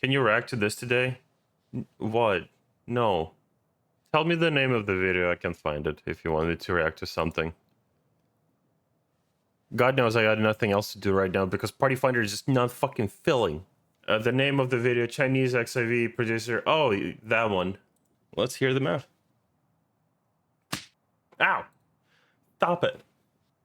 Can you react to this today? What? No. Tell me the name of the video. I can find it if you wanted to react to something. God knows I got nothing else to do right now because Party Finder is just not fucking filling. The name of the video, Chinese Ffxiv producer. Oh, that one. Let's hear the math. Ow! Stop it.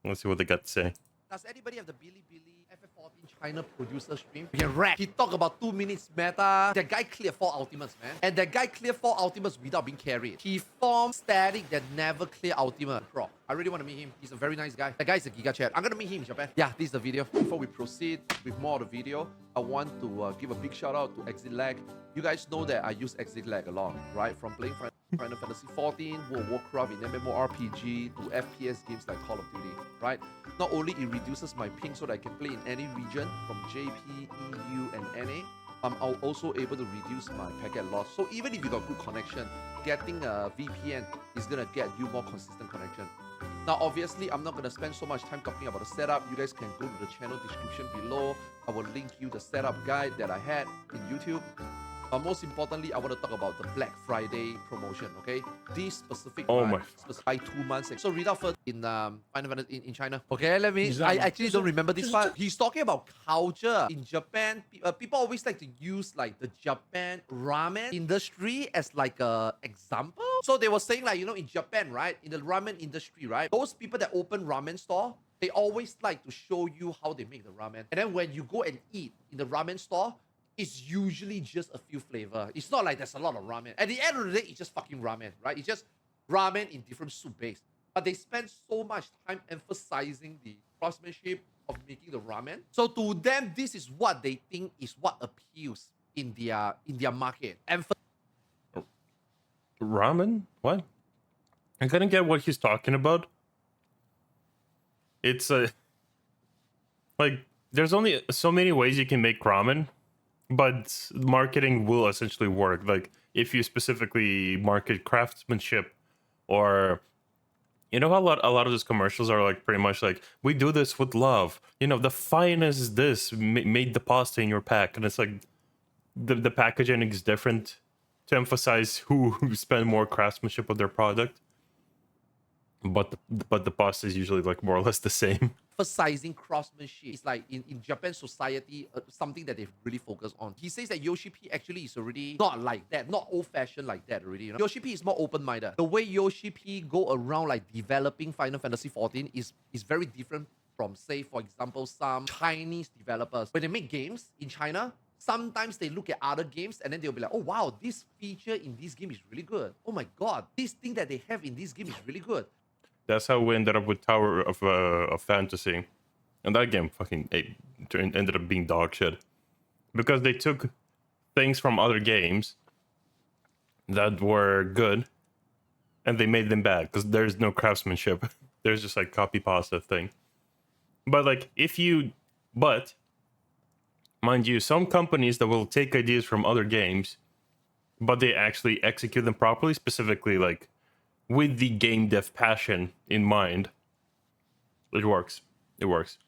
Let's see what they got to say. Does anybody have the Bilibili FF14 China producer stream? We can rap. He talked about 2 minutes meta. That guy cleared 4 ultimates, man. And that guy cleared 4 ultimates without being carried. He formed static that never clear ultimate. Bro, I really want to meet him. He's a very nice guy. That guy is a Giga Chat. I'm gonna meet him in Japan. Yeah, this is the video. Before we proceed with more of the video, I want to give a big shout out to Exit Lag. You guys know that I use Exit Lag a lot, right? From playing Final Fantasy 14, World of Warcraft in MMORPG to FPS games like Call of Duty, right? Not only it reduces my ping so that I can play in any region from JP, EU, and NA, I'm also able to reduce my packet loss. So even if you got good connection, getting a VPN is gonna get you more consistent connection. Now, obviously, I'm not gonna spend so much time talking about the setup. You guys can go to the channel description below. I will link you the setup guide that I had in YouTube. But most importantly, I want to talk about the Black Friday promotion, okay? This specific by 2 months. So read out first in in China. Okay, let me. I actually don't remember this part. He's talking about culture in Japan. People always like to use like the Japan ramen industry as like a example. So they were saying like, you know, in Japan, right? In the ramen industry, right? Those people that open ramen store, they always like to show you how they make the ramen. And then when you go and eat in the ramen store, it's usually just a few flavors. It's not like there's a lot of ramen. At the end of the day, it's just fucking ramen, right? It's just ramen in different soup base. But they spend so much time emphasizing the craftsmanship of making the ramen. So to them, this is what they think is what appeals in their market. Ramen? What? I couldn't get what he's talking about. It's like there's only so many ways you can make ramen. But marketing will essentially work. Like if you specifically market craftsmanship, or you know how a lot of those commercials are like pretty much like, we do this with love. You know, the finest this made the pasta in your pack, and it's like the packaging is different to emphasize who spend more craftsmanship with their product. But the pasta is usually like more or less the same. Emphasizing craftsmanship is like in Japan society, something that they've really focused on. He says that Yoshi P actually is already not like that, not old-fashioned like that already. You know? Yoshi P is more open-minded. The way Yoshi P go around like developing Final Fantasy 14 is very different from, say, for example, some Chinese developers. When they make games in China, sometimes they look at other games and then they'll be like, oh wow, this feature in this game is really good. Oh my god, this thing that they have in this game is really good. That's how we ended up with Tower of Fantasy, and that game fucking ended up being dog shit because they took things from other games that were good and they made them bad because there's no craftsmanship. There's just like copy pasta thing. But like but mind you, some companies that will take ideas from other games, but they actually execute them properly, specifically like with the game dev passion in mind. It works. It works.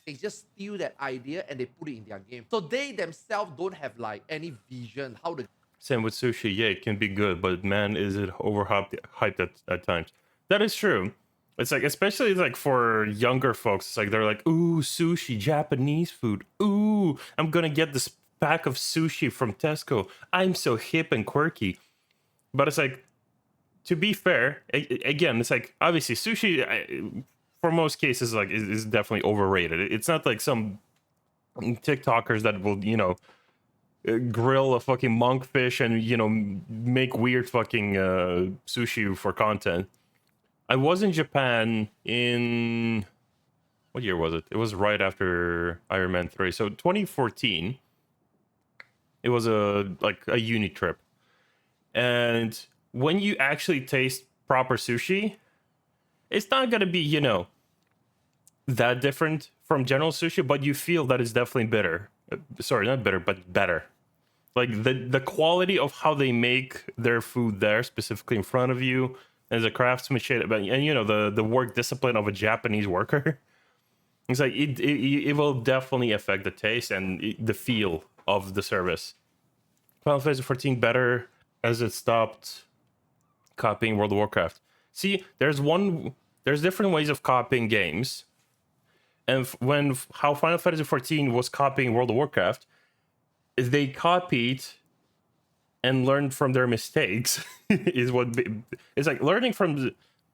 They just steal that idea and they put it in their game. So they themselves don't have like any vision how to. Same with sushi. Yeah, it can be good, but man, is it overhyped at times. That is true. It's like, especially like for younger folks, it's like they're like, ooh, sushi, Japanese food. Ooh, I'm gonna get this pack of sushi from Tesco. I'm so hip and quirky. But it's like, to be fair, again, it's like obviously sushi for most cases like is definitely overrated. It's not like some TikTokers that will, you know, grill a fucking monkfish and, you know, make weird fucking sushi for content. I was in Japan in, what year was it? It was right after Iron Man 3, so 2014. It was a uni trip, and when you actually taste proper sushi, it's not gonna be, you know, that different from general sushi, but you feel that it's definitely bitter. Sorry, not bitter, but better. Like the quality of how they make their food there, specifically in front of you, as a craftsmanship, and you know the work discipline of a Japanese worker. It's like it will definitely affect the taste and the feel of the service. Final Fantasy 14 better as it stopped copying World of Warcraft. See, there's different ways of copying games, and how Final Fantasy 14 was copying World of Warcraft is they copied and learned from their mistakes. It's like learning from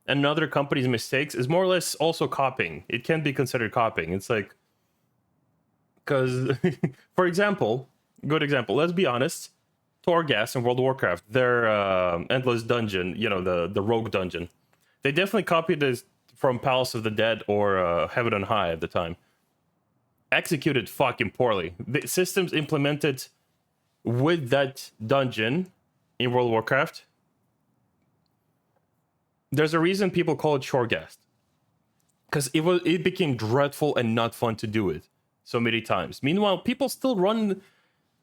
another company's mistakes is more or less also copying. It can be considered copying. It's like, because for example, good example, let's be honest, Torghast in World of Warcraft, their endless dungeon, the rogue dungeon, they definitely copied this from Palace of the Dead or Heaven on High at the time. Executed fucking poorly. The systems implemented with that dungeon in World of Warcraft, there's a reason people call it Torghast, because it became dreadful and not fun to do it so many times. Meanwhile, people still run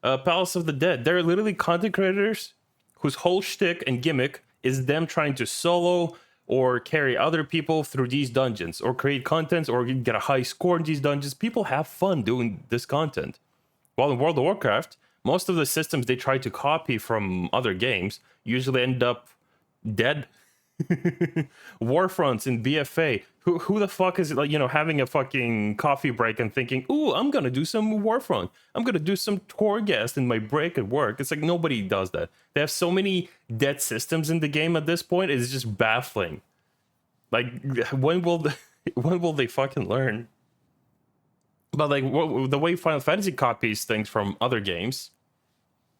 Palace of the Dead. They're literally content creators whose whole shtick and gimmick is them trying to solo or carry other people through these dungeons, or create content, or get a high score in these dungeons. People have fun doing this content. While in World of Warcraft, most of the systems they try to copy from other games usually end up dead. Warfronts in BFA. Who the fuck is having a fucking coffee break and thinking, "Ooh, I'm gonna do some Warfront. I'm gonna do some Torghast in my break at work." It's like nobody does that. They have so many dead systems in the game at this point. It's just baffling. Like, when will they fucking learn? But like the way Final Fantasy copies things from other games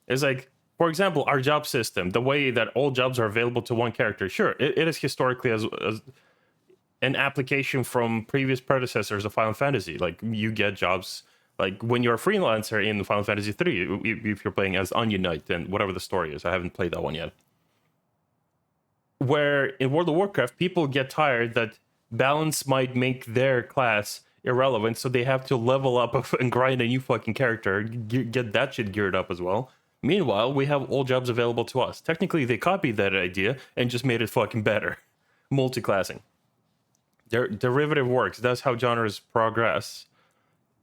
is like, for example, our job system, the way that all jobs are available to one character. Sure, it is historically as an application from previous predecessors of Final Fantasy. Like, you get jobs like when you're a freelancer in Final Fantasy 3, if you're playing as Onion Knight and whatever the story is. I haven't played that one yet. Where in World of Warcraft, people get tired that balance might make their class irrelevant, so they have to level up and grind a new fucking character, get that shit geared up as well. Meanwhile, we have all jobs available to us. Technically, they copied that idea and just made it fucking better. Multi-classing. Derivative works. That's how genres progress.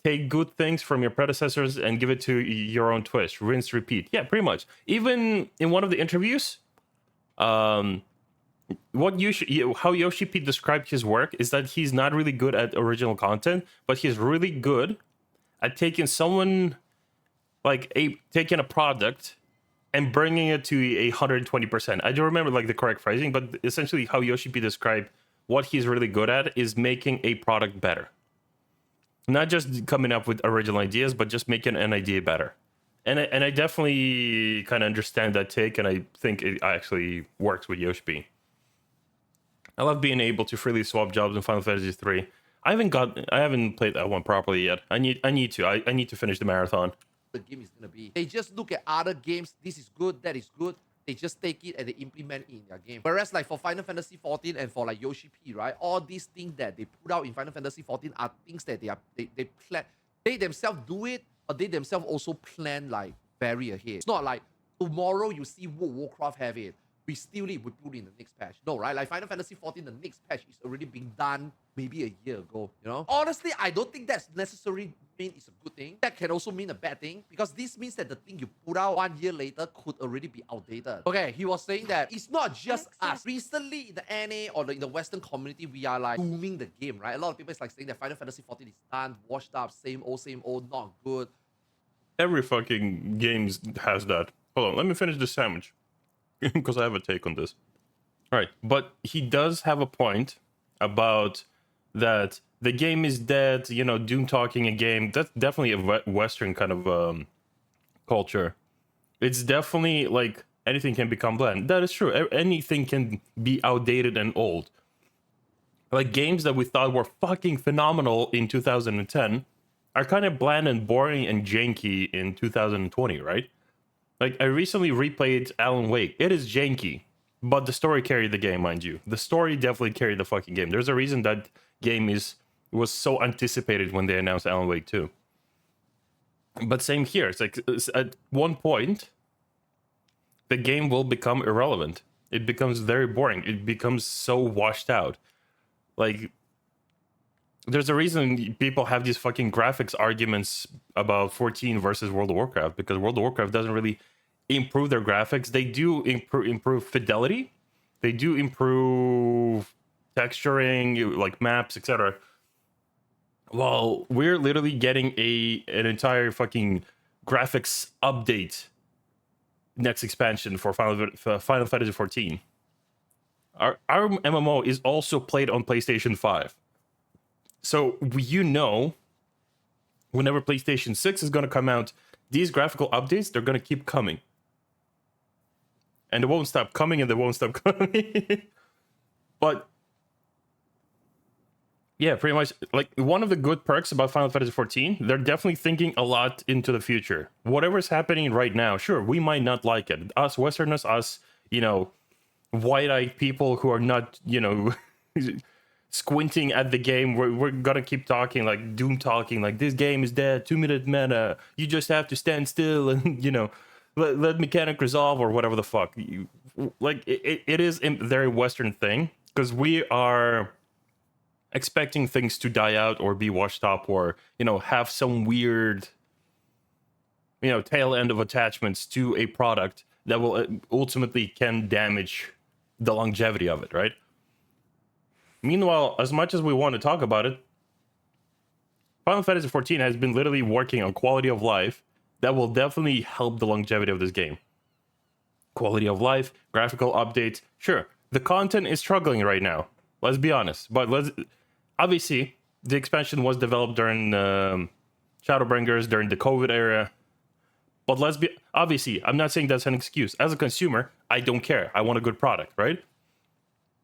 Take good things from your predecessors and give it to your own twist. Rinse, repeat. Yeah, pretty much. Even in one of the interviews, how Yoshi P described his work is that he's not really good at original content, but he's really good at taking taking a product and bringing it to 120%. I don't remember the correct phrasing, but essentially how Yoshi P described what he's really good at is making a product better. Not just coming up with original ideas, but just making an idea better. And I definitely kind of understand that take, and I think it actually works with Yoshi P. I love being able to freely swap jobs in Final Fantasy 3. I haven't played that one properly yet. I need to finish the marathon. The game is gonna be. They just look at other games. This is good, that is good. They just take it and they implement it in their game. Whereas like for Final Fantasy 14 and for like Yoshi P, right? All these things that they put out in Final Fantasy 14 are things that they plan. They themselves do it, or they themselves also plan like very ahead. It's not like tomorrow you see World of Warcraft have it. We still need, we put in the next patch. No, right? Like Final Fantasy 14, the next patch is already being done maybe a year ago, Honestly, I don't think that's necessarily mean it's a good thing. That can also mean a bad thing, because this means that the thing you put out 1 year later could already be outdated. Okay, he was saying that it's not just us. Recently in the NA or in the Western community, we are like booming the game, right? A lot of people is like saying that Final Fantasy 14 is done, washed up, same old, not good. Every fucking game has that. Hold on, let me finish this sandwich. Because I have a take on this. All right, but he does have a point about that the game is dead, Doom talking a game. That's definitely a Western kind of culture. It's definitely like anything can become bland. That is true. Anything can be outdated and old. Like games that we thought were fucking phenomenal in 2010 are kind of bland and boring and janky in 2020, right? Like, I recently replayed Alan Wake. It is janky, but the story carried the game, mind you. The story definitely carried the fucking game. There's a reason that game was so anticipated when they announced Alan Wake 2. But same here. It's like, at one point, the game will become irrelevant. It becomes very boring. It becomes so washed out. Like, there's a reason people have these fucking graphics arguments about 14 versus World of Warcraft, because World of Warcraft doesn't really improve their graphics. They do improve fidelity. They do improve texturing, like maps, etc. Well, we're literally getting an entire fucking graphics update next expansion for Final Fantasy 14. Our MMO is also played on PlayStation 5. So whenever PlayStation 6 is going to come out, these graphical updates, they're going to keep coming. And they won't stop coming, and they won't stop coming. But yeah, pretty much, like, one of the good perks about Final Fantasy 14, they're definitely thinking a lot into the future. Whatever's happening right now, sure, we might not like it. Us Westerners, us, white-eyed people who are not, squinting at the game, we're gonna keep talking, like, doom talking, like, this game is dead, 2-minute meta, you just have to stand still and, let mechanic resolve, or whatever the fuck. It is a very Western thing, because we are expecting things to die out or be washed up, or have some weird tail end of attachments to a product that will ultimately can damage the longevity of it, right? Meanwhile, as much as we want to talk about it, Final Fantasy 14 has been literally working on quality of life that will definitely help the longevity of this game. Quality of life, graphical updates. Sure, the content is struggling right now. Let's be honest. But obviously, the expansion was developed during Shadowbringers, during the COVID era. But obviously, I'm not saying that's an excuse. As a consumer, I don't care. I want a good product, right?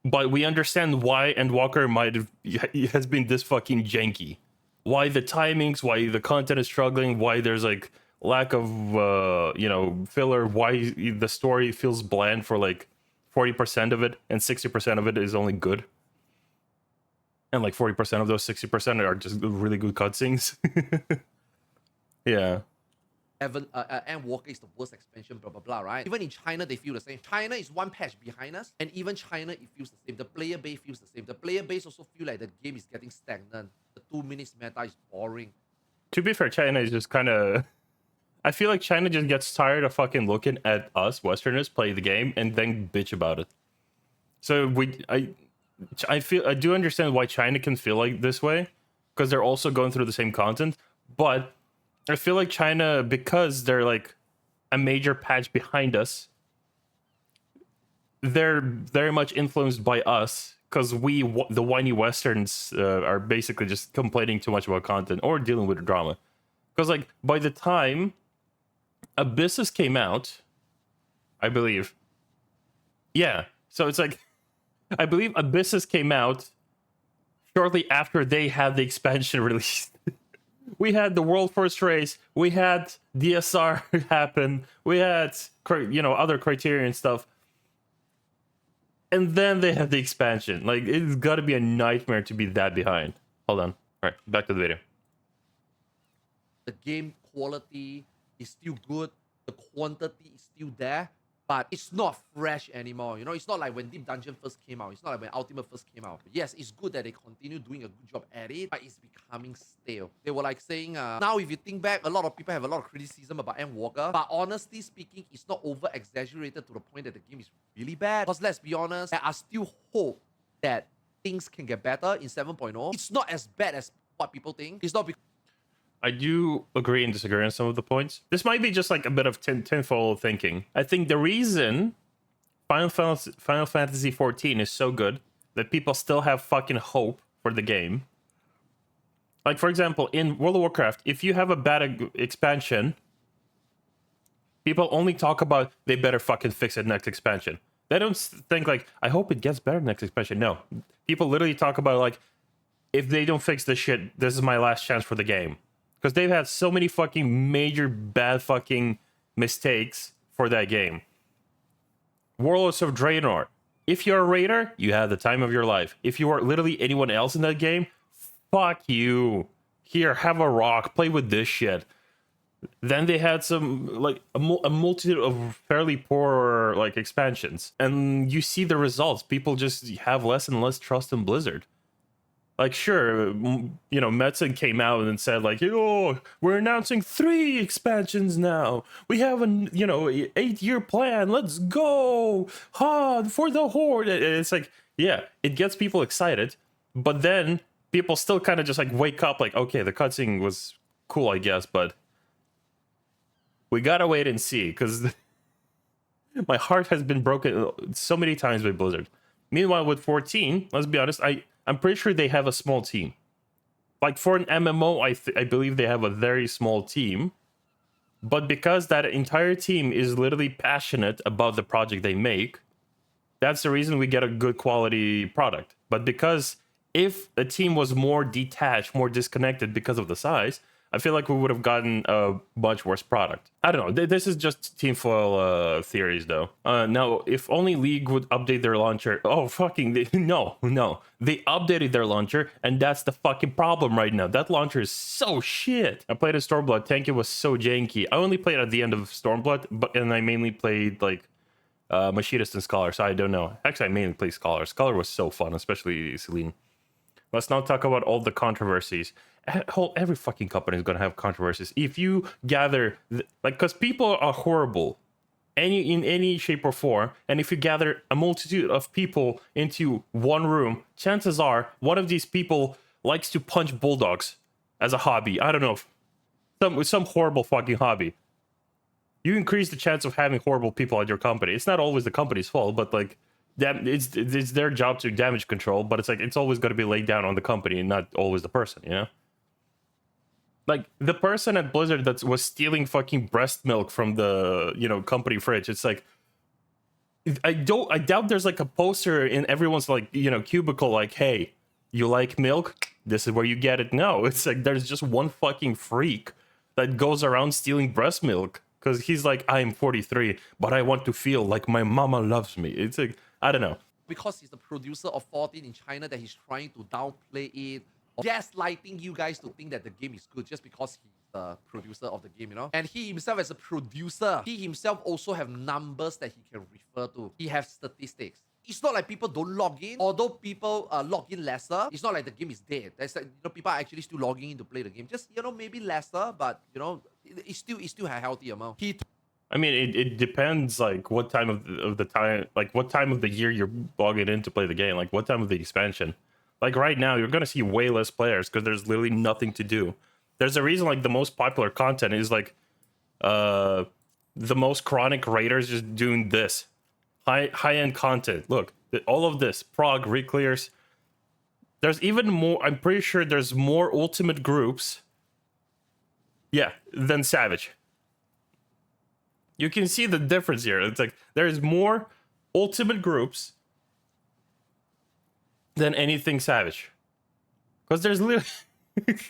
But we understand why Endwalker has been this fucking janky. Why the timings, why the content is struggling, why there's like lack of filler, why the story feels bland for like 40% of it, and 60% of it is only good. And like 40% of those 60% are just really good cutscenes. Yeah. Endwalker is the worst expansion, blah, blah, blah, right? Even in China, they feel the same. China is one patch behind us, and even China, it feels the same. The player base feels the same. The player base also feel like the game is getting stagnant. The 2 minutes meta is boring. To be fair, China is just kind of... I feel like China just gets tired of fucking looking at us, Westerners, play the game, and then bitch about it. So I do understand why China can feel like this way, because they're also going through the same content, but I feel like China, because they're like a major patch behind us, they're very much influenced by us, because the whiny Westerns, are basically just complaining too much about content or dealing with drama. Because like by the time Abyssus came out, I believe, yeah, so it's like, I believe Abyssus came out shortly after they had the expansion released. We had the World First Race, we had DSR happen, we had, other Criterion stuff. And then they had the expansion. Like, it's got to be a nightmare to be that behind. Hold on. All right, back to the video. The game quality is still good. The quantity is still there. But it's not fresh anymore. It's not like when Deep Dungeon first came out. It's not like when Ultimate first came out. Yes, it's good that they continue doing a good job at it, but it's becoming stale. They were like saying, now if you think back, a lot of people have a lot of criticism about Endwalker. But honestly speaking, it's not over-exaggerated to the point that the game is really bad. Because let's be honest, there are still hope that things can get better in 7.0. It's not as bad as what people think. It's not because... I do agree and disagree on some of the points. This might be just like a bit of tenfold thinking. I think the reason Final Fantasy 14 is so good that people still have fucking hope for the game. Like, for example, in World of Warcraft, if you have a bad expansion, people only talk about they better fucking fix it next expansion. They don't think like, I hope it gets better next expansion. No. People literally talk about like, if they don't fix this shit, this is my last chance for the game. Because they've had so many fucking major bad fucking mistakes for that game. Warlords of Draenor. If you're a raider, you have the time of your life. If you are literally anyone else in that game, fuck you. Here, have a rock. Play with this shit. Then they had some, like, a multitude of fairly poor, like, expansions. And you see the results. People just have less and less trust in Blizzard. Like, sure, you know, Metzen came out and said, like, oh, we're announcing 3 expansions now. We have an, you know, 8-year plan. Let's go. Ha, for the Horde. It's like, yeah, it gets people excited. But then people still kind of just like wake up like, okay, the cutscene was cool, I guess, but we gotta wait and see, because my heart has been broken so many times by Blizzard. Meanwhile, with 14, let's be honest, I'm pretty sure they have a small team. Like for an MMO, I believe they have a very small team. But because that entire team is literally passionate about the project they make, that's the reason we get a good quality product. But because if a team was more detached, more disconnected because of the size, I feel like we would have gotten a much worse product. I don't know. This is just tinfoil theories, though. Now, if only League would update their launcher. Oh, fucking no. They updated their launcher, and that's the fucking problem right now. That launcher is so shit. I played a Stormblood. Tanky was so janky. I only played at the end of Stormblood, and I mainly played like Machinist and Scholar, so I don't know. Actually, I mainly played Scholar. Scholar was so fun, especially Celine. Let's not talk about all the controversies. Every fucking company is gonna have controversies. If you gather, because people are horrible, in any shape or form, and if you gather a multitude of people into one room, chances are one of these people likes to punch bulldogs as a hobby. I don't know, some horrible fucking hobby. You increase the chance of having horrible people at your company. It's not always the company's fault, but like, it's their job to damage control, but it's like it's always going to be laid down on the company and not always the person, you know? Like the person at Blizzard that was stealing fucking breast milk from the, you know, company fridge. It's like, I doubt there's like a poster in everyone's like, you know, cubicle like, hey, you like milk? This is where you get it. No, it's like there's just one fucking freak that goes around stealing breast milk because he's like, I'm 43, but I want to feel like my mama loves me. It's like, I don't know. Because he's the producer of 14 in China, that he's trying to downplay it, or gaslighting you guys to think that the game is good just because he's the producer of the game, you know? And he himself, as a producer, he himself also have numbers that he can refer to. He has statistics. It's not like people don't log in. Although people log in lesser, it's not like the game is dead. There's like, you know, people are actually still logging in to play the game. Just, you know, maybe lesser, but you know, it's still a healthy amount. I mean, it depends, like, what time of the time, like, what time of the year you're logging in to play the game, like, what time of the expansion. Like, right now, you're going to see way less players because there's literally nothing to do. There's a reason, like, the most popular content is, like, the most chronic raiders just doing this. High-end content. Look, all of this, prog, reclears. There's even more, I'm pretty sure there's more ultimate groups, yeah, than Savage. You can see the difference here. It's like there's more ultimate groups than anything Savage. Because there's literally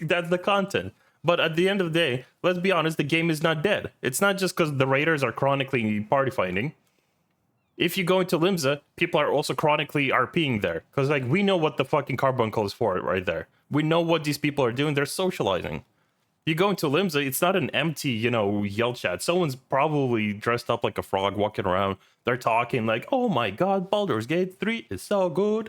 that's the content. But at the end of the day, let's be honest, the game is not dead. It's not just because the raiders are chronically party finding. If you go into Limsa, people are also chronically RPing there. Because like we know what the fucking carbuncle is for right there. We know what these people are doing. They're socializing. You go into Limsa, it's not an empty, you know, yell chat. Someone's probably dressed up like a frog walking around. They're talking like, oh my god, Baldur's Gate 3 is so good.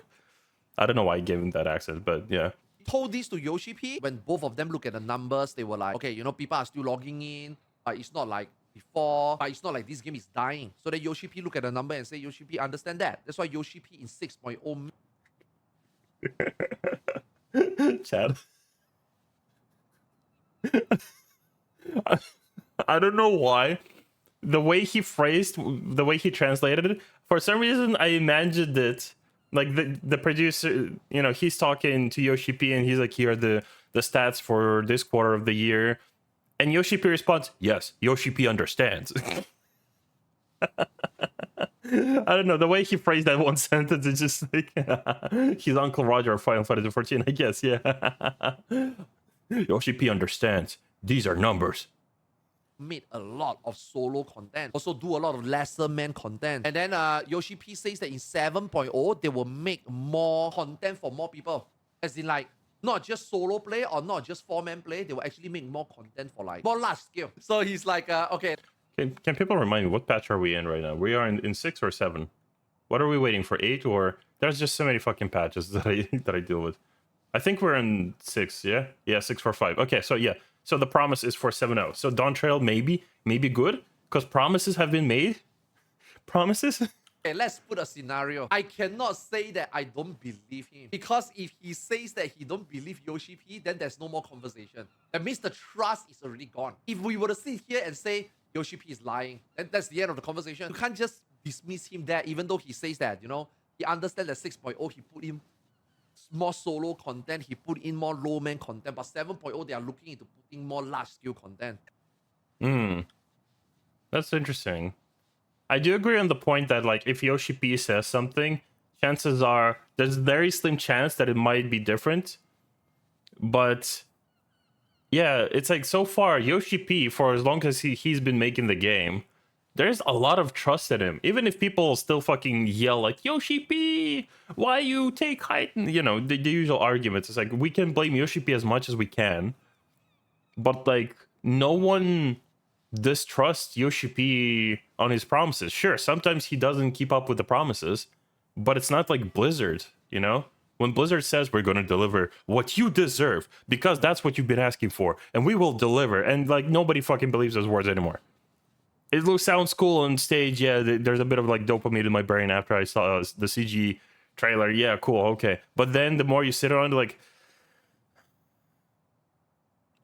I don't know why I gave him that accent, but yeah. Told this to Yoshi P. When both of them look at the numbers, they were like, okay, you know, people are still logging in, but it's not like before, but it's not like this game is dying. So then Yoshi P look at the number and say, Yoshi P, understand that. That's why Yoshi P in 6.0. Chad. I don't know why. The way he phrased, the way he translated it, for some reason I imagined it like the producer, you know, he's talking to Yoshi P and he's like, here are the stats for this quarter of the year. And Yoshi P responds, yes, Yoshi P understands. I don't know, the way he phrased that one sentence is just like he's Uncle Roger of Final Fantasy 14, I guess, yeah. Yoshi P understands. These are numbers. Made a lot of solo content. Also do a lot of lesser man content. And then Yoshi P says that in 7.0, they will make more content for more people. As in like, not just solo play or not just 4-man play, they will actually make more content for like more large scale. So he's like, okay. Can people remind me, what patch are we in right now? We are in 6 or 7? What are we waiting for, 8? Or there's just so many fucking patches that I deal with. I think we're in 6, yeah? Yeah, 645. Okay, so yeah. So the promise is for 7-0. So Dawn Trail maybe good, because promises have been made. Promises? Okay, let's put a scenario. I cannot say that I don't believe him. Because if he says that he don't believe Yoshi P, then there's no more conversation. That means the trust is already gone. If we were to sit here and say Yoshi P is lying, then that's the end of the conversation. You can't just dismiss him there, even though he says that, you know, he understands that 6.0, he put in more solo content, he put in more low man content, but 7.0, they are looking into putting more large scale content. That's interesting. I do agree on the point that, like, if Yoshi P says something, chances are there's a very slim chance that it might be different. But yeah, it's like, so far Yoshi P, for as long as he's been making the game, there's a lot of trust in him. Even if people still fucking yell like, Yoshi P, why you take height, you know, the usual arguments. It's like, we can blame Yoshi P as much as we can, but like, no one distrusts Yoshi P on his promises. Sure, sometimes he doesn't keep up with the promises, but it's not like Blizzard, you know? When Blizzard says we're going to deliver what you deserve because that's what you've been asking for, and we will deliver, and like, nobody fucking believes those words anymore. It sounds cool on stage. Yeah, there's a bit of like dopamine in my brain after I saw the CG trailer. Yeah, cool, okay. But then the more you sit around, like,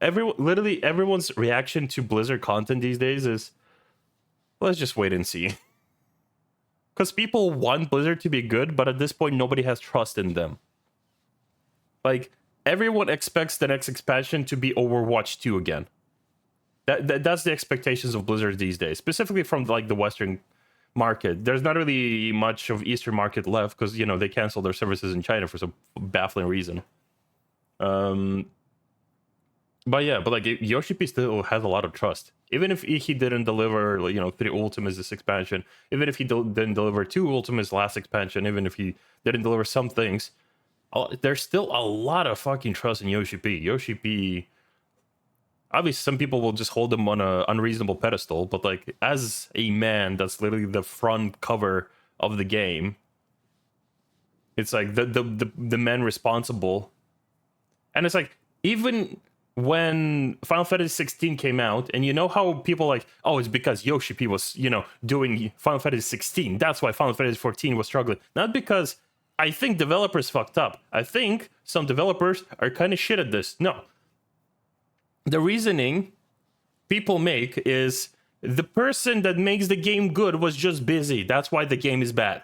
literally everyone's reaction to Blizzard content these days is, let's just wait and see. Because people want Blizzard to be good, but at this point, nobody has trust in them. Like, everyone expects the next expansion to be Overwatch 2 again. That's the expectations of Blizzard these days, specifically from like the Western market. There's not really much of Eastern market left because, you know, they canceled their services in China for some baffling reason. But yeah, but like, Yoshi P still has a lot of trust. Even if he didn't deliver, you know, 3 Ultimates this expansion, even if he didn't deliver 2 Ultimates last expansion, even if he didn't deliver some things, there's still a lot of fucking trust in Yoshi P. Yoshi P, obviously, some people will just hold him on an unreasonable pedestal, but like, as a man that's literally the front cover of the game, it's like the man responsible. And it's like, even when Final Fantasy 16 came out, and you know how people like, oh, it's because Yoshi P was, you know, doing Final Fantasy 16. That's why Final Fantasy 14 was struggling. Not because I think developers fucked up. I think some developers are kind of shit at this. No. The reasoning people make is the person that makes the game good was just busy. That's why the game is bad.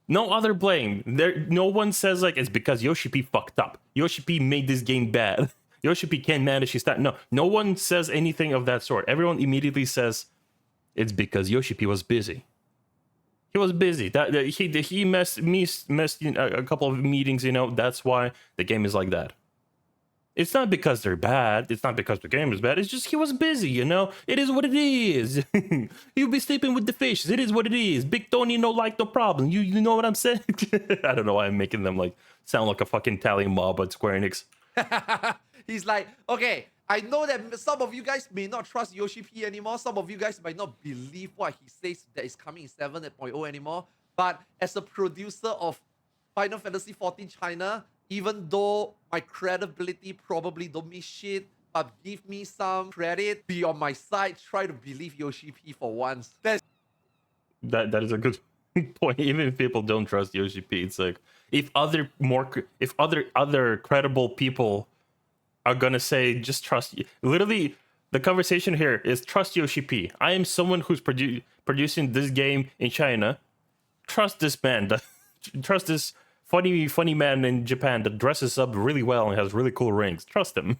No other blame. No one says like, it's because Yoshi P fucked up. Yoshi P made this game bad. Yoshi P can't manage his time. No one says anything of that sort. Everyone immediately says it's because Yoshi P was busy. He was busy. He missed a couple of meetings. You know, that's why the game is like that. It's not because they're bad. It's not because the game is bad. It's just he was busy, you know? It is what it is. You'll be sleeping with the fishes. It is what it is. Big Tony, no like, no problem. You know what I'm saying? I don't know why I'm making them like sound like a fucking Italian mob at Square Enix. He's like, okay, I know that some of you guys may not trust Yoshi P anymore. Some of you guys might not believe what he says that is coming in 7.0 anymore. But as a producer of Final Fantasy 14 China, even though my credibility probably don't mean shit, but give me some credit, be on my side, try to believe Yoshi P for once. That is a good point. Even if people don't trust Yoshi P, it's like, if other credible people are gonna say just trust, literally the conversation here is trust Yoshi P. I am someone who's producing this game in China. Trust this man. Trust this funny man in Japan that dresses up really well and has really cool rings. Trust him.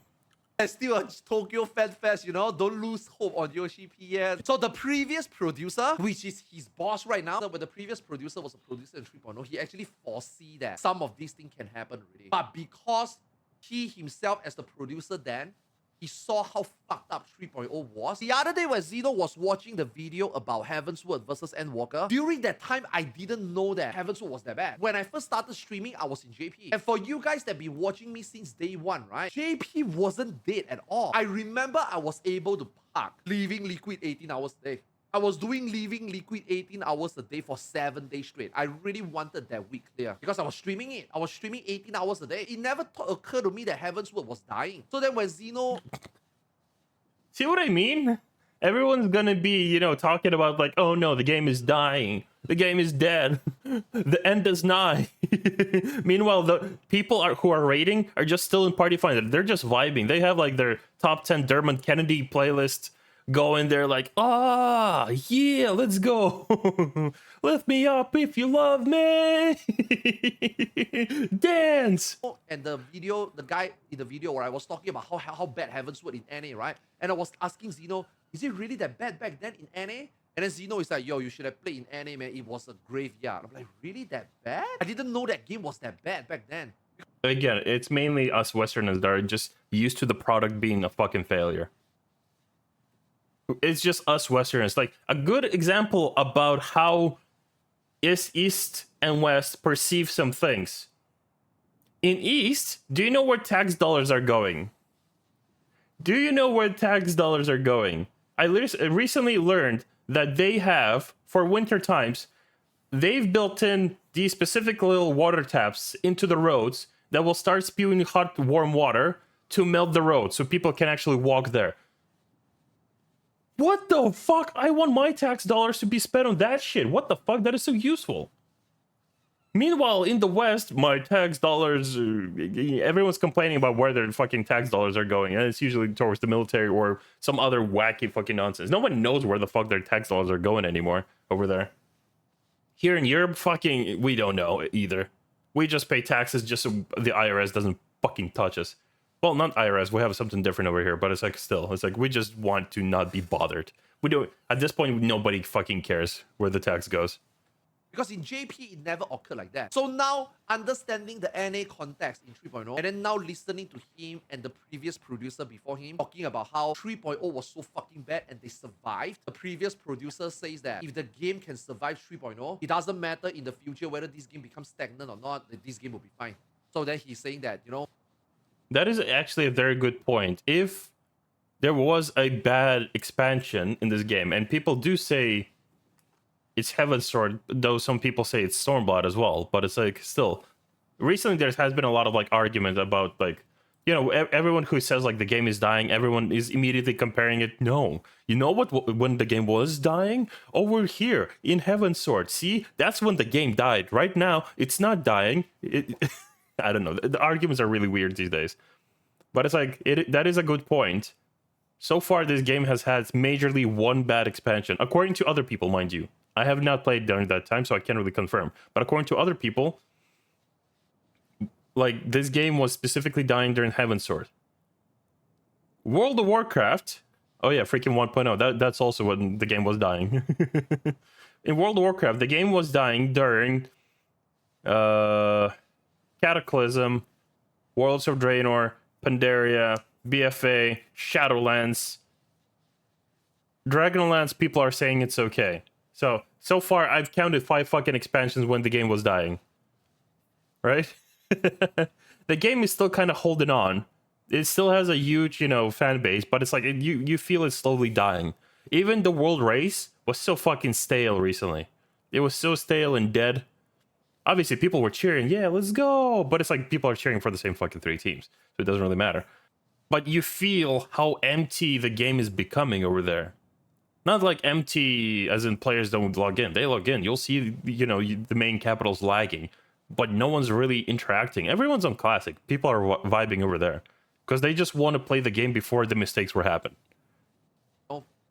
It's still a Tokyo Fan Fest, you know? Don't lose hope on Yoshi P yet. So the previous producer, which is his boss right now, when the previous producer was a producer in 3.0, he actually foresee that some of these things can happen already. But because he himself as the producer then, he saw how fucked up 3.0 was. The other day when Zeno was watching the video about Heavensward versus Endwalker, during that time, I didn't know that Heavensward was that bad. When I first started streaming, I was in JP. And for you guys that been watching me since day one, right? JP wasn't dead at all. I remember I was able to park, leaving Liquid 18 hours a day. I was doing Living Liquid 18 hours a day for 7 days straight. I really wanted that week clear because I was streaming it. I was streaming 18 hours a day. It never occurred to me that Heaven's Word was dying. So then when Xeno... See what I mean? Everyone's gonna be, you know, talking about like, oh no, the game is dying. The game is dead. The end is nigh. Meanwhile, the people who are raiding are just still in party finder. They're just vibing. They have like their top 10 Dermot Kennedy playlist going there like, ah, yeah, let's go. Lift me up if you love me. Dance. And the video, the guy in the video where I was talking about how bad Heaven's Word in NA, right? And I was asking Xeno, is it really that bad back then in NA? And then Xeno is like, yo, you should have played in NA, man. It was a graveyard. I'm like, really that bad? I didn't know that game was that bad back then. Again, it's mainly us Westerners that are just used to the product being a fucking failure. It's just us Westerners. Like, a good example about how is East and West perceive some things. In East, do you know where tax dollars are going? Do you know where tax dollars are going? I recently learned that they have, for winter times, they've built in these specific little water taps into the roads that will start spewing hot, warm water to melt the road so people can actually walk there. What the fuck? I want my tax dollars to be spent on that shit. What the fuck? That is so useful. Meanwhile, in the West, my tax dollars, everyone's complaining about where their fucking tax dollars are going. And it's usually towards the military or some other wacky fucking nonsense. No one knows where the fuck their tax dollars are going anymore over there. Here in Europe, fucking, we don't know either. We just pay taxes just so the IRS doesn't fucking touch us. Well, not IRS, we have something different over here, but it's like still, it's like we just want to not be bothered. We don't, at this point, nobody fucking cares where the tax goes. Because in JP, it never occurred like that. So now, understanding the NA context in 3.0, and then now listening to him and the previous producer before him, talking about how 3.0 was so fucking bad and they survived. The previous producer says that if the game can survive 3.0, it doesn't matter in the future whether this game becomes stagnant or not, this game will be fine. So then he's saying that, you know... That is actually a very good point. If there was a bad expansion in this game, and people do say it's Heaven's Sword, though some people say it's Stormblood as well, but it's like still, recently there has been a lot of like argument about like, you know, everyone who says like the game is dying, everyone is immediately comparing it. No, you know what, when the game was dying? Over here in Heaven's Sword, see, that's when the game died. Right now, it's not dying. I don't know. The arguments are really weird these days. But it's like, that is a good point. So far, this game has had majorly one bad expansion. According to other people, mind you. I have not played during that time, so I can't really confirm. But according to other people, like, this game was specifically dying during Heaven's Sword. World of Warcraft... Oh yeah, freaking 1.0. That's also when the game was dying. In World of Warcraft, the game was dying during... Cataclysm, Worlds of Draenor, Pandaria, BFA, Shadowlands. Dragonlance, people are saying it's okay. So far, I've counted 5 fucking expansions when the game was dying. Right? The game is still kind of holding on. It still has a huge, you know, fan base, but it's like, you feel it's slowly dying. Even the world race was so fucking stale recently. It was so stale and dead. Obviously, people were cheering, yeah, let's go. But it's like people are cheering for the same fucking 3 teams. So it doesn't really matter. But you feel how empty the game is becoming over there. Not like empty as in players don't log in. They log in. You'll see, you know, the main capital's lagging. But no one's really interacting. Everyone's on Classic. People are vibing over there. Because they just want to play the game before the mistakes were happening.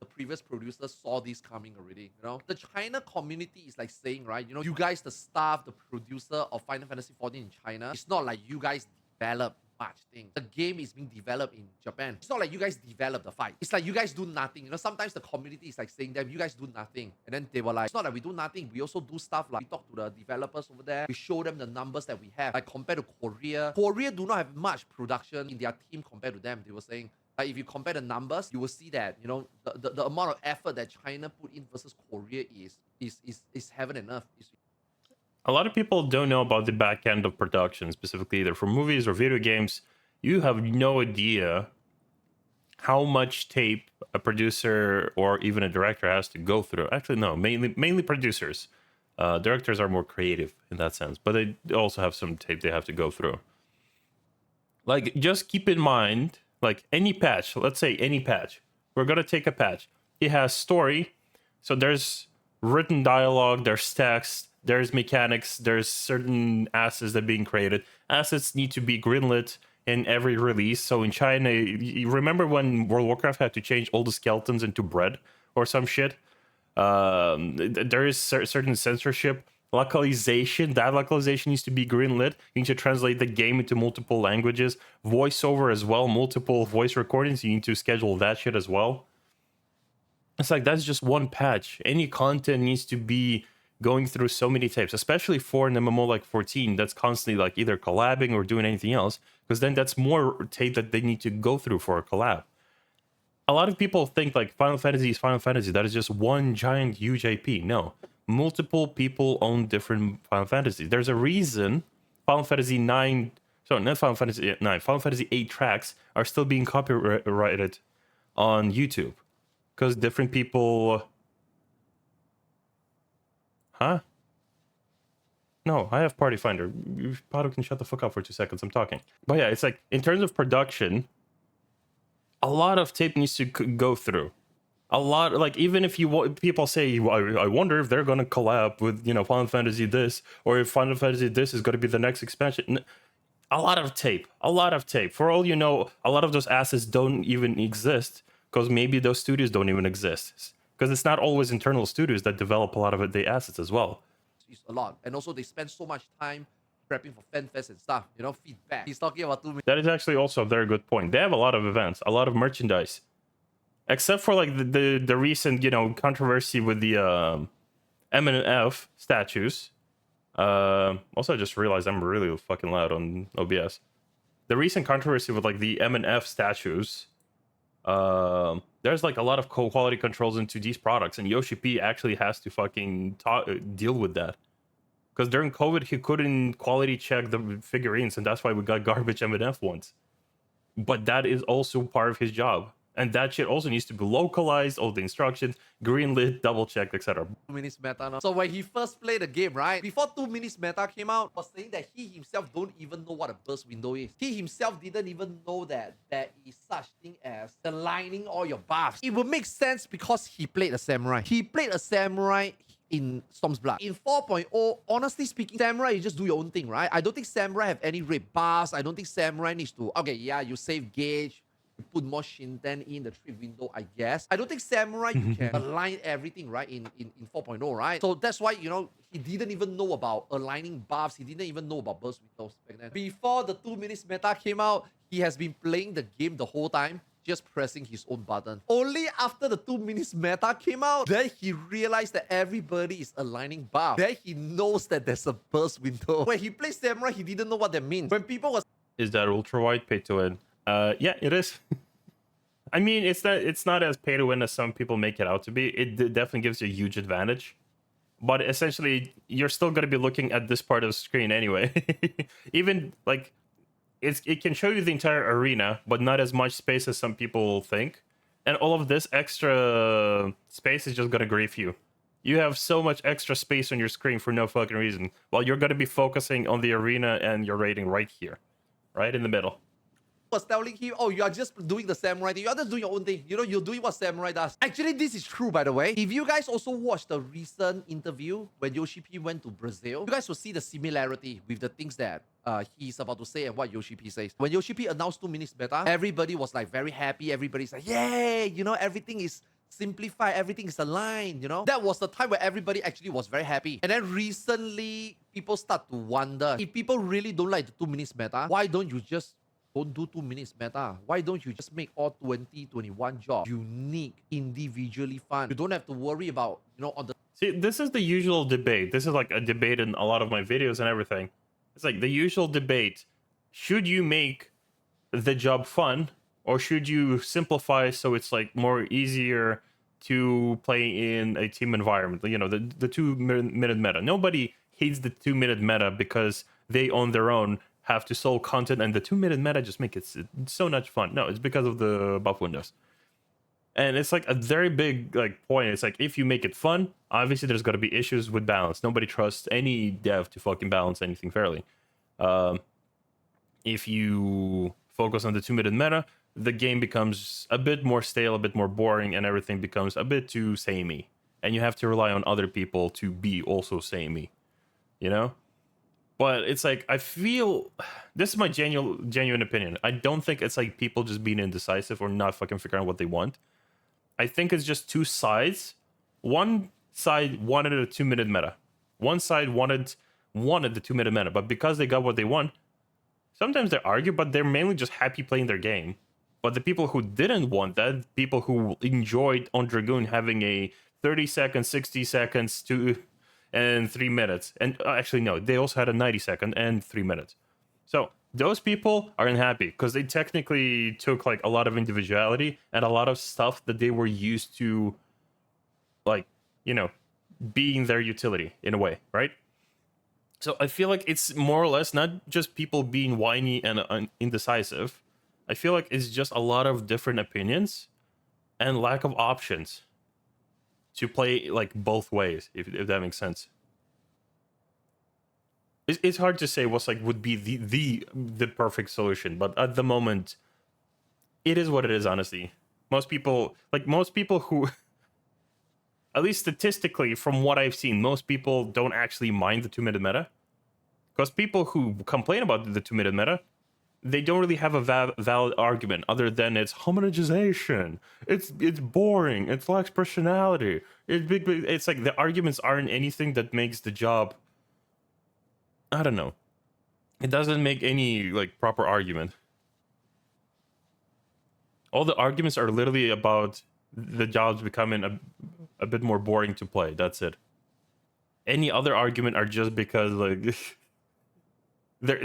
The previous producers saw this coming already, you know. The China community is like saying, right, you know, you guys, the staff, the producer of Final Fantasy 14 in China, it's not like you guys develop much things. The game is being developed in Japan. It's not like you guys develop the fight. It's like you guys do nothing. You know, sometimes the community is like saying that you guys do nothing. And then they were like, it's not like we do nothing. We also do stuff like we talk to the developers over there. We show them the numbers that we have. Like compared to Korea. Korea do not have much production in their team compared to them. They were saying, like, if you compare the numbers, you will see that, you know, the amount of effort that China put in versus Korea is heaven and earth. A lot of people don't know about the back end of production, specifically either for movies or video games. You have no idea how much tape a producer or even a director has to go through. Actually, no, mainly producers. Directors are more creative in that sense, but they also have some tape they have to go through. Like, just keep in mind, like any patch, let's say any patch, we're gonna take a patch. It has story, so there's written dialogue, there's text, there's mechanics, there's certain assets that are being created. Assets need to be greenlit in every release. So in China, you remember when World of Warcraft had to change all the skeletons into bread or some shit? There is certain censorship. Localization, that localization needs to be greenlit. You need to translate the game into multiple languages. Voiceover as well, multiple voice recordings. You need to schedule that shit as well. It's like, that's just one patch. Any content needs to be going through so many tapes, especially for an MMO like 14 that's constantly like either collabing or doing anything else, because then that's more tape that they need to go through for a collab. A lot of people think like Final Fantasy is Final Fantasy, that is just one giant huge IP. No, multiple people own different Final Fantasies. There's a reason Final Fantasy 9, sorry, not Final Fantasy 9, Final Fantasy 8 tracks are still being copyrighted on YouTube, because different people... Huh? No, I have Party Finder. You probably can shut the fuck up for 2 seconds. I'm talking. But yeah, it's like, in terms of production, a lot of tape needs to go through. A lot, like, even if you people say, I wonder if they're gonna collab with, you know, Final Fantasy this, or if Final Fantasy this is gonna be the next expansion. A lot of tape. For all you know, a lot of those assets don't even exist, because maybe those studios don't even exist. Because it's not always internal studios that develop a lot of the assets as well. It's a lot. And also they spend so much time prepping for FanFest and stuff, you know, feedback. He's talking about 2 minutes. That is actually also a very good point. They have a lot of events, a lot of merchandise. Except for like the recent, you know, controversy with the M&F statues. Also, I just realized I'm really fucking loud on OBS. The recent controversy with like the M&F statues. There's like a lot of quality controls into these products, and Yoshi P actually has to fucking deal with that. Because during COVID, he couldn't quality check the figurines, and that's why we got garbage M&F ones. But that is also part of his job. And that shit also needs to be localized, all the instructions, greenlit, double checked, etc. 2 minutes meta now. So when he first played the game, right, before 2 minutes meta came out, was saying that he himself don't even know what a burst window is. He himself didn't even know that there is such thing as aligning all your buffs. It would make sense because he played a samurai. He played a samurai in Storm's Blood. In 4.0, honestly speaking, samurai, you just do your own thing, right? I don't think samurai have any raid buffs. I don't think samurai needs to, okay, yeah, you save gauge, you put more Shinten in the trip window, I guess. I don't think samurai you can align everything, right, in 4.0, right? So that's why, you know, he didn't even know about aligning buffs. He didn't even know about burst windows back then. Before the 2 minutes meta came out, he has been playing the game the whole time, just pressing his own button. Only after the 2 minutes meta came out, then he realized that everybody is aligning buff. Then he knows that there's a burst window. When he plays samurai, he didn't know what that means. When people was... Is that ultra wide pay to win? Yeah, it is. I mean, it's not as pay to win as some people make it out to be. It definitely gives you a huge advantage. But essentially, you're still going to be looking at this part of the screen anyway. Even, like, it can show you the entire arena, but not as much space as some people think. And all of this extra space is just going to grief you. You have so much extra space on your screen for no fucking reason, while you're going to be focusing on the arena and your rating right here, right in the middle. Was telling him, oh, you are just doing the samurai thing. You are just doing your own thing. You know, you're doing what samurai does. Actually, this is true, by the way. If you guys also watched the recent interview when Yoshi P went to Brazil, you guys will see the similarity with the things that he's about to say and what Yoshi P says. When Yoshi P announced 2 minutes beta, everybody was like very happy. Everybody's like, yay, you know, everything is simplified, everything is aligned, you know. That was the time where everybody actually was very happy. And then recently, people start to wonder, if people really don't like the 2 minutes meta, why don't you just don't do 2 minutes meta? Why don't you just make all 21 jobs unique, individually fun? You don't have to worry about, you know, on the... See, this is the usual debate. This is like a debate in a lot of my videos and everything. It's like the usual debate. Should you make the job fun, or should you simplify so it's like more easier to play in a team environment? You know, the 2 minute meta. Nobody hates the 2 minute meta because they on their own have to solve content, and the 2-minute meta just make it so much fun. No, it's because of the buff windows. And it's like a very big like point. It's like if you make it fun, obviously there's going to be issues with balance. Nobody trusts any dev to fucking balance anything fairly. If you focus on the 2-minute meta, the game becomes a bit more stale, a bit more boring, and everything becomes a bit too samey. And you have to rely on other people to be also samey, you know? But it's like, I feel, this is my genuine opinion. I don't think it's like people just being indecisive or not fucking figuring out what they want. I think it's just two sides. One side wanted a 2-minute meta. One side wanted the 2-minute meta, but because they got what they want, sometimes they argue, but they're mainly just happy playing their game. But the people who didn't want that, people who enjoyed on Dragoon having a 30 seconds, 60 seconds and 3 minutes. And actually, no, they also had a 90 second and 3 minutes. So those people are unhappy because they technically took like a lot of individuality and a lot of stuff that they were used to, like, you know, being their utility in a way, right? So I feel like it's more or less not just people being whiny and indecisive. I feel like it's just a lot of different opinions and lack of options to play like both ways, if that makes sense. It's hard to say what's like would be the perfect solution, but at the moment, it is what it is. Honestly, most people who, at least statistically, from what I've seen, most people don't actually mind the 2-minute meta. Because people who complain about the 2-minute meta, they don't really have a valid argument other than it's homogenization, it's boring, it lacks personality. It's like the arguments aren't anything that makes the job. I don't know. It doesn't make any like proper argument. All the arguments are literally about the jobs becoming a bit more boring to play. That's it. Any other argument are just because like they're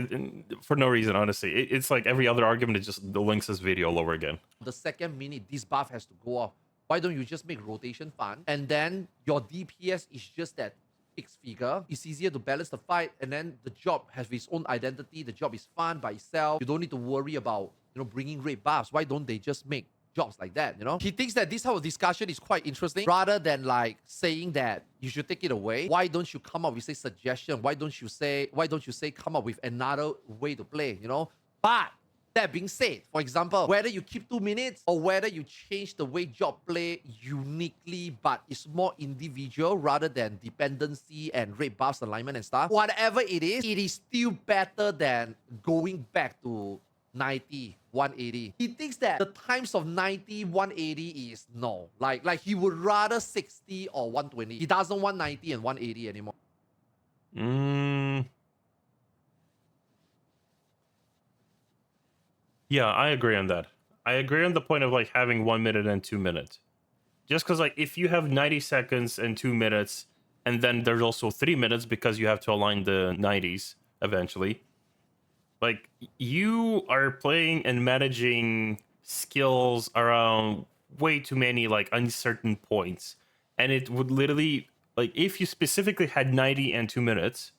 for no reason. Honestly, it's like every other argument is just the Lynx's video all over again. The second minute, this buff has to go off. Why don't you just make rotation fun? And then your DPS is just that fixed figure. It's easier to balance the fight, and then the job has its own identity. The job is fun by itself. You don't need to worry about, you know, bringing red buffs. Why don't they just make jobs like that, you know? He thinks that this type of discussion is quite interesting. Rather than like saying that you should take it away, why don't you come up with a suggestion? Why don't you say come up with another way to play, you know? But that being said, for example, whether you keep 2 minutes or whether you change the way job play uniquely, but it's more individual rather than dependency and rate buffs, alignment and stuff, whatever it is still better than going back to 90, 180. He thinks that the times of 90, 180 is no. Like he would rather 60 or 120. He doesn't want 90 and 180 anymore. Yeah, I agree on that. I agree on the point of like having 1 minute and 2 minutes. Just because like if you have 90 seconds and 2 minutes, and then there's also 3 minutes because you have to align the 90s eventually. Like you are playing and managing skills around way too many like uncertain points. And it would literally like if you specifically had 90 and 2 minutes,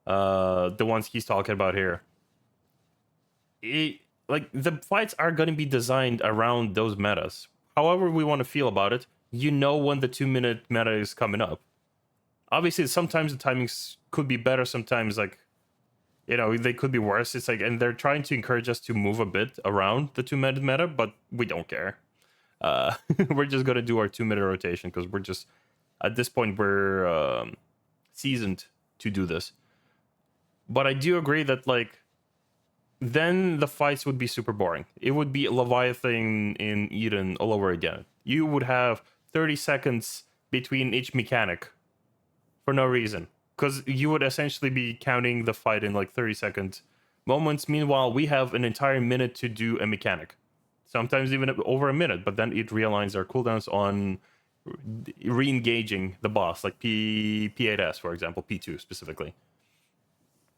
the ones he's talking about here. Like the fights are going to be designed around those metas. However we want to feel about it, you know when the 2-minute meta is coming up. Obviously, sometimes the timings could be better. Sometimes, like, you know, they could be worse. It's like, and they're trying to encourage us to move a bit around the 2-minute meta, but we don't care. We're just going to do our 2-minute rotation because we're just, at this point, we're seasoned to do this. But I do agree that, like, then the fights would be super boring. It would be Leviathan in Eden all over again. You would have 30 seconds between each mechanic for no reason. Because you would essentially be counting the fight in like 30-second moments. Meanwhile, we have an entire minute to do a mechanic. Sometimes even over a minute, but then it realigns our cooldowns on re-engaging the boss, like P8S, for example, P2 specifically.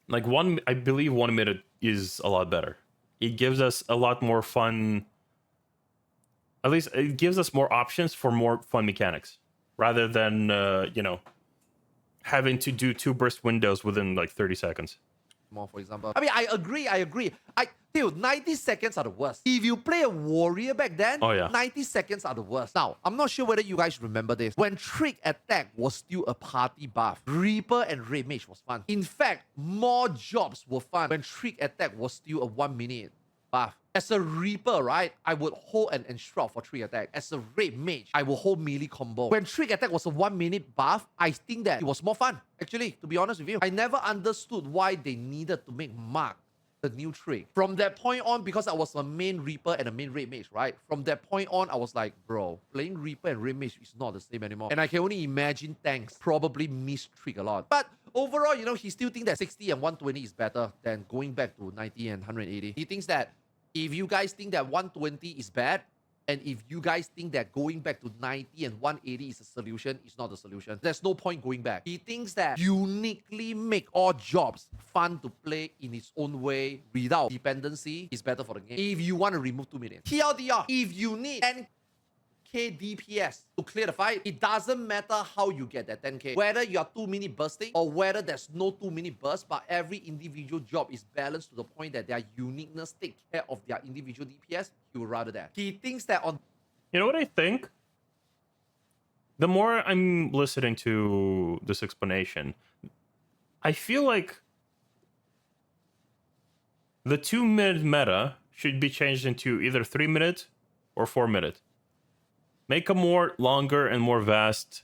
Like I believe 1 minute is a lot better. It gives us a lot more fun. At least it gives us more options for more fun mechanics rather than, you know, having to do 2 burst windows within like 30 seconds. more, for example. I mean, I agree. Dude, 90 seconds are the worst. If you play a warrior back then, Oh, yeah. 90 seconds are the worst. Now, I'm not sure whether you guys remember this. When Trick Attack was still a party buff, Reaper and Red Mage was fun. In fact, more jobs were fun when Trick Attack was still a 1 minute buff. As a Reaper, right, I would hold an Enshroud for Trick Attack. As a Red Mage, I will hold melee combo. When Trick Attack was a 1 minute buff, I think that it was more fun. Actually, to be honest with you, I never understood why they needed to make Mark the new trick. From that point on, because I was a main Reaper and a main Red Mage, right? From that point on, I was like, bro, playing Reaper and Red Mage is not the same anymore. And I can only imagine tanks probably miss Trick a lot. But overall, you know, he still thinks that 60 and 120 is better than going back to 90 and 180. He thinks that if you guys think that 120 is bad, and if you guys think that going back to 90 and 180 is a solution, it's not the solution. There's no point going back. He thinks that uniquely make all jobs fun to play in its own way without dependency is better for the game. If you want to remove 2 million. TLDR, if you need 10k DPS to clear the fight, it doesn't matter how you get that 10k. Whether you are 2 minute bursting or whether there's no 2 minute burst, but every individual job is balanced to the point that their uniqueness take care of their individual DPS, he would rather that. He thinks that on... You know what I think? The more I'm listening to this explanation, I feel like the 2-minute meta should be changed into either 3-minute or 4-minute. Make a more longer and more vast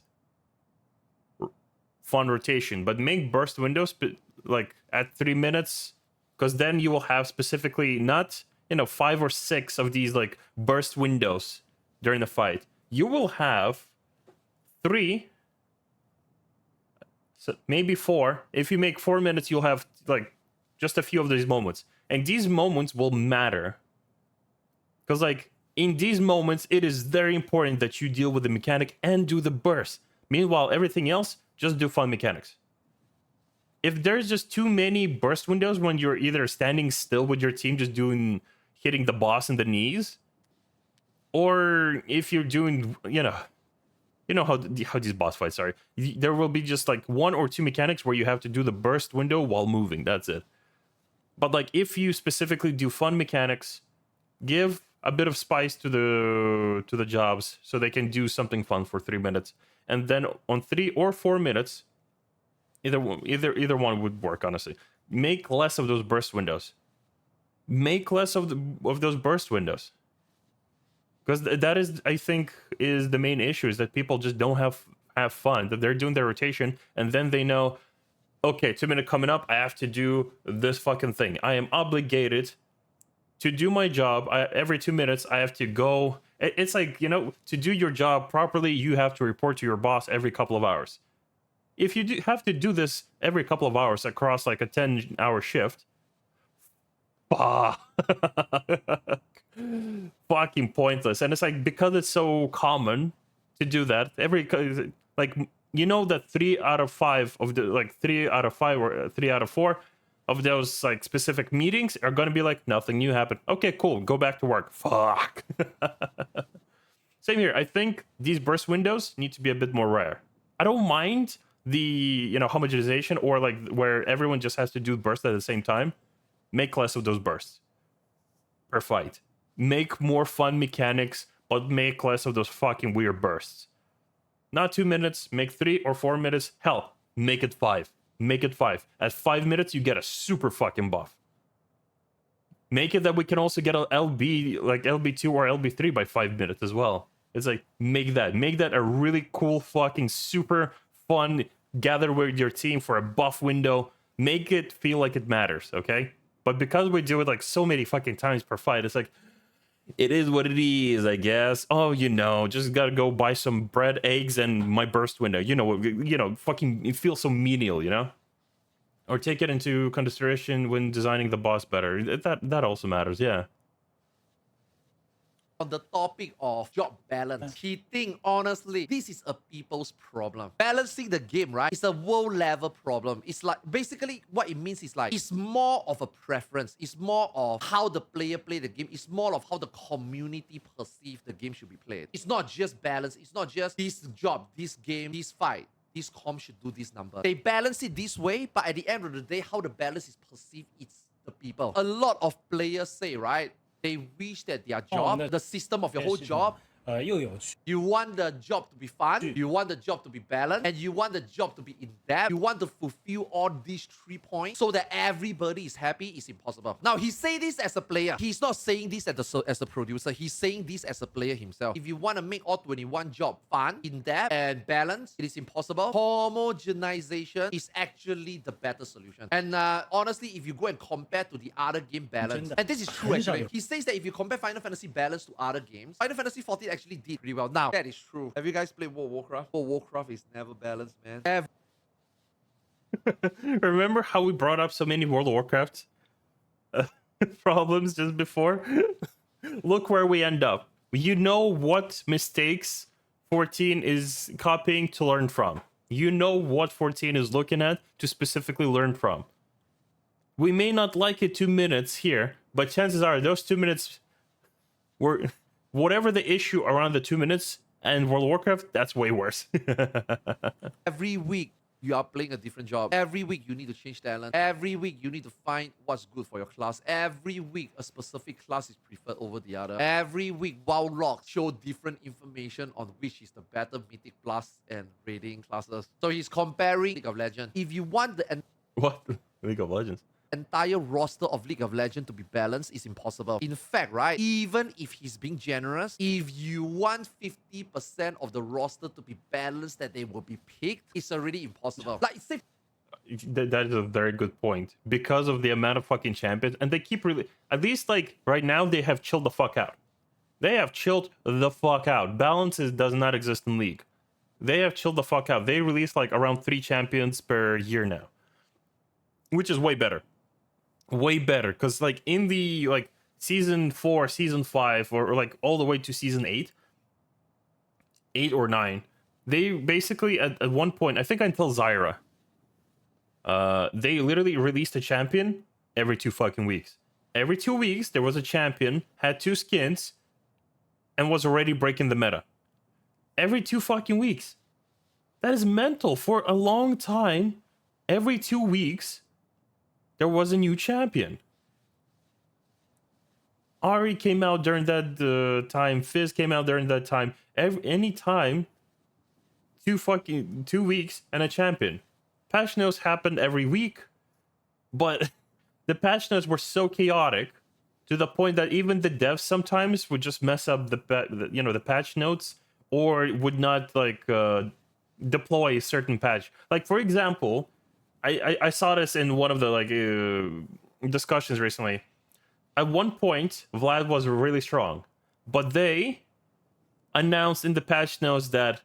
fun rotation, but make burst windows like at 3 minutes, because then you will have specifically not, you know, 5 or 6 of these like burst windows during the fight. You will have 3, so maybe 4. If you make 4 minutes, you'll have like just a few of these moments, and these moments will matter, because like in these moments, it is very important that you deal with the mechanic and do the burst. Meanwhile, everything else, just do fun mechanics. If there's just too many burst windows when you're either standing still with your team, just hitting the boss in the knees, or if you're doing, you know how these boss fights are. There will be just like 1 or 2 mechanics where you have to do the burst window while moving. That's it. But like if you specifically do fun mechanics, give a bit of spice to the jobs so they can do something fun for 3 minutes, and then on 3 or 4 minutes, either one would work. Honestly, make less of those burst windows. Make less of those burst windows, because that is, I think, is the main issue, is that people just don't have fun. That they're doing their rotation and then they know, okay, 2 minutes coming up, I have to do this fucking thing. I am obligated to do my job. Every 2 minutes, I have to go. It's like, you know, to do your job properly, you have to report to your boss every couple of hours. If you have to do this every couple of hours across like a 10-hour shift, fucking pointless. And it's like, because it's so common to do that, like, you know that 3 out of 5 of the, like 3 out of 5 or 3 out of 4 of those like specific meetings are going to be like, nothing new happened. Okay, cool. Go back to work. Fuck. Same here. I think these burst windows need to be a bit more rare. I don't mind the, you know, homogenization or like where everyone just has to do bursts at the same time. Make less of those bursts per fight. Make more fun mechanics, but make less of those fucking weird bursts. Not 2 minutes, make 3 or 4 minutes. Hell, make it 5. Make it 5. At 5 minutes, you get a super fucking buff. Make it that we can also get a LB, like LB2 or LB3 by 5 minutes as well. It's like, make that a really cool fucking super fun gather with your team for a buff window. Make it feel like it matters, okay? But because we do it like so many fucking times per fight, it's like, it is what it is, I guess. Oh, you know, just gotta go buy some bread, eggs, and my burst window. You know, fucking, it feels so menial, you know? Or take it into consideration when designing the boss better. That also matters, yeah. On the topic of job balance, he think honestly this is a people's problem. Balancing the game, right, is a world level problem. It's like, basically what it means is like, it's more of a preference. It's more of how the player play the game. It's more of how the community perceive the game should be played. It's not just balance. It's not just this job, this game, this fight this comp should do this number. They balance it this way, but at the end of the day, how the balance is perceived, it's the people. A lot of players say, right, they wish that their job, the system of your whole job, 又有趣 you want the job to be fun, you want the job to be balanced, and you want the job to be in depth. You want to fulfill all these 3 points so that everybody is happy. It's impossible. Now, he say this as a player. He's not saying this as a producer. He's saying this as a player himself. If you want to make all 21 job fun, in depth, and balanced, it is impossible. Homogenization is actually the better solution. And honestly, if you go and compare to the other game balance, and this is true actually, he says that if you compare Final Fantasy balance to other games, Final Fantasy 14 actually did pretty well. Now, that is true. Have you guys played World of Warcraft? World of Warcraft is never balanced, man. Remember how we brought up so many World of Warcraft problems just before? Look where we end up. You know what mistakes 14 is copying to learn from. You know what 14 is looking at to specifically learn from. We may not like it 2 minutes here, but chances are those 2 minutes were... Whatever the issue around the 2 minutes and World of Warcraft, that's way worse. Every week, you are playing a different job. Every week, you need to change talent. Every week, you need to find what's good for your class. Every week, a specific class is preferred over the other. Every week, WoW logs show different information on which is the better Mythic Plus and raiding classes. So he's comparing League of Legends. If you want the What? League of Legends. entire roster of League of Legends to be balanced is impossible. In fact, right, even if he's being generous, if you want 50% of the roster to be balanced that they will be picked, it's already impossible. Like, say That is a very good point. Because of the amount of fucking champions, and they keep really... At least, like, right now, they have chilled the fuck out. They have chilled the fuck out. Balance does not exist in League. They have chilled the fuck out. They release, like, around 3 champions per year now. Which is way better. Way better, because like in the like season 4, season 5, or like all the way to season 8 or 9, they basically at one point, I think until Zyra, they literally released a champion every 2 fucking weeks. Every 2 weeks there was a champion, had 2 skins, and was already breaking the meta. Every 2 fucking weeks. That is mental. For a long time, every 2 weeks there was a new champion. Ari came out during that time. Fizz came out during that time. Any time, 2 weeks and a champion. Patch notes happened every week, but the patch notes were so chaotic to the point that even the devs sometimes would just mess up the patch notes, or would not like deploy a certain patch. Like for example, I saw this in one of the like discussions recently. At one point, Vlad was really strong, but they announced in the patch notes that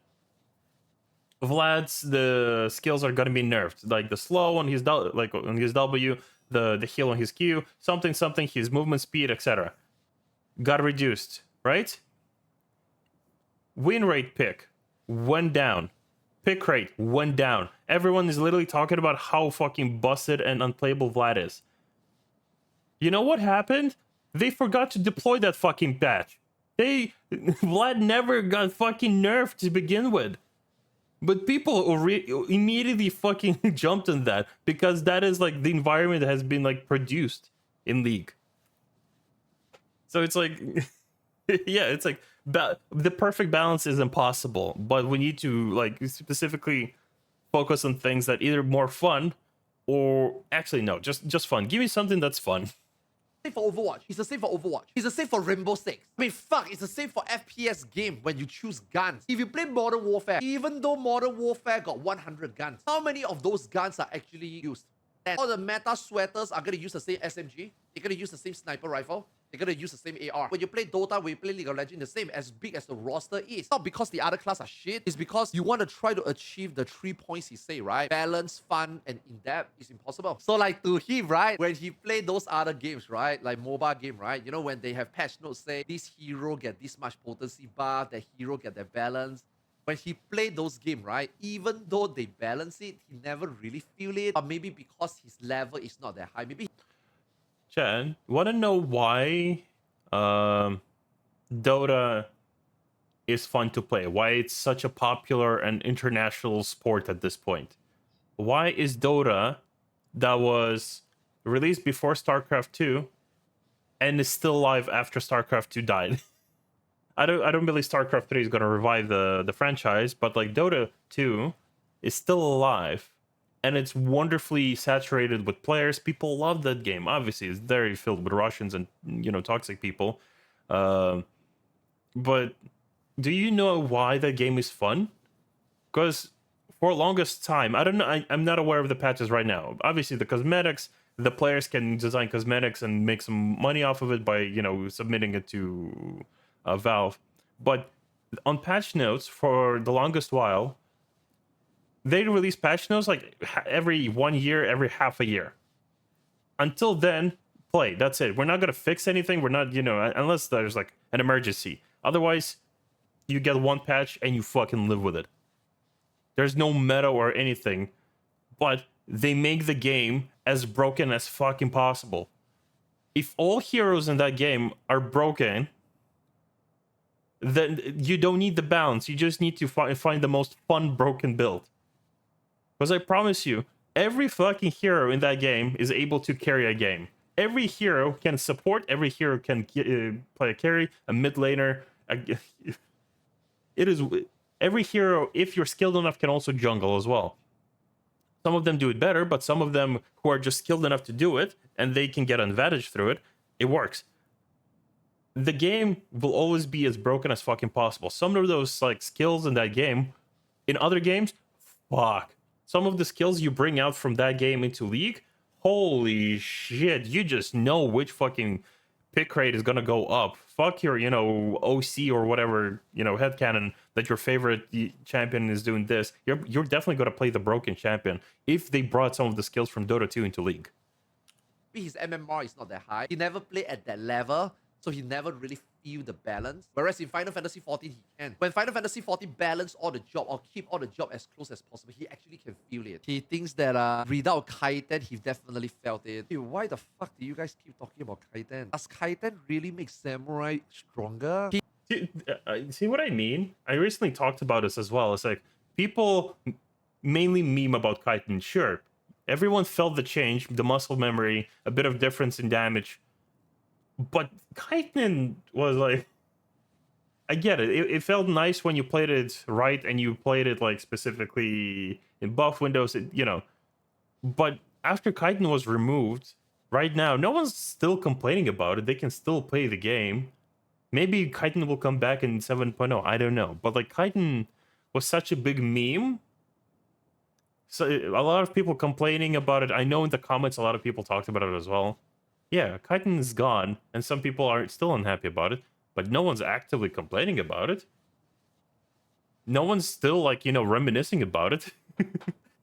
Vlad's the skills are gonna be nerfed, like the slow on his W, the heal on his Q, something, his movement speed, etc. got reduced, right? Win rate pick went down. Pick rate went down. Everyone is literally talking about how fucking busted and unplayable Vlad is. You know what happened? They forgot to deploy that fucking patch. Vlad never got fucking nerfed to begin with. But people immediately fucking jumped on that because that is like the environment that has been like produced in League. So it's like, yeah, it's like the perfect balance is impossible, but we need to like specifically focus on things that either more fun or actually no, just fun. Give me something that's fun. Same for Overwatch. It's the same for Overwatch. It's the same for Rainbow Six. I mean, fuck, it's the same for FPS game when you choose guns. If you play Modern Warfare, even though Modern Warfare got 100 guns, how many of those guns are actually used? And all the meta sweaters are going to use the same SMG. They're going to use the same sniper rifle. They're going to use the same AR. When you play Dota, when you play League of Legends, the same as big as the roster is. Not because the other class are shit. It's because you want to try to achieve the 3 points he say, right? Balance, fun, and in-depth is impossible. So like to him, right? When he play those other games, right? Like MOBA game, right? You know, when they have patch notes say, this hero get this much potency buff, that hero get that balance. When he played those games, right? Even though they balance it, he never really feel it. Or maybe because his level is not that high. Maybe Chad, want to know why Dota is fun to play, why it's such a popular and international sport at this point. Why is Dota, that was released before StarCraft 2 and is still alive after StarCraft 2 died? I don't believe StarCraft 3 is going to revive the franchise, but like Dota 2 is still alive and it's wonderfully saturated with players. People love that game. Obviously, it's very filled with Russians and, you know, toxic people. But do you know why that game is fun? Because for longest time, I don't know, I'm not aware of the patches right now. Obviously, the cosmetics, the players can design cosmetics and make some money off of it by, you know, submitting it to Valve. But on patch notes, for the longest while, they release patch notes like every 1 year, every half a year. Until then, play. That's it. We're not going to fix anything. We're not, you know, unless there's like an emergency. Otherwise, you get one patch and you fucking live with it. There's no meta or anything, but they make the game as broken as fucking possible. If all heroes in that game are broken, then you don't need the balance. You just need to find the most fun broken build. Because I promise you, every fucking hero in that game is able to carry a game. Every hero can support, every hero can play a carry, a mid laner. It is... Every hero, if you're skilled enough, can also jungle as well. Some of them do it better, but some of them who are just skilled enough to do it, and they can get an advantage through it, it works. The game will always be as broken as fucking possible. Some of those like skills in that game, in other games, fuck. Some of the skills you bring out from that game into League, holy shit, you just know which fucking pick rate is gonna go up. Fuck your, you know, OC or whatever, you know, headcanon that your favorite champion is doing this. You're definitely gonna play the broken champion if they brought some of the skills from Dota 2 into League. His MMR is not that high. He never played at that level, so he never really feel the balance. Whereas in Final Fantasy 14, he can. When Final Fantasy 14 balance all the job or keep all the job as close as possible, he actually can feel it. He thinks that without Kaiten, he definitely felt it. Hey, why the fuck do you guys keep talking about Kaiten? Does Kaiten really make Samurai stronger? See what I mean? I recently talked about this as well. It's like people mainly meme about Kaiten. Sure, everyone felt the change, the muscle memory, a bit of difference in damage. But Kaiten was like, I get it. It felt nice when you played it right and you played it like specifically in buff windows, you know. But after Kaiten was removed, right now, no one's still complaining about it. They can still play the game. Maybe Kaiten will come back in 7.0. I don't know. But like Kaiten was such a big meme. So a lot of people complaining about it. I know in the comments a lot of people talked about it as well. Yeah, Kaiten is gone, and some people are still unhappy about it, but no one's actively complaining about it. No one's still, like, you know, reminiscing about it.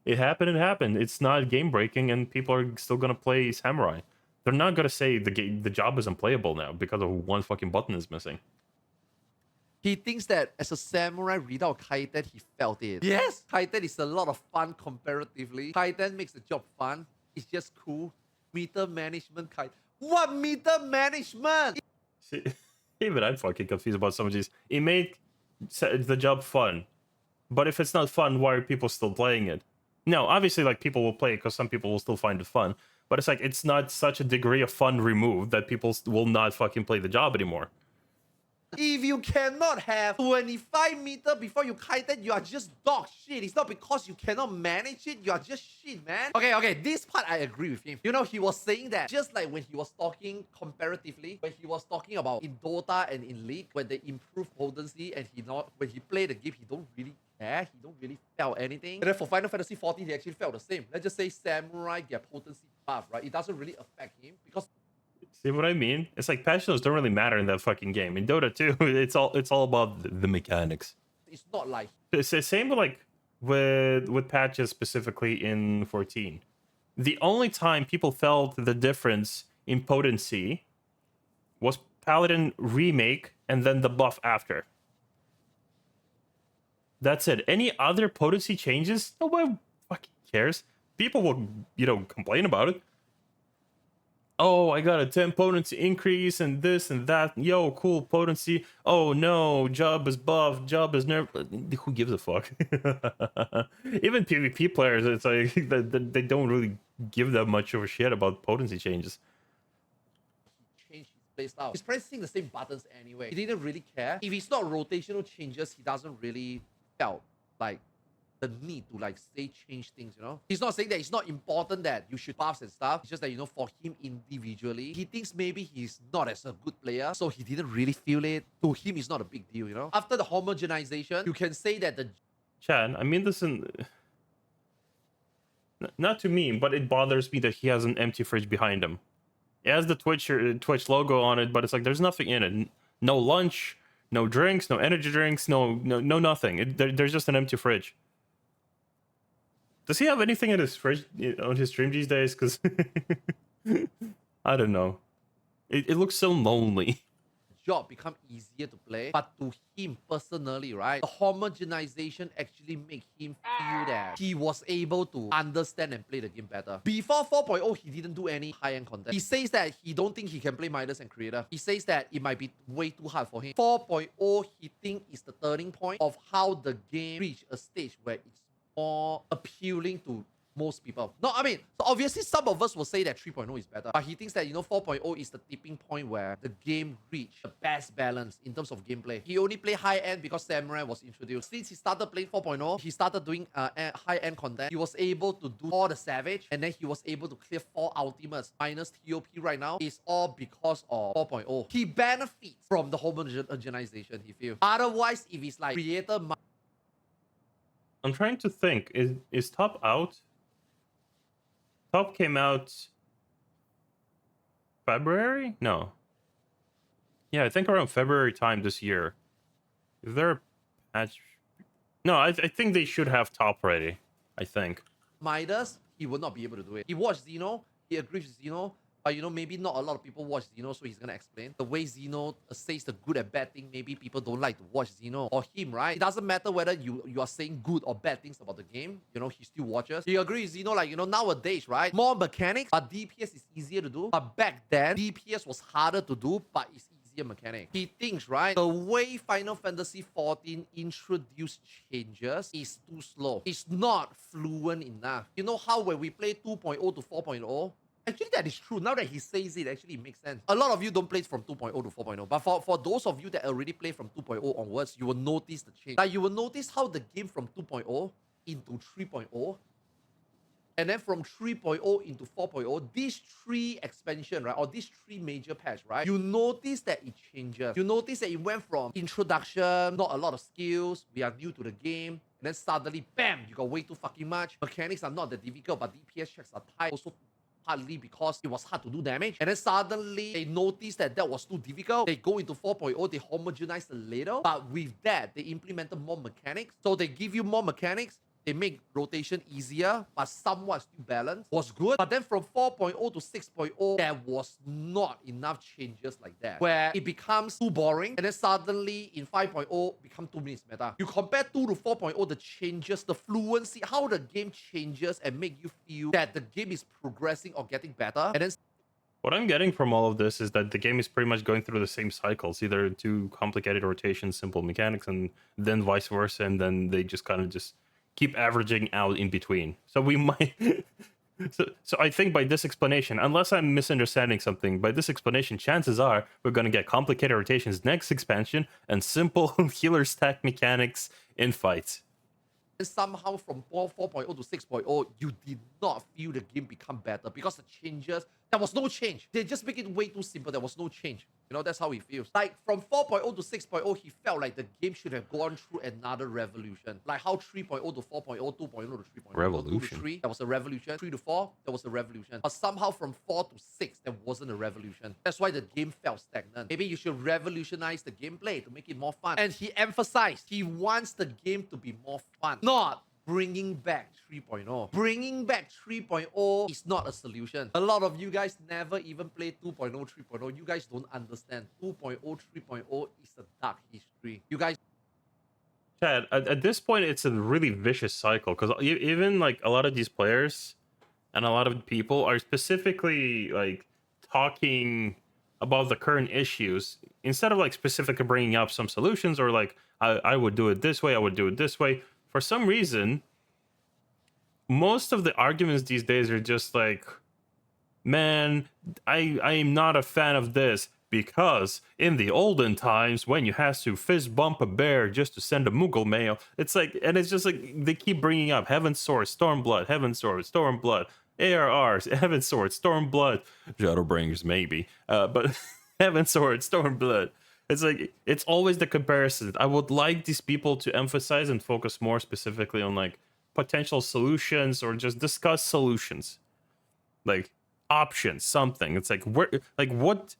It happened. It's not game-breaking, and people are still gonna play Samurai. They're not gonna say the job is unplayable now because of one fucking button is missing. He thinks that as a samurai without Kaiten, he felt it. Yes, Kaiten is a lot of fun comparatively. Kaiten makes the job fun. It's just cool. Meter management, Kaiten. What meter management? See, even I'm fucking confused about some of these. It made the job fun. But if it's not fun, why are people still playing it? No, obviously, like, people will play it because some people will still find it fun. But it's like, it's not such a degree of fun removed that people will not fucking play the job anymore. If you cannot have 25 meters before you Kaiten, you are just dog shit. It's not because you cannot manage it, you are just shit, man. Okay, this part I agree with him. You know, he was saying that just like when he was talking comparatively, when he was talking about in Dota and in League, when they improve potency and when he played the game, he don't really care. He don't really felt anything. And then for Final Fantasy 14, he actually felt the same. Let's just say Samurai get potency buff, right? It doesn't really affect him because... See what I mean? It's like patch notes don't really matter in that fucking game. In Dota 2, it's all about the mechanics. It's not like... It's the same with patches specifically in 14. The only time people felt the difference in potency was Paladin Remake and then the buff after. That's it. Any other potency changes, nobody fucking cares. People will, you know, complain about it. Oh, I got a 10 potency increase and this and that. Yo, cool potency. Oh no, job is buff. Job is never. Who gives a fuck? Even PvP players, it's like they don't really give that much of a shit about potency changes. Change his playstyle. He's pressing the same buttons anyway. He didn't really care. If it's not rotational changes, he doesn't really felt like the need to like say change things, you know. He's not saying that it's not important that you should buffs and stuff. It's just that, you know, for him individually, he thinks maybe he's not as a good player, so he didn't really feel it. To him, it's not a big deal, you know. After the homogenization, you can say that the Chad, I mean this in not to me, but it bothers me that he has an empty fridge behind him. It has the Twitch logo on it, but it's like there's nothing in it. No lunch, no drinks, no energy drinks, no nothing. There's just an empty fridge. Does he have anything in his fridge on his stream these days? Because I don't know. It looks so lonely. job become easier to play, but to him personally, right, the homogenization actually make him feel that he was able to understand and play the game better. Before 4.0, he didn't do any high-end content. He says that he don't think he can play Midas and Creator. He says that it might be way too hard for him. 4.0, he think is the turning point of how the game reach a stage where it's more appealing to most people. No, I mean, so obviously some of us will say that 3.0 is better, but he thinks that, you know, 4.0 is the tipping point where the game reached the best balance in terms of gameplay. He only played high-end because Samurai was introduced. Since he started playing 4.0, he started doing high-end content. He was able to do all the Savage, and then he was able to clear 4 ultimates minus TOP right now. It's all because of 4.0. He benefits from the homogenization, he feels. Otherwise, if it's like Creator... I'm trying to think. Is Top out? Top came out February? No. Yeah, I think around February time this year. Is there a patch? No, I think they should have Top ready. I think. Midas, he will not be able to do it. He watched Xeno, he agrees with Xeno, but, you know, maybe not a lot of people watch Xeno, so he's gonna explain. The way Xeno says the good and bad thing, maybe people don't like to watch Xeno or him, right? It doesn't matter whether you are saying good or bad things about the game, you know, he still watches. He agrees with Xeno, like, you know, nowadays, right? More mechanics, but DPS is easier to do. But back then, DPS was harder to do, but it's easier mechanic. He thinks, right, the way Final Fantasy 14 introduced changes is too slow. It's not fluent enough. You know how when we play 2.0 to 4.0, actually, that is true. Now that he says it, actually, it makes sense. A lot of you don't play from 2.0 to 4.0. But for those of you that already play from 2.0 onwards, you will notice the change. Like, you will notice how the game from 2.0 into 3.0, and then from 3.0 into 4.0, these 3 expansion, right, or these 3 major patch, right, you notice that it changes. You notice that it went from introduction, not a lot of skills, we are new to the game, and then suddenly, bam, you got way too fucking much. Mechanics are not that difficult, but DPS checks are tight. Also, partly because it was hard to do damage. And then suddenly, they noticed that that was too difficult. They go into 4.0, they homogenize a little. But with that, they implemented more mechanics. So they give you more mechanics. They make rotation easier, but somewhat still balanced. Was good. But then from 4.0 to 6.0, there was not enough changes like that, where it becomes too boring. And then suddenly, in 5.0, become 2 minutes meta. You compare 2 to 4.0, the changes, the fluency, how the game changes and make you feel that the game is progressing or getting better. And then What I'm getting from all of this is that the game is pretty much going through the same cycles, either too complicated rotations, simple mechanics, and then vice versa, and then they just kind of just keep averaging out in between. So we might... So I think by this explanation, unless I'm misunderstanding something, by this explanation, chances are we're going to get complicated rotations next expansion and simple healer stack mechanics in fights. somehow from 4.0 to 6.0, you did not feel the game become better because the changes, there was no change. They just make it way too simple. There was no change. You know, that's how he feels. Like from 4.0 to 6.0, he felt like the game should have gone through another revolution. Like how 3.0 to 4.0, 2.0 to 3.0, Revolution. 2 to 3, there was a revolution. 3 to 4, there was a revolution. But somehow from 4 to 6, there wasn't a revolution. That's why the game felt stagnant. Maybe you should revolutionize the gameplay to make it more fun. And he emphasized he wants the game to be more fun, not bringing back 3.0. Bringing back 3.0 is not a solution. A lot of you guys never even played 2.0, 3.0. You guys don't understand. 2.0, 3.0 is a dark history. You guys... Chad, at this point, it's a really vicious cycle, because even like a lot of these players and a lot of people are specifically like talking about the current issues instead of like specifically bringing up some solutions or like I would do it this way, I would do it this way. For some reason, most of the arguments these days are just like, man, I am not a fan of this because in the olden times when you had to fist bump a bear just to send a Mughal mail, it's like, and it's just like they keep bringing up Heaven's Sword, Stormblood, Heaven's Sword, Stormblood, ARRs, Heaven's Sword, Stormblood, Shadowbringers maybe, but Heaven's Sword, Stormblood. It's like, it's always the comparison. I would like these people to emphasize and focus more specifically on like potential solutions or just discuss solutions, like options, something. It's like, where, like what?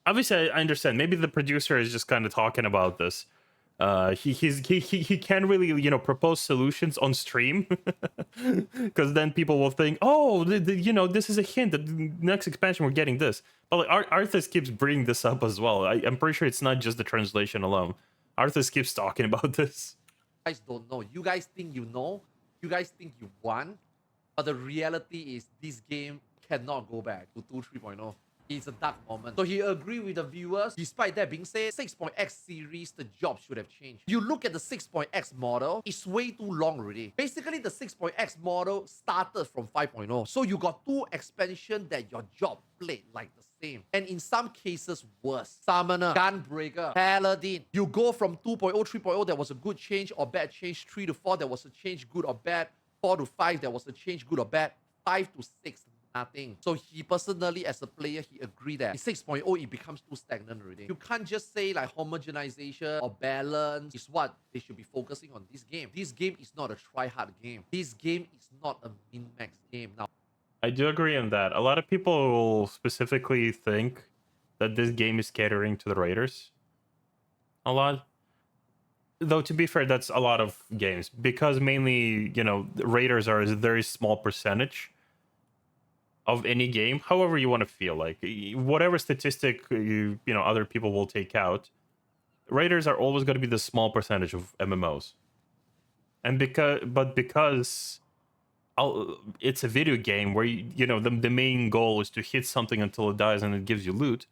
Obviously, I understand. Maybe the producer is just kind of talking about this. He can't really, you know, propose solutions on stream because then people will think, oh, you know, this is a hint that the next expansion we're getting this. But like Arthas keeps bringing this up as well. I'm pretty sure it's not just the translation alone. Arthas keeps talking about this. You guys don't know. You guys think you know. You guys think you won. But the reality is this game cannot go back to 2.3.0. It's a dark moment. So he agreed with the viewers. Despite that being said, 6.x series, the job should have changed. You look at the 6.x model, it's way too long already. Basically, the 6.x model started from 5.0. So you got two expansions that your job played like the same. And in some cases, worse. Summoner, Gunbreaker, Paladin. You go from 2.0, 3.0, there was a good change or bad change. 3 to 4, there was a change, good or bad. 4 to 5, there was a change, good or bad. 5 to 6, nothing. So he personally, as a player, he agreed that in 6.0, it becomes too stagnant already. You can't just say like homogenization or balance is what they should be focusing on this game. This game is not a try-hard game. This game is not a min-max game. Now, I do agree on that. A lot of people will specifically think that this game is catering to the Raiders. A lot. Though, to be fair, that's a lot of games. Because mainly, you know, the Raiders are a very small percentage of any game, however you want to feel like. Whatever statistic you know other people will take out, Raiders are always going to be the small percentage of MMOs. And because it's a video game where you know the main goal is to hit something until it dies and it gives you loot.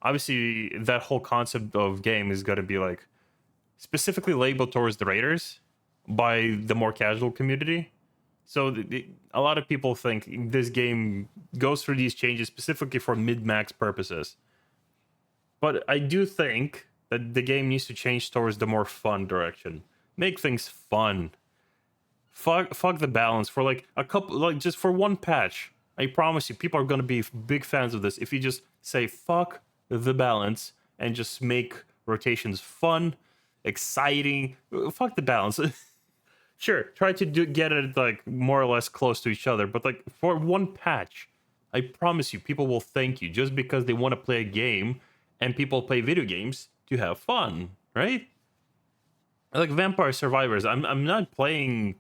Obviously, that whole concept of game is going to be like specifically labeled towards the Raiders by the more casual community. So a lot of people think this game goes through these changes specifically for mid-max purposes. But I do think that the game needs to change towards the more fun direction. Make things fun. Fuck the balance for like a couple, like just for one patch. I promise you, people are going to be big fans of this if you just say fuck the balance and just make rotations fun, exciting. Fuck the balance. Sure, try to get it like more or less close to each other, but like for one patch, I promise you, people will thank you just because they want to play a game, and people play video games to have fun, right? Like Vampire Survivors, I'm not playing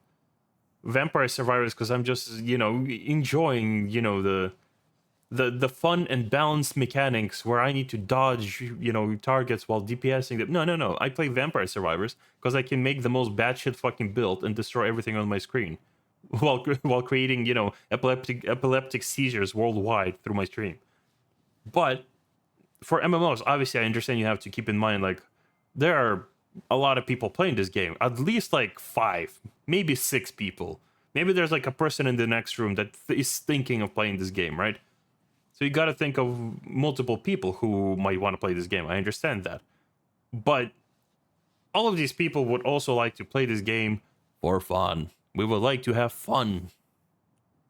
Vampire Survivors because I'm just, you know, enjoying, you know, the fun and balanced mechanics where I need to dodge, you know, targets while DPSing them. No. I play Vampire Survivors because I can make the most batshit fucking build and destroy everything on my screen while creating, you know, epileptic seizures worldwide through my stream. But for MMOs, obviously, I understand you have to keep in mind, like, there are a lot of people playing this game. At least, like, 5, maybe 6 people. Maybe there's, like, a person in the next room that is thinking of playing this game, right? So you got to think of multiple people who might want to play this game. I understand that. But all of these people would also like to play this game for fun. We would like to have fun.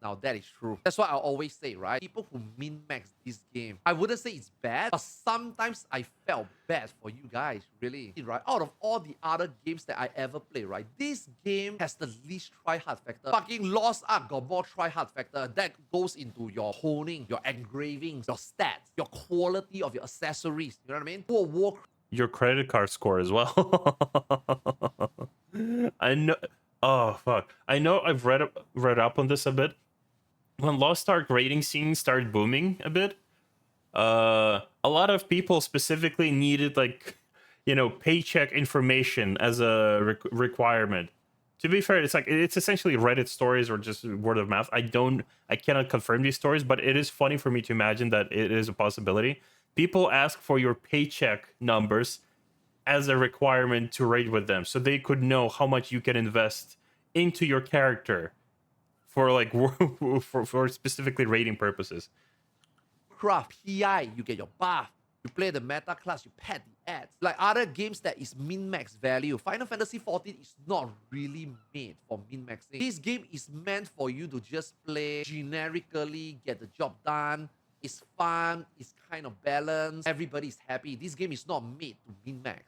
now that is true. That's why I always say, right? People who min-max this game, I wouldn't say it's bad, but sometimes I felt bad for you guys, really. Right? Out of all the other games that I ever played, right? This game has the least try-hard factor. Fucking Lost Ark got more try-hard factor. That goes into your honing, your engravings, your stats, your quality of your accessories. You know what I mean? World of Warcraft. Your credit card score as well. I know. Oh fuck! I know. I've read up on this a bit. When Lost Ark rating scene started booming a bit, a lot of people specifically needed, like, you know, paycheck information as a requirement To be fair, it's like it's essentially Reddit stories or just word of mouth. I cannot confirm these stories, but it is funny for me to imagine that it is a possibility. People ask for your paycheck numbers as a requirement to raid with them, so they could know how much you can invest into your character for like for specifically raiding purposes. Craft PI, you get your buff. You play the meta class, you pad the ads. Like other games that is min-max value, Final Fantasy XIV is not really made for min-maxing. This game is meant for you to just play generically, get the job done. It's fun, it's kind of balanced, everybody's happy. This game is not made to min-max.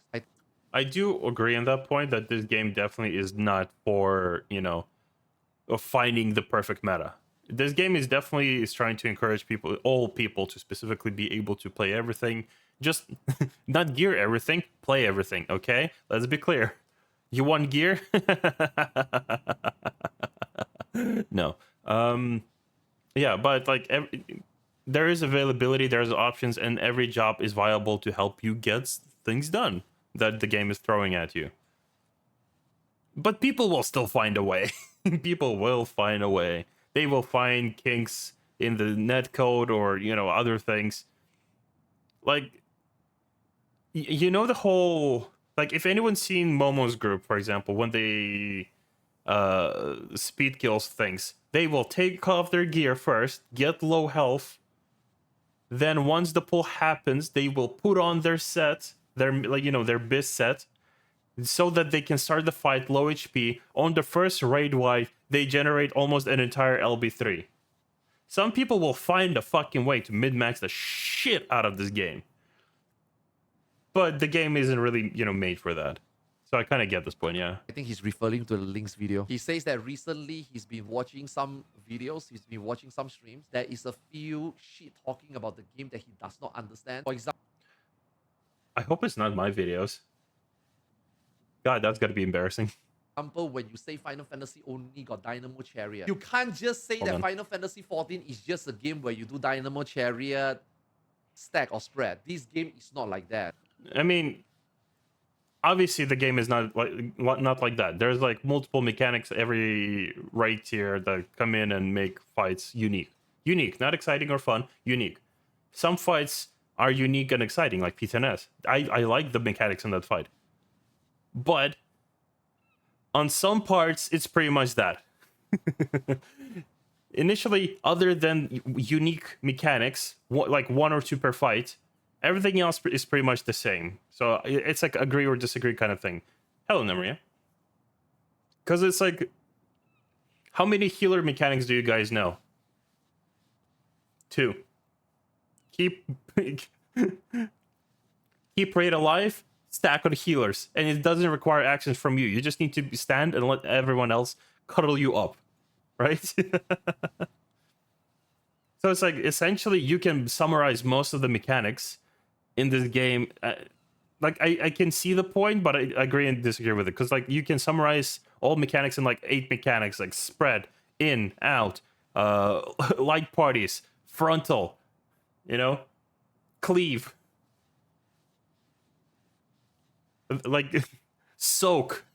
I do agree on that point that this game definitely is not for, of finding the perfect meta. This game is definitely trying to encourage people, all people, to specifically be able to play everything. Just not gear everything, play everything, okay? Let's be clear. You want gear? No. Yeah, but like there is availability, there's options, and every job is viable to help you get things done that the game is throwing at you. But people will still find a way. People will find a way. They will find kinks in the netcode or, other things. Like, the whole... Like, if anyone's seen Momo's group, for example, when they speed kills things, they will take off their gear first, get low health. Then once the pull happens, they will put on their set, their biz set, so that they can start the fight low HP. On the first raid wipe, they generate almost an entire LB3. Some people will find a fucking way to min-max the shit out of this game. But the game isn't really, made for that. So I kind of get this point, yeah. I think he's referring to the Link's video. He says that recently he's been watching some videos, he's been watching some streams. There is a few shit talking about the game that he does not understand. For example, I hope it's not my videos. God, that's gotta be embarrassing. When you say Final Fantasy only got Dynamo Chariot, you can't just say that Final Fantasy XIV is just a game where you do Dynamo Chariot, stack or spread. This game is not like that. I mean, obviously the game is not like that. There's like multiple mechanics every raid tier that come in and make fights unique. Unique, not exciting or fun, unique. Some fights are unique and exciting, like P10S. I like the mechanics in that fight. But on some parts, it's pretty much that. Initially, other than unique mechanics, like 1 or 2 per fight, everything else is pretty much the same. So it's like agree or disagree kind of thing. Hello, Namaria. Because it's like, how many healer mechanics do you guys know? 2. Keep raid alive, stack on healers, and it doesn't require actions from you. You just need to stand and let everyone else cuddle you up, right? So it's like, essentially, you can summarize most of the mechanics in this game. Like, I can see the point, but I agree and disagree with it. Because, like, you can summarize all mechanics in, like, 8 mechanics, like spread, in, out, light parties, frontal, cleave. Like, soak,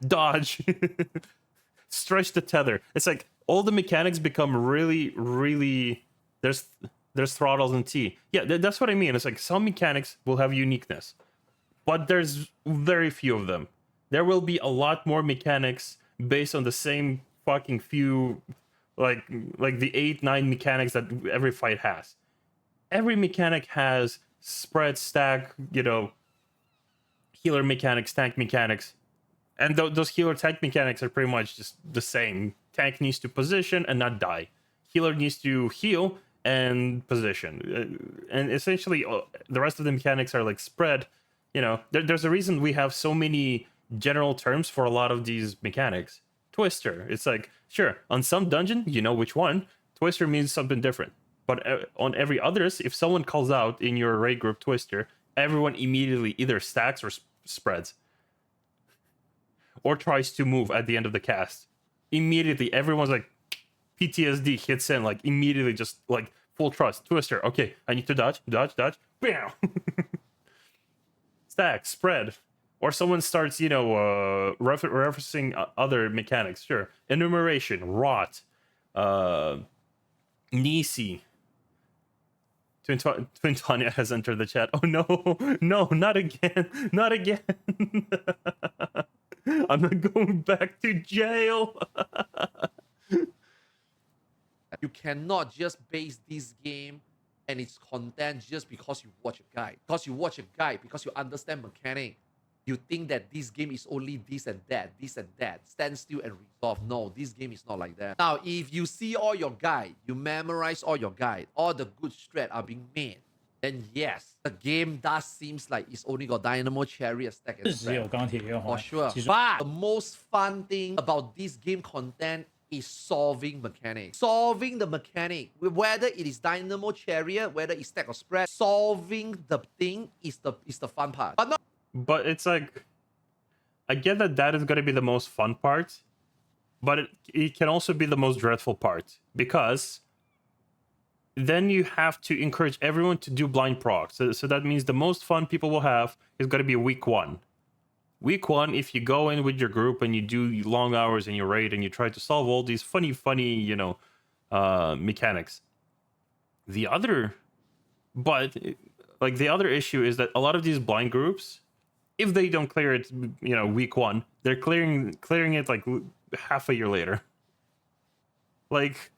dodge, stretch the tether. It's like all the mechanics become really, really. There's throttles and T. Yeah, that's what I mean. It's like some mechanics will have uniqueness, but there's very few of them. There will be a lot more mechanics based on the same fucking few, like the 8-9 mechanics that every fight has. Every mechanic has spread, stack, healer mechanics, tank mechanics, and those healer tank mechanics are pretty much just the same. Tank needs to position and not die. Healer needs to heal and position, and essentially the rest of the mechanics are like spread. There's a reason we have so many general terms for a lot of these mechanics. Twister, it's like, sure, on some dungeon you know which one. Twister means something different, but on every others, if someone calls out in your raid group Twister, everyone immediately either stacks or spreads, or tries to move at the end of the cast. Immediately, everyone's like, PTSD hits in, like, immediately, just like full trust. Twister, okay, I need to dodge, bam. Stack, spread, or someone starts, referencing other mechanics. Sure, enumeration, rot, Nisi. Twin Tanya has entered the chat. Oh no, no, not again, not again. I'm not going back to jail. You cannot just base this game and its content just because you watch a guide. Because you watch a guide, because you understand mechanic, you think that this game is only this and that, stand still and resolve. No, this game is not like that. Now, if you see all your guide, you memorize all your guide, all the good strat are being made, then yes, the game does seems like it's only got Dynamo Chariot stack and 是只有 strat. 钢铁元 For 环， sure. 其实 But the most fun thing about this game content is solving mechanics. Solving the mechanic, whether it is Dynamo Chariot, whether it's stack or spread, solving the thing is the fun part. But not But it's like, I get that is going to be the most fun part, but it can also be the most dreadful part, because then you have to encourage everyone to do blind proc. So that means the most fun people will have is going to be week one. Week one, if you go in with your group and you do long hours in your raid and you try to solve all these funny, mechanics. The other issue is that a lot of these blind groups, if they don't clear it, week one, they're clearing it like half a year later. Like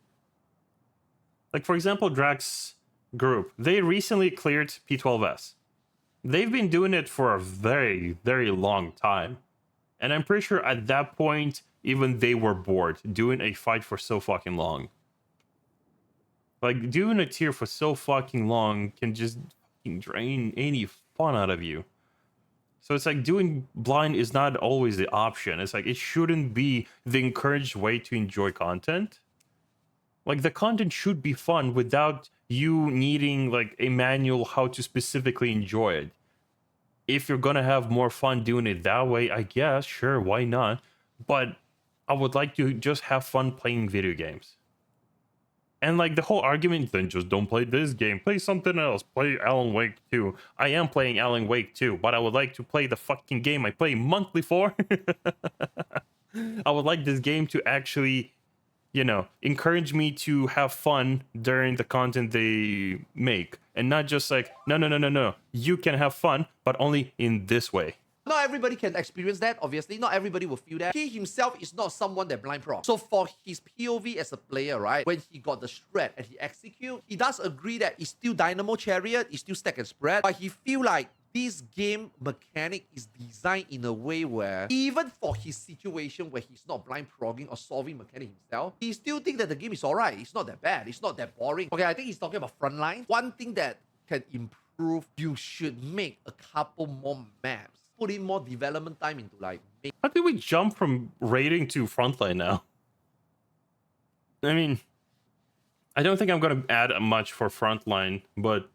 for example, Drax group, they recently cleared P12S. They've been doing it for a very, very long time. And I'm pretty sure at that point, even they were bored doing a fight for so fucking long. Like, doing a tier for so fucking long can just fucking drain any fun out of you. So it's like, doing blind is not always the option. It's like, it shouldn't be the encouraged way to enjoy content. Like, the content should be fun without you needing like a manual how to specifically enjoy it. If you're gonna have more fun doing it that way, I guess, sure, why not? But I would like to just have fun playing video games. And like the whole argument, then just don't play this game, play something else, play Alan Wake 2. I am playing Alan Wake 2, but I would like to play the fucking game I play monthly for. I would like this game to actually, encourage me to have fun during the content they make, and not just like, no, you can have fun, but only in this way. Not everybody can experience that, obviously. Not everybody will feel that. He himself is not someone that blind proc. So for his POV as a player, right, when he got the strat and he execute, he does agree that it's still Dynamo Chariot, it's still stack and spread, but he feel like this game mechanic is designed in a way where even for his situation where he's not blind progging or solving mechanic himself, he still thinks that the game is alright. It's not that bad. It's not that boring. Okay, I think he's talking about frontline. One thing that can improve, you should make a couple more maps. Put in more development time into like How did we jump from raiding to frontline now? I mean, I don't think I'm going to add much for frontline, but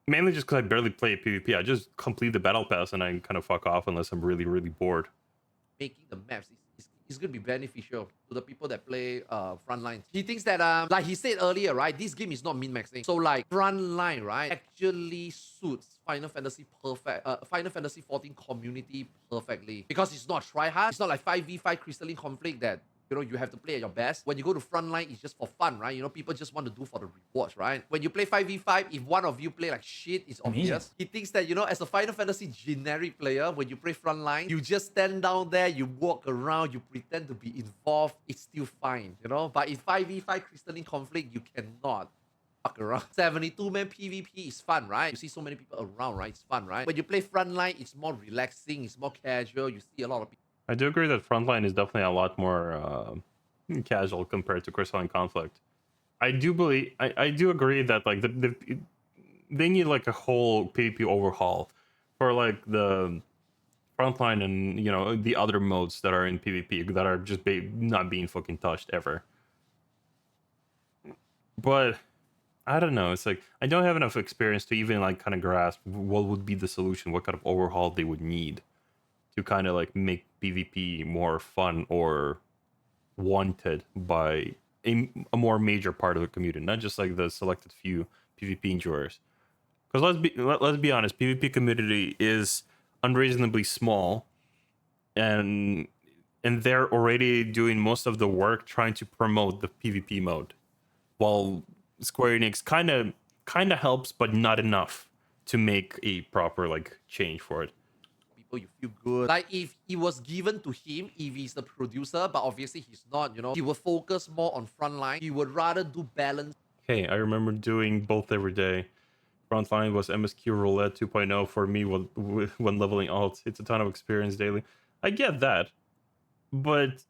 mainly just because I barely play PvP. I just complete the battle pass and I kind of fuck off unless I'm really, really bored. making the maps is going to be beneficial to the people that play frontline. He thinks that, like he said earlier, right, this game is not min-maxing. So like frontline, right, actually suits Final Fantasy 14 community perfectly, because it's not try-hard. It's not like 5v5 crystalline conflict that you have to play at your best. When you go to frontline, it's just for fun, right? People just want to do for the rewards, right? When you play 5v5, if one of you play like shit, it's obvious. He thinks that, as a Final Fantasy generic player, when you play frontline, you just stand down there, you walk around, you pretend to be involved, it's still fine, But in 5v5 crystalline conflict, you cannot fuck around. 72-man PvP is fun, right? You see so many people around, right? It's fun, right? When you play frontline, it's more relaxing, it's more casual, you see a lot of people. I do agree that frontline is definitely a lot more casual compared to crystalline conflict. I do believe, I do agree that like they need like a whole PvP overhaul for like the frontline and the other modes that are in PvP that are just not being fucking touched ever. But I don't know. It's like I don't have enough experience to even like kind of grasp what would be the solution, what kind of overhaul they would need to kind of like make PvP more fun or wanted by a more major part of the community, not just like the selected few PvP enjoyers. Because let's be honest, PvP community is unreasonably small, and they're already doing most of the work trying to promote the PvP mode, while Square Enix kind of helps, but not enough to make a proper like change for it. People, you feel good. Like if it was given to him, if he's the producer, but obviously he's not, you know, he will focus more on frontline. He would rather do balance. Hey, I remember doing both every day. Frontline was MSQ Roulette 2.0 for me when leveling alt. It's a ton of experience daily. I get that, but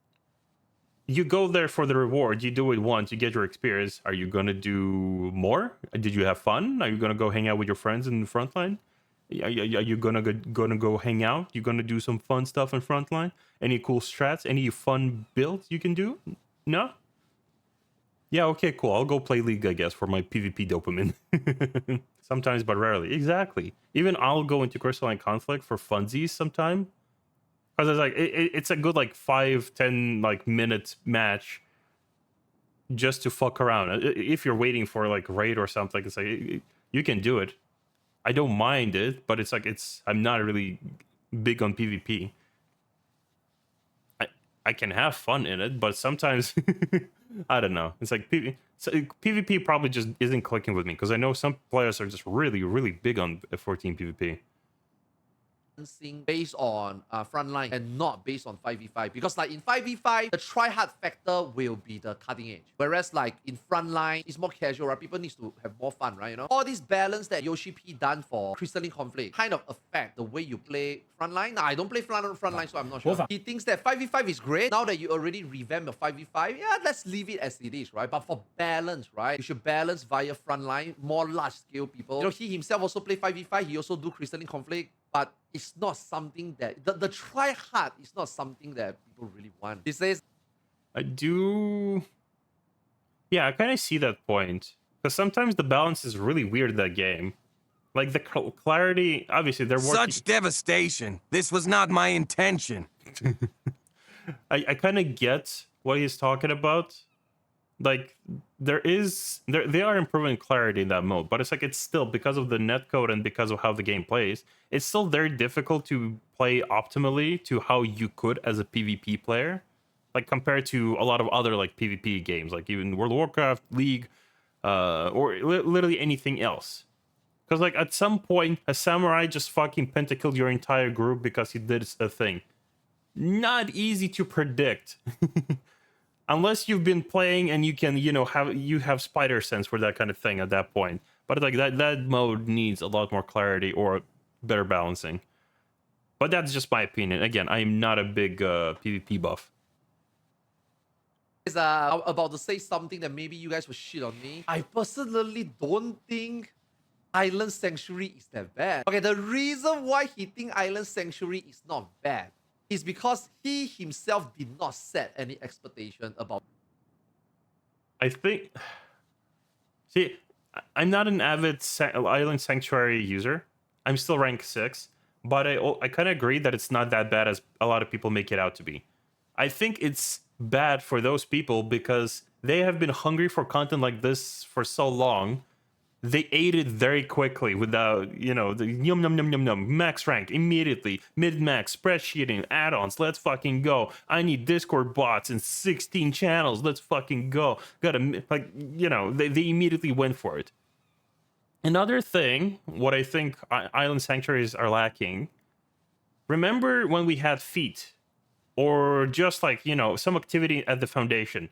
you go there for the reward. You do it once, you get your experience. Are you gonna do more? Did you have fun? Are you gonna go hang out with your friends in Frontline? Are you gonna go hang out? You gonna do some fun stuff in Frontline? Any cool strats? Any fun builds you can do? No? Yeah, okay, cool. I'll go play League, I guess, for my PvP dopamine. Sometimes, but rarely. Exactly. Even I'll go into Crystalline Conflict for funsies sometime. Because it's like, it's a good, like, 5-10, like, minute match just to fuck around. If you're waiting for, like, raid or something, it's like, you can do it. I don't mind it, but it's like, I'm not really big on PvP. I can have fun in it, but sometimes I don't know. It's like PvP probably just isn't clicking with me, because I know some players are just really, really big on F14 PvP. Based on frontline and not based on 5v5, because like in 5v5 the try-hard factor will be the cutting edge, whereas like in frontline it's more casual, right? People need to have more fun, right? You know, all this balance that Yoshi P done for Crystalline Conflict kind of affect the way you play frontline. Now I don't play frontline, so I'm not sure. He thinks that 5v5 is great. Now that you already revamped your 5v5, yeah, let's leave it as it is, right? But for balance, right, you should balance via frontline, more large scale people. You know, he himself also play 5v5, he also do Crystalline Conflict, but it's not something that the try hard is not something that people really want. He says, I do. Yeah, I kind of see that point, because sometimes the balance is really weird in that game. Like the clarity, obviously they're working. Such devastation. This was not my intention. I kind of get what he's talking about. Like they are improving clarity in that mode, but it's like, it's still, because of the netcode and because of how the game plays, it's still very difficult to play optimally to how you could as a PvP player, like compared to a lot of other like PvP games, like even World of Warcraft, League, or literally anything else. Because like at some point a samurai just fucking pentakilled your entire group because he did a thing. Not easy to predict. Unless you've been playing and you can, you know, have spider sense for that kind of thing at that point. But like that mode needs a lot more clarity or better balancing. But that's just my opinion. Again, I am not a big PvP buff. is about to say something that maybe you guys will shit on me. I personally don't think Island Sanctuary is that bad. Okay, the reason why he think Island Sanctuary is not bad is because he himself did not set any expectation about. I think. See, I'm not an avid Island Sanctuary user. I'm still rank 6, but I kind of agree that it's not that bad as a lot of people make it out to be. I think it's bad for those people because they have been hungry for content like this for so long. They ate it very quickly without, you know, the yum yum yum yum yum, max rank immediately, mid-max, spreadsheeting, add-ons, let's fucking go. I need Discord bots and 16 channels, let's fucking go. Gotta, like, you know, they immediately went for it. Another thing, what I think Island Sanctuaries are lacking, remember when we had feat, or just like, you know, some activity at the Foundation?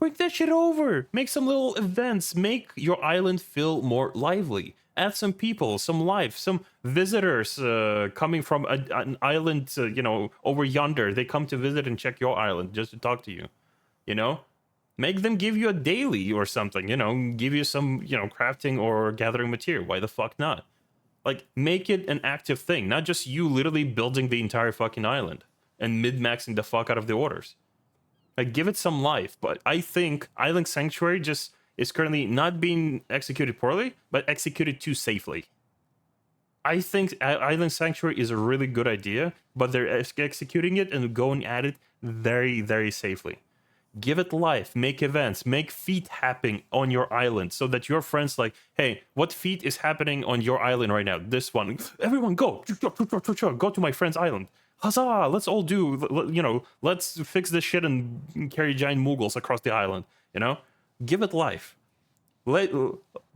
Bring that shit over. Make some little events. Make your island feel more lively. Add some people, some life, some visitors coming from an island, you know, over yonder. They come to visit and check your island just to talk to you. You know? Make them give you a daily or something, you know, give you some, you know, crafting or gathering material. Why the fuck not? Like, make it an active thing, not just you literally building the entire fucking island and mid-maxing the fuck out of the orders. Like, give it some life. But I think Island Sanctuary just is currently not being executed poorly, but executed too safely. I think Island Sanctuary is a really good idea, but they're executing it and going at it very, very safely. Give it life, make events, make feat happen on your island so that your friends like, hey, what feat is happening on your island right now? This one. Everyone go. Go to my friend's island. Huzzah, let's all do, you know, let's fix this shit and carry giant Mughals across the island, you know? Give it life.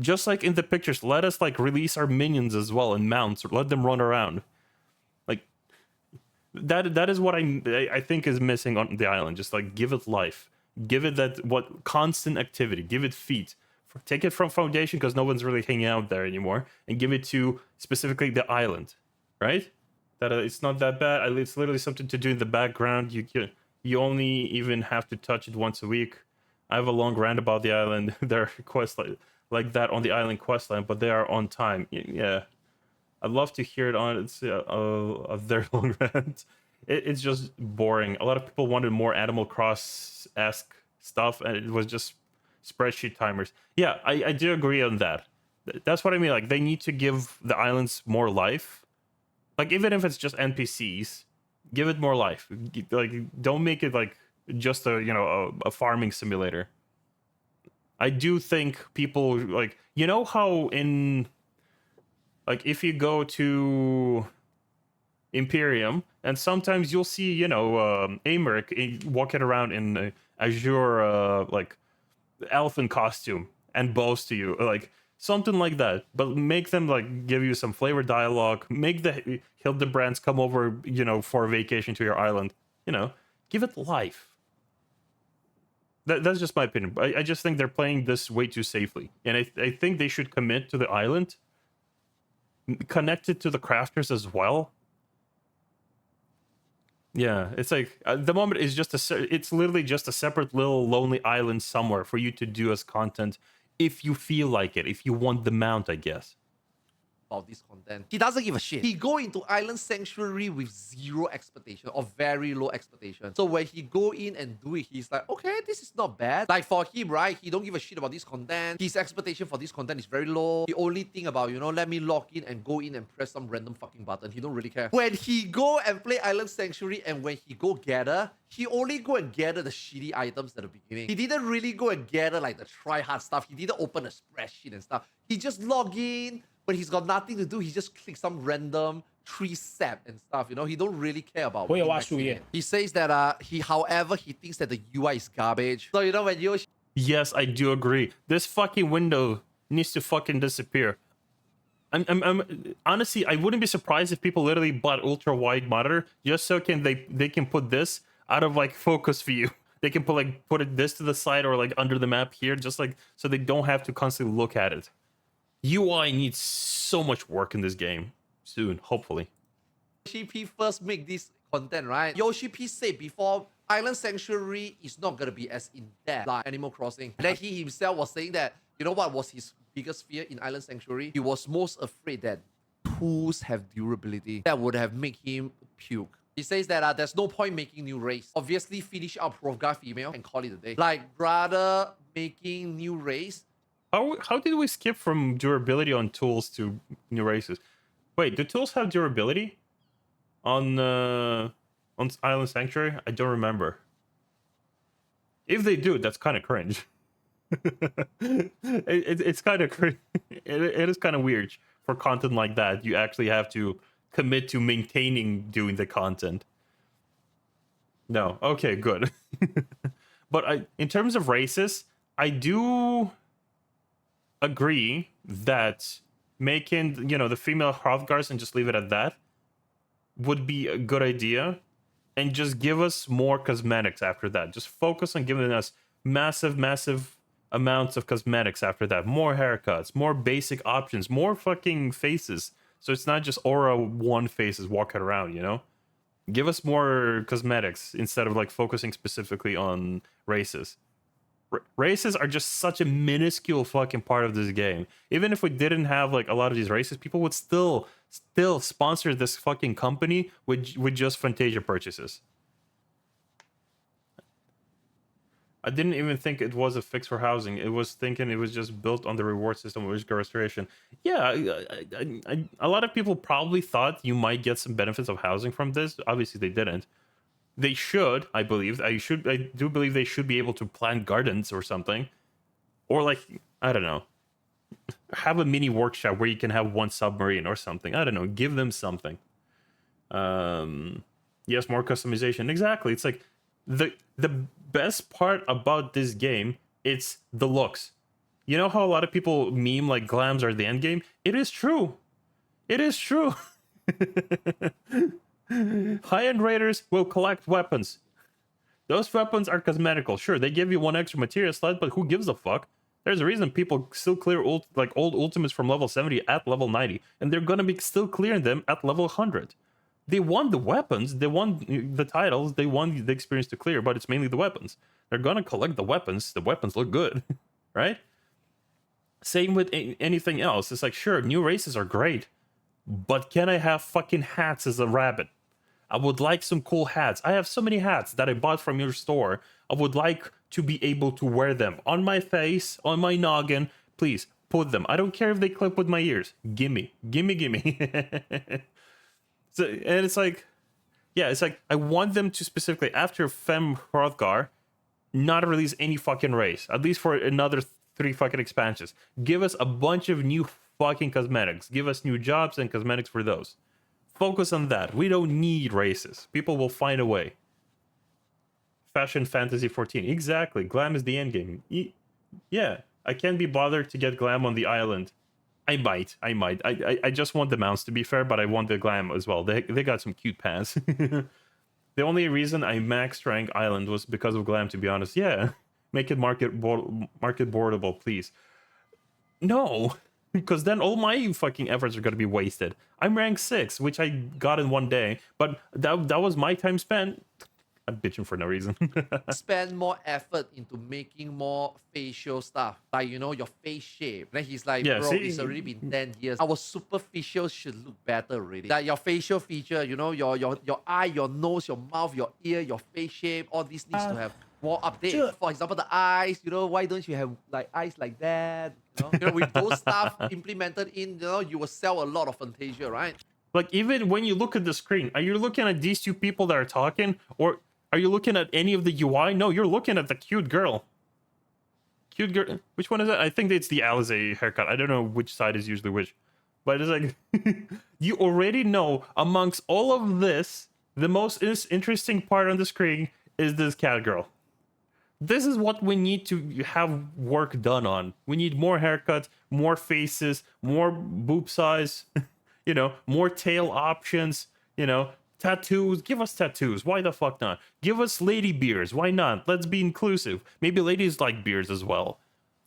Just like in the pictures, let us like release our minions as well and mounts, let them run around. Like that is what I think is missing on the island. Just like give it life, give it that constant activity, give it feet. Take it from Foundation because no one's really hanging out there anymore, and give it to specifically the island, right? That it's not that bad. It's literally something to do in the background. You only even have to touch it once a week. I have a long rant about the island. There are quests like that on the island questline, but they are on time. Yeah, I'd love to hear it on. It's a very long rant. It's just boring. A lot of people wanted more Animal Cross-esque stuff, and it was just spreadsheet timers. Yeah, I do agree on that. That's what I mean. Like, they need to give the islands more life. Like, even if it's just NPCs, give it more life. Like, don't make it like just a farming simulator. I do think people like, you know how in like if you go to Imperium and sometimes you'll see Americ walking around in Azure like elfin costume and boast to you, like something like that, but make them like give you some flavor dialogue, make the Hildebrands come over for a vacation to your island, give it life. That's just my opinion. I just think they're playing this way too safely, and I think they should commit to the island, connect it to the crafters as well. Yeah, it's like the moment is just it's literally just a separate little lonely island somewhere for you to do as content if you feel like it, if you want the mount, I guess. About this content. He doesn't give a shit. He go into Island Sanctuary with zero expectation or very low expectation. So when he go in and do it, he's like, okay, this is not bad. Like for him, right? He don't give a shit about this content. His expectation for this content is very low. He only think about, let me log in and go in and press some random fucking button. He don't really care. When he go and play Island Sanctuary and when he go gather, he only go and gather the shitty items at the beginning. He didn't really go and gather like the try-hard stuff. He didn't open a spreadsheet and stuff. He just log in. When he's got nothing to do, he just clicks some random tree sap and stuff. He don't really care about. He says that however, he thinks that the UI is garbage. So when you yes, I do agree. This fucking window needs to fucking disappear. I'm honestly, I wouldn't be surprised if people literally bought ultra wide monitor just so they can put this out of like focus view. They can put it this to the side or like under the map here, just like so they don't have to constantly look at it. UI needs so much work in this game soon, hopefully. Yoshi P first make this content, right? Yoshi P said before, Island Sanctuary is not going to be as in-depth like Animal Crossing. And then he himself was saying that, what was his biggest fear in Island Sanctuary? He was most afraid that tools have durability. That would have made him puke. He says that there's no point making new race. Obviously, finish out Profgar female and call it a day. Like, rather making new race. How did we skip from durability on tools to new races? Wait, do tools have durability on Island Sanctuary? I don't remember. If they do, that's kind of cringe. It's kind of cringe. It is kind of weird for content like that. You actually have to commit to doing the content. No, okay, good. But in terms of races, I do agree that making the female Hrothgars and just leave it at that would be a good idea, and just give us more cosmetics after that. Just focus on giving us massive amounts of cosmetics after that, more haircuts, more basic options, more fucking faces, so it's not just aura one faces walking around. Give us more cosmetics instead of like focusing specifically on races. Races are just such a minuscule fucking part of this game. Even if we didn't have like a lot of these races, people would still sponsor this fucking company with just Fantasia purchases. I didn't even think it was a fix for housing. It was thinking it was just built on the reward system with restoration. Yeah, a lot of people probably thought you might get some benefits of housing from this. Obviously they didn't. they should, I believe, I do believe they should be able to plant gardens or something, or like, I don't know, have a mini workshop where you can have one submarine or something. I don't know, give them something. Yes, more customization. Exactly. It's like the best part about this game, it's the looks. You know how a lot of people meme like glams are the end game? It is true. It is true. High-end raiders will collect weapons. Those weapons are cosmetical. Sure, they give you one extra material slot, but who gives a fuck? There's a reason people still clear old ultimates from level 70 at level 90, and they're gonna be still clearing them at level 100. They want the weapons, they want the titles, they want the experience to clear, but it's mainly the weapons. They're gonna collect the weapons. The weapons look good, right? Same with anything else. It's like, sure, new races are great, but can I have fucking hats as a rabbit? I would like some cool hats. I have so many hats that I bought from your store. I would like to be able to wear them on my face, on my noggin. Please, put them. I don't care if they clip with my ears. Gimme. Gimme, gimme. So, and it's like, yeah, it's like, I want them to specifically, after Fem Hrothgar, not release any fucking race. At least for another 3 fucking expansions. Give us a bunch of new fucking cosmetics. Give us new jobs and cosmetics for those. Focus on that. We don't need races. People will find a way. Fashion Fantasy 14. Exactly. Glam is the endgame. Yeah, I can't be bothered to get glam on the island. I might. I just want the mounts, to be fair, but I want the glam as well. They got some cute pants. The only reason I maxed rank island was because of glam, to be honest. Yeah, make it market boardable, please. No, because then all my fucking efforts are going to be wasted. I'm rank 6, which I got in one day, but that was my time spent. I'm bitching for no reason. Spend more effort into making more facial stuff, like, you know, your face shape. Then he's like, Yeah, bro, see? it's already been 10 years. Our superficial should look better already. Like your facial feature, you know, your eye, your nose, your mouth, your ear, your face shape, all this needs to have more update. Sure. For example, the eyes, you know, why don't you have like eyes like that? You know, with those stuff implemented in, you know, you will sell a lot of Fantasia, right? Like, even when you look at the screen, are you looking at these two people that are talking, or are you looking at any of the UI? No, you're looking at the cute girl. Cute girl. Which one is it? I think it's the Alize haircut. I don't know which side is usually which. But it's like, you already know amongst all of this, the most interesting part on the screen is this cat girl. This is what we need to have work done on. We need more haircuts, more faces, more boob size, you know, more tail options, you know, tattoos. Give us tattoos. Why the fuck not? Give us lady beards. Why not? Let's be inclusive. Maybe ladies like beards as well.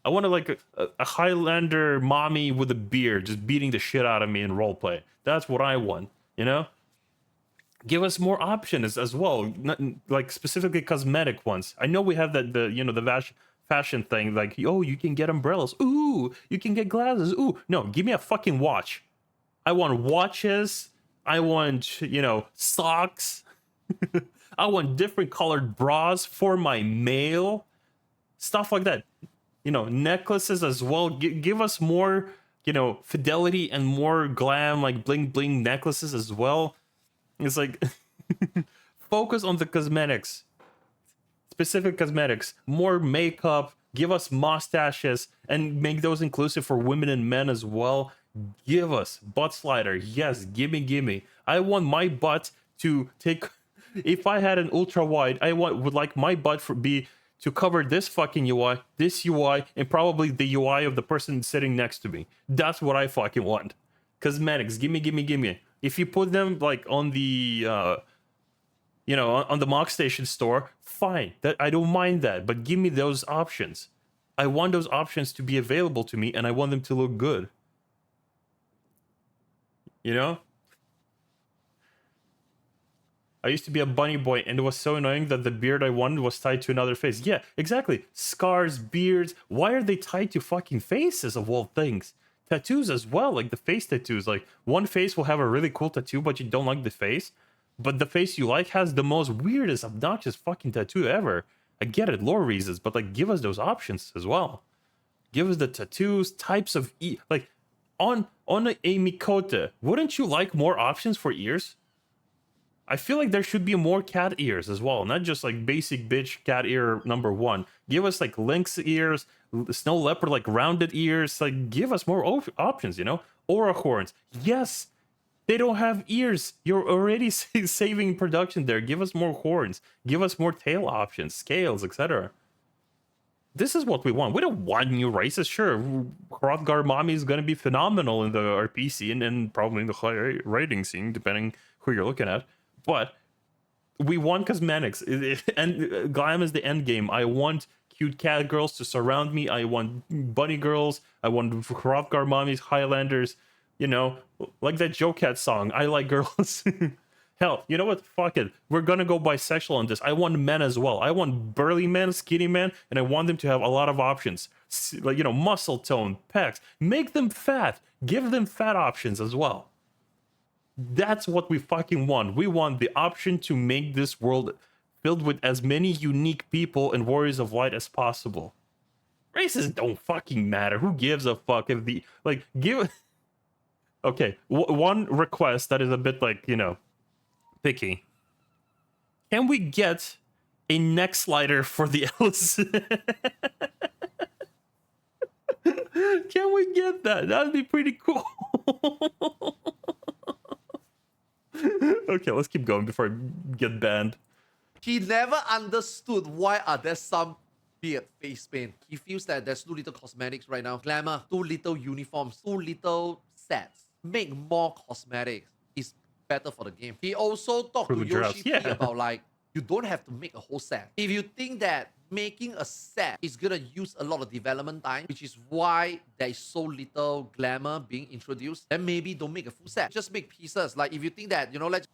I want to like a Highlander mommy with a beard just beating the shit out of me in roleplay. That's what I want, you know? Give us more options as well, not, like specifically cosmetic ones. I know we have the fashion thing, like, oh, you can get umbrellas. Ooh, you can get glasses. Ooh, no, give me a fucking watch. I want watches. I want, you know, socks. I want different colored bras for my mail. Stuff like that. You know, necklaces as well. Give us more, you know, fidelity and more glam, like bling bling necklaces as well. It's like, focus on the cosmetics. Specific cosmetics. More makeup. Give us mustaches. And make those inclusive for women and men as well. Give us butt slider. Yes, gimme. I want my butt to take... If I had an ultra wide, would like my butt to cover this fucking UI, this UI, and probably the UI of the person sitting next to me. That's what I fucking want. Cosmetics. Gimme. If you put them like on the you know, on the Mock Station store, fine. That I don't mind that, but give me those options. I want those options to be available to me, and I want them to look good. You know? I used to be a bunny boy, and it was so annoying that the beard I wanted was tied to another face. Yeah, exactly. Scars, beards. Why are they tied to fucking faces of all things? Tattoos as well, like the face tattoos. Like, one face will have a really cool tattoo, but you don't like the face. But the face you like has the most weirdest, obnoxious fucking tattoo ever. I get it, lore reasons, but like, give us those options as well. Give us the tattoos, types of like, on a Mikote, wouldn't you like more options for ears? I feel like there should be more cat ears as well, not just like basic bitch cat ear #1. Give us like lynx ears, snow leopard like rounded ears. Like give us more options, you know? Aura horns. Yes, they don't have ears. You're already saving production there. Give us more horns. Give us more tail options, scales, etc. This is what we want. We don't want new races. Sure, Hrothgar Mommy is going to be phenomenal in the RP scene and probably in the high rating scene, depending who you're looking at. But we want cosmetics, and glam is the end game. I want cute cat girls to surround me. I want bunny girls. I want Hrothgar Mommies, Highlanders. You know, like that Joe Cat song. I like girls. Hell, you know what? Fuck it. We're gonna go bisexual on this. I want men as well. I want burly men, skinny men, and I want them to have a lot of options. Like, you know, muscle tone, pecs. Make them fat. Give them fat options as well. That's what we fucking want. We want the option to make this world filled with as many unique people and warriors of light as possible. Races don't fucking matter. Who gives a fuck if the, like, give... Okay, one request that is a bit like, you know, picky. Can we get a neck slider for the L's? Can we get that? That'd be pretty cool. Okay, let's keep going before I get banned. He never understood why are there some beard face paint. He feels that there's too little cosmetics right now. Glamour, too little uniforms, too little sets. Make more cosmetics. It's better for the game. He also talked to Yoshi P about like, you don't have to make a whole set. If you think that making a set is gonna use a lot of development time, which is why there is so little glamour being introduced, then maybe don't make a full set. Just make pieces. Like if you think that, you know, let's...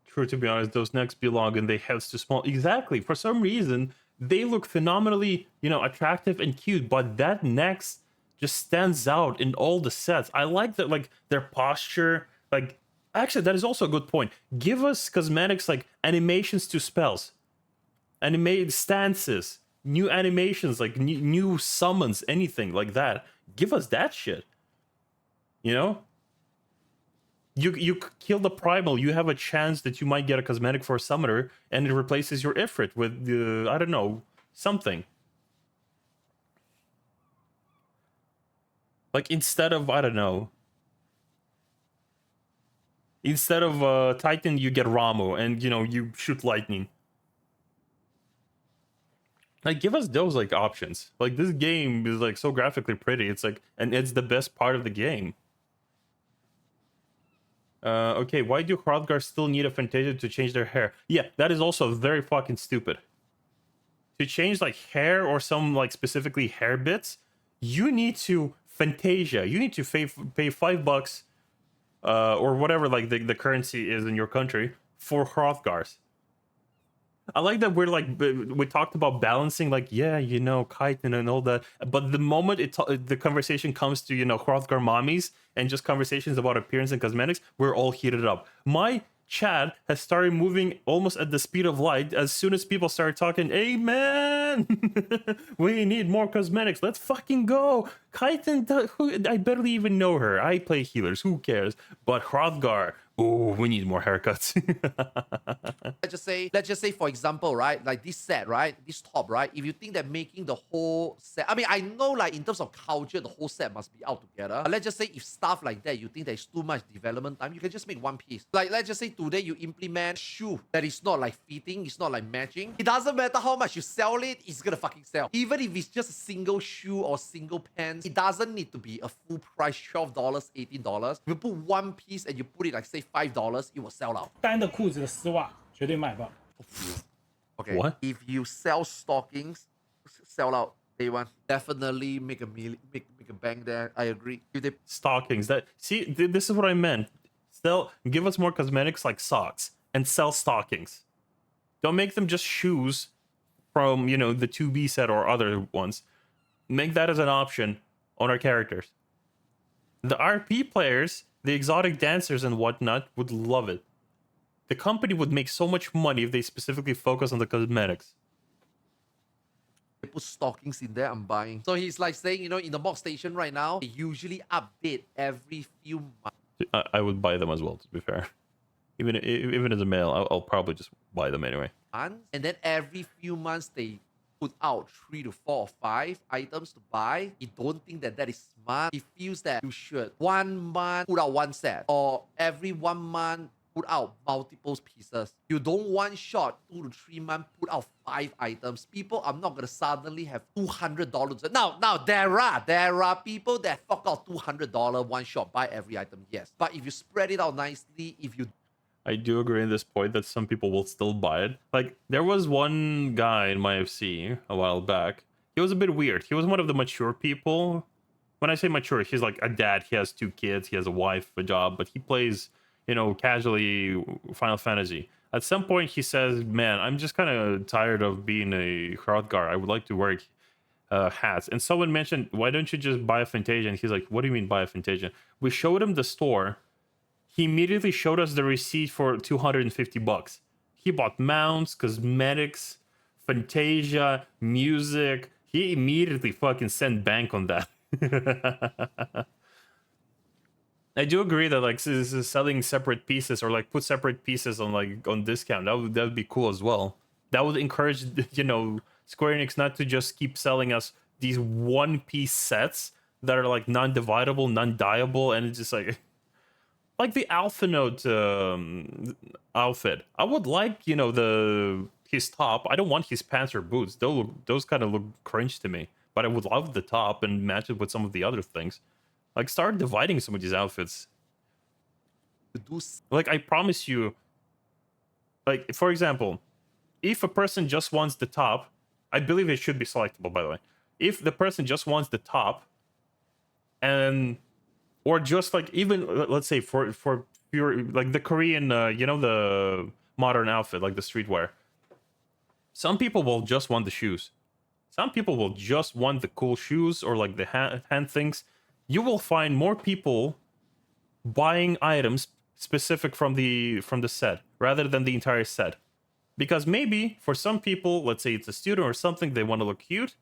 True, to be honest, those necks belong and they heads too small. Exactly. For some reason, they look phenomenally, you know, attractive and cute, but that necks just stands out in all the sets. I like that, like their posture. Like, actually, that is also a good point. Give us cosmetics like animations to spells, animated stances, new animations, like new summons, anything like that. Give us that shit. You know, you kill the primal, you have a chance that you might get a cosmetic for a summoner, and it replaces your Ifrit with the I don't know, something. Like instead of, I don't know, instead of Titan, you get Ramu, and you know, you shoot lightning. Like, give us those like options. Like, this game is like so graphically pretty. It's like, and it's the best part of the game. Okay, why do Hrothgar still need a Fantasia to change their hair? Yeah, that is also very fucking stupid. To change like hair or some like specifically hair bits, you need to Fantasia. You need to pay $5 or whatever like the currency is in your country for Hrothgars. I like that we talked about balancing, like, yeah, you know, chitin and all that, but the moment the conversation comes to, you know, Hrothgar mommies and just conversations about appearance and cosmetics, we're all heated up. My chat has started moving almost at the speed of light as soon as people start talking, hey man, we need more cosmetics, let's fucking go. Chitin, I barely even know her, I play healers, who cares? But Hrothgar, oh, we need more haircuts. let's just say, for example, right, like this set, right, this top, right, if you think that making the whole set, I mean, I know like in terms of culture, the whole set must be out together. But let's just say if stuff like that, you think there's too much development time, you can just make one piece. Like, let's just say today you implement shoe that is not like fitting, it's not like matching. It doesn't matter how much you sell it, it's gonna fucking sell. Even if it's just a single shoe or single pants, it doesn't need to be a full price, $12, $18. If you put one piece and you put it like say $5, it will sell out. 单的裤子的丝袜绝对卖爆。 Okay. What? If you sell stockings, sell out day one. Definitely make a bank there. I agree. If they... Stockings. That, see, this is what I meant. Give us more cosmetics like socks and sell stockings. Don't make them just shoes from, you know, the 2B set or other ones. Make that as an option on our characters. The RP players, the exotic dancers and whatnot would love it. The company would make so much money if they specifically focus on the cosmetics. They put stockings in there, I'm buying. So he's like saying, you know, in the box station right now, they usually update every few months. I would buy them as well, to be fair. Even as a male, I'll probably just buy them anyway. months, and then every few months they put out 3 to 4 or 5 items to buy. He don't think that that is smart. He feels that you should 1 month put out 1 set, or every 1 month put out multiple pieces. You don't one shot 2 to 3 months put out 5 items. People are not gonna suddenly have $200. Now there are people that fuck out $200 one shot buy every item. Yes, but if you spread it out nicely, if you I do agree in this point that some people will still buy it. Like, there was one guy in my FC a while back. He was a bit weird. He was one of the mature people. When I say mature, he's like a dad. He has 2 kids. He has a wife, a job, but he plays, casually Final Fantasy. At some point, he says, man, I'm just kind of tired of being a Hrothgar. I would like to wear hats. And someone mentioned, why don't you just buy a Fantasia? And he's like, what do you mean buy a Fantasia? We showed him the store. He immediately showed us the receipt for $250. He bought mounts, cosmetics, Fantasia, music. He immediately fucking sent bank on that. I do agree that like selling separate pieces or like put separate pieces on discount. That would be cool as well. That would encourage Square Enix not to just keep selling us these 1-piece sets that are like non-dividable, non-dyeable, and it's just like the Alpha Note outfit. I would like, his top. I don't want his pants or boots. Those kind of look cringe to me. But I would love the top and match it with some of the other things. Like, start dividing some of these outfits. Like, I promise you, like, for example, if a person just wants the top, I believe it should be selectable, by the way. If the person just wants the top, or just like even let's say for pure like the Korean the modern outfit, like the streetwear, some people will just want the shoes. Some people will just want the cool shoes or like the hand things. You will find more people buying items specific from the set rather than the entire set, because maybe for some people, let's say it's a student or something, they want to look cute,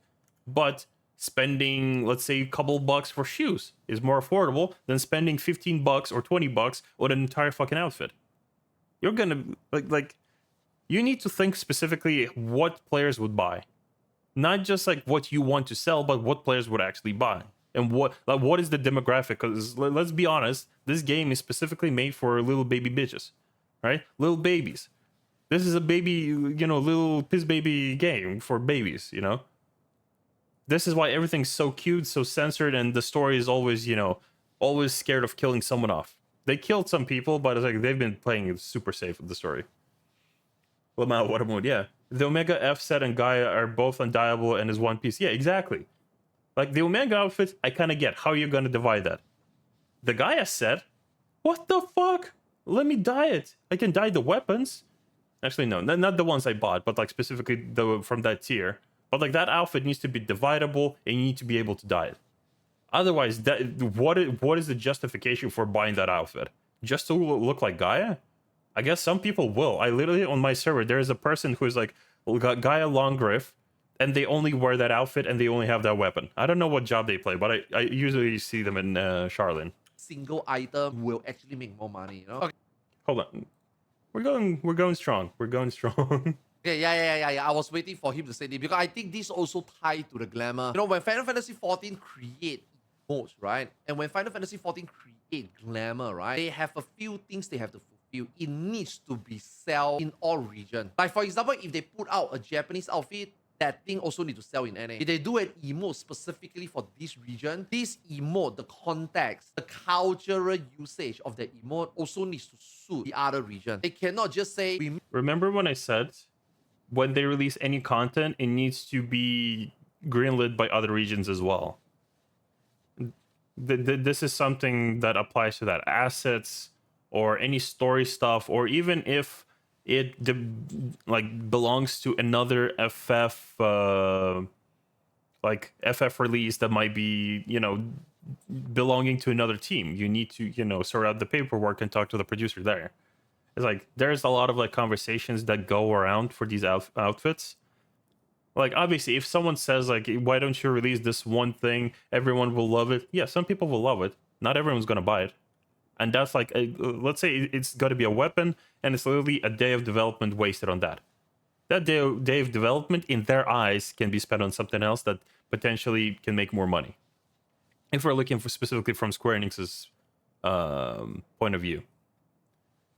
but spending, let's say, a couple bucks for shoes is more affordable than spending $15 or $20 on an entire fucking outfit. You're gonna like you need to think specifically what players would buy, not just like what you want to sell, but what players would actually buy, and what is the demographic. Because let's be honest, this game is specifically made for little baby bitches, right? Little babies. This is a baby, little piss baby game for babies, This is why everything's so cute, so censored, and the story is always, always scared of killing someone off. They killed some people, but it's like they've been playing it super safe with the story. Lamau Watermoon, yeah. The Omega F set and Gaia are both undyeable and is 1 piece. Yeah, exactly. Like the Omega outfit, I kind of get how you're gonna divide that. The Gaia set, what the fuck? Let me dye it. I can dye the weapons. Actually, no, not the ones I bought, but like specifically from that tier. But like that outfit needs to be dividable, and you need to be able to dye it. Otherwise, what is the justification for buying that outfit? Just to look like Gaia? I guess some people will. I literally, on my server, there is a person who is like Gaia Long Griff, and they only wear that outfit and they only have that weapon. I don't know what job they play, but I usually see them in Charlene. Single item will actually make more money, Okay. Hold on. We're going strong. We're going strong. Okay, yeah. I was waiting for him to say this because I think this also tied to the glamour. When Final Fantasy XIV create emotes, right? And when Final Fantasy XIV create glamour, right? They have a few things they have to fulfill. It needs to be sell in all regions. Like for example, if they put out a Japanese outfit, that thing also need to sell in NA. If they do an emote specifically for this region, this emote, the context, the cultural usage of the emote also needs to suit the other region. They cannot just say, Remember when I said when they release any content, it needs to be greenlit by other regions as well. This is something that applies to that. Assets or any story stuff, or even if it belongs to another FF FF release that might be belonging to another team, you need to sort out the paperwork and talk to the producer there. It's like there's a lot of conversations that go around for these outfits. Like obviously if someone says why don't you release this one thing, everyone will love it. Yeah, some people will love it, not everyone's gonna buy it. And that's like, let's say it's got to be a weapon, and it's literally a day of development wasted on that. That day of development, in their eyes, can be spent on something else that potentially can make more money. If we're looking for specifically from Square Enix's point of view.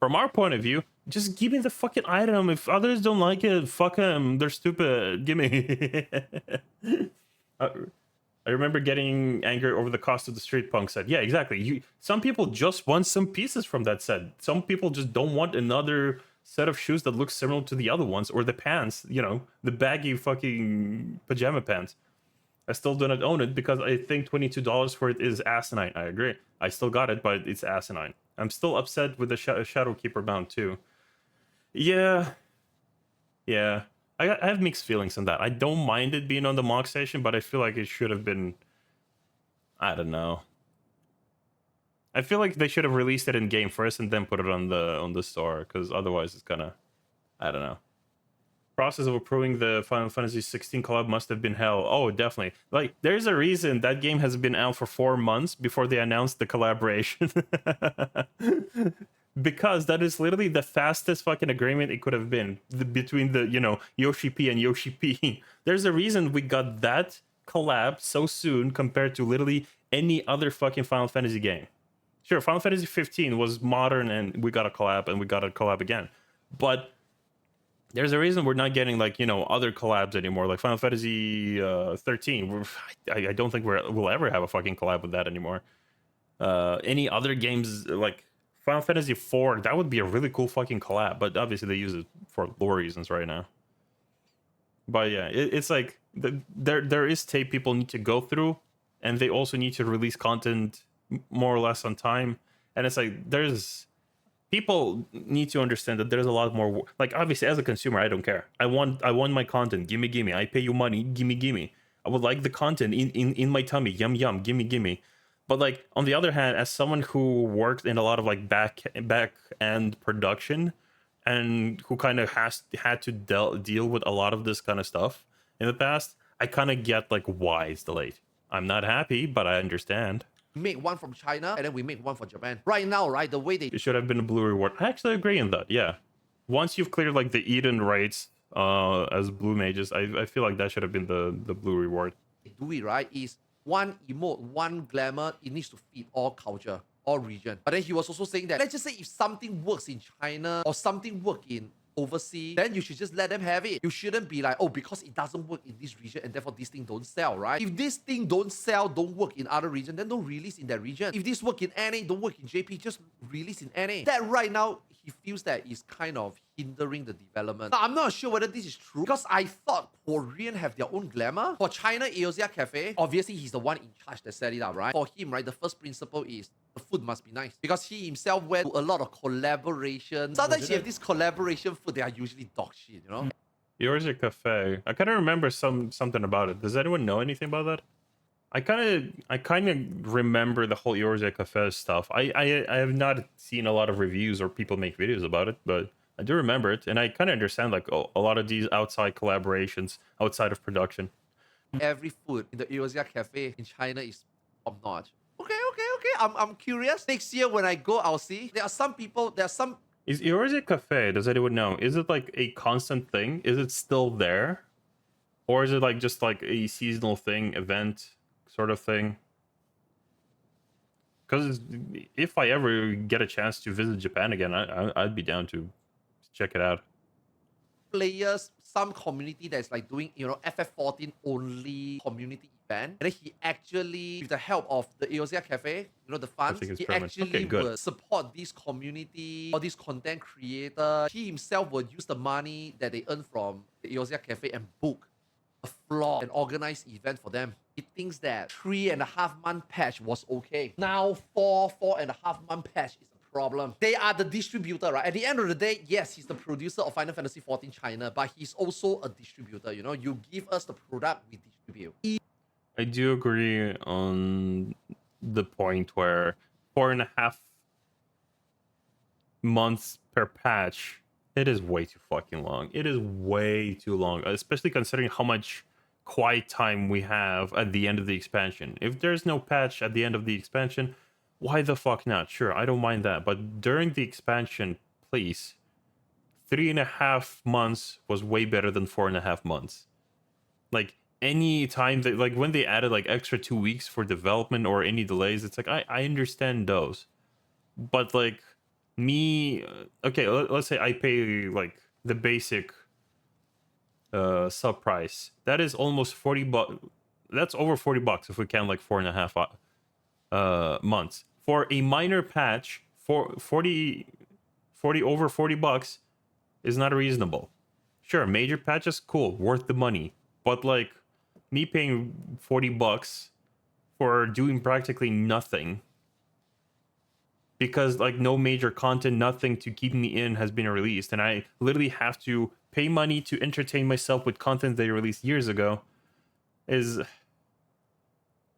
From our point of view, just give me the fucking item. If others don't like it, fuck them. They're stupid. Give me. I remember getting angry over the cost of the Street Punk set. Yeah, exactly. Some people just want some pieces from that set. Some people just don't want another set of shoes that looks similar to the other ones, or the pants, you know, the baggy fucking pajama pants. I still do not own it because I think $22 for it is asinine. I agree. I still got it, but it's asinine. I'm still upset with the Shadowkeeper mount too. Yeah. I have mixed feelings on that. I don't mind it being on the mock station, but I feel like it should have been... I don't know. I feel like they should have released it in game first and then put it on the store, because otherwise it's gonna... I don't know. Process of approving the Final Fantasy 16 collab must have been hell. Oh, definitely. Like, there's a reason that game has been out for 4 months before they announced the collaboration. Because that is literally the fastest fucking agreement it could have been between the, you know, Yoshi P and Yoshi P. There's a reason we got that collab so soon compared to literally any other fucking Final Fantasy game. Sure, Final Fantasy 15 was modern and we got a collab and we got a collab again. But there's a reason we're not getting, like, you know, other collabs anymore. Like Final Fantasy 13. I don't think we'll ever have a fucking collab with that anymore. Any other games, like Final Fantasy 4, that would be a really cool fucking collab, but obviously they use it for lore reasons right now. But yeah, it's like there is tape people need to go through, and they also need to release content more or less on time. And it's like there's people need to understand that there's a lot more. Like, obviously, as a consumer, I don't care. I want my content. Gimme. I pay you money. Gimme. I would like the content in my tummy. Yum. Gimme. But like, on the other hand, as someone who worked in a lot of like back end production, and who kind of had to deal with a lot of this kind of stuff in the past, I kind of get like why it's delayed. I'm not happy, but I understand. We make one from China and then we make one for Japan. Right now, right, the way they... It should have been a blue reward. I actually agree in that, yeah. Once you've cleared like the Eden raids as blue mages, I feel like that should have been the blue reward. do it, right, is one emote, one glamour, it needs to fit all culture, all region. But then he was also saying that, let's just say if something works in China or something work in overseas, then you should just let them have it. You shouldn't be like, oh, because it doesn't work in this region and therefore this thing don't sell, right? If this thing don't sell, don't work in other region, then don't release in that region. If this work in NA, don't work in JP, just release in NA. That right now, he feels that is kind of hindering the development. Now, I'm not sure whether this is true because I thought Korean have their own glamour. For China, Eosia Cafe, obviously he's the one in charge that set it up, right? For him, right, the first principle is the food must be nice because he himself went to a lot of collaboration. Sometimes you have this collaboration food, they are usually dog shit, you know? Eosia Cafe. I kind of remember something about it. Does anyone know anything about that? I kind of remember the whole Eosia Cafe stuff. I have not seen a lot of reviews or people make videos about it, but I do remember it, and I kind of understand like a lot of these outside collaborations outside of production. Every food in the Eosia Cafe in China is top notch. Okay. I'm curious. Next year when I go, I'll see. There are some people. Is Eosia Cafe? Does anyone know? Is it like a constant thing? Is it still there, or is it like just like a seasonal thing, event sort of thing? Because if I ever get a chance to visit Japan again, I'd be down to check it out. Players, some community that's like doing, you know, FF14 only community event. And then he actually, with the help of the Eosia Cafe, you know, the funds, he actually will support this community or this content creator. He himself will use the money that they earn from the Eosia Cafe and book a floor and organize event for them. He thinks that 3.5 month patch was okay. Now 4.5 month patch is a problem. They are the distributor, right? At the end of the day, yes, he's the producer of Final Fantasy XIV China, but he's also a distributor. You know, you give us the product, we distribute. I do agree on the point where 4.5 months per patch, it is way too fucking long. It is way too long, especially considering how much quiet time we have at the end of the expansion. If there's no patch at the end of the expansion, Why the fuck not? Sure, I don't mind that. But during the expansion, please. 3.5 months was way better than 4.5 months. Like any time that, like when they added like extra 2 weeks for development or any delays, it's like I understand those. But like me, okay, let's say I pay like the basic sub price. That is almost 40 bucks. That's over 40 bucks if we count like 4.5 months. For a minor patch, for 40 over 40 bucks is not reasonable. Sure, major patches, cool, worth the money. But like me paying 40 bucks for doing practically nothing because like no major content, nothing to keep me in has been released, and I literally have to pay money to entertain myself with content they released years ago, is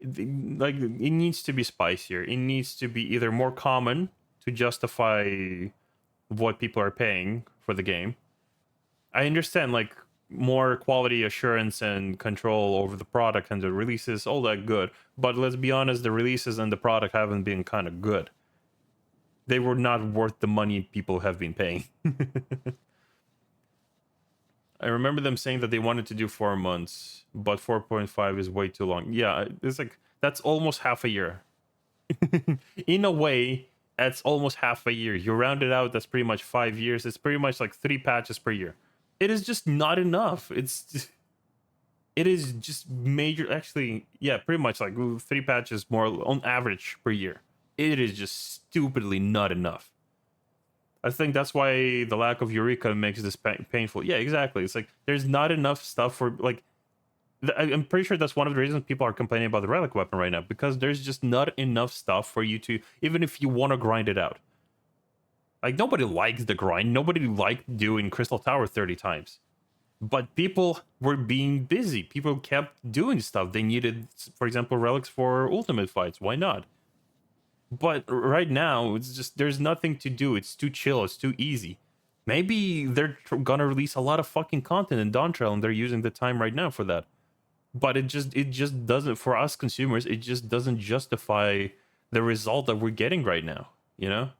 like it needs to be spicier. It needs to be either more common to justify what people are paying for the game. I understand like more quality assurance and control over the product and the releases, all that good. But let's be honest, the releases and the product haven't been kind of good. They were not worth the money people have been paying. I remember them saying that they wanted to do 4 months, but 4.5 is way too long. Yeah, it's like that's almost half a year. In a way, that's almost half a year. You round it out, that's pretty much 5 years. It's pretty much like 3 patches per year. It is just not enough. It is just major. Actually, yeah, pretty much like 3 patches more on average per year. It is just stupidly not enough. I think that's why the lack of Eureka makes this painful. Yeah, exactly. It's like there's not enough stuff for like. I'm pretty sure that's one of the reasons people are complaining about the relic weapon right now, because there's just not enough stuff for you to, even if you want to grind it out. Like nobody likes the grind. Nobody liked doing Crystal Tower 30 times. But people were being busy. People kept doing stuff. They needed, for example, relics for ultimate fights. Why not? But right now, it's just there's nothing to do. It's too chill. It's too easy. Maybe they're gonna release a lot of fucking content in Dawn Trail, and they're using the time right now for that. But it just doesn't, for us consumers, it just doesn't justify the result that we're getting right now. You know.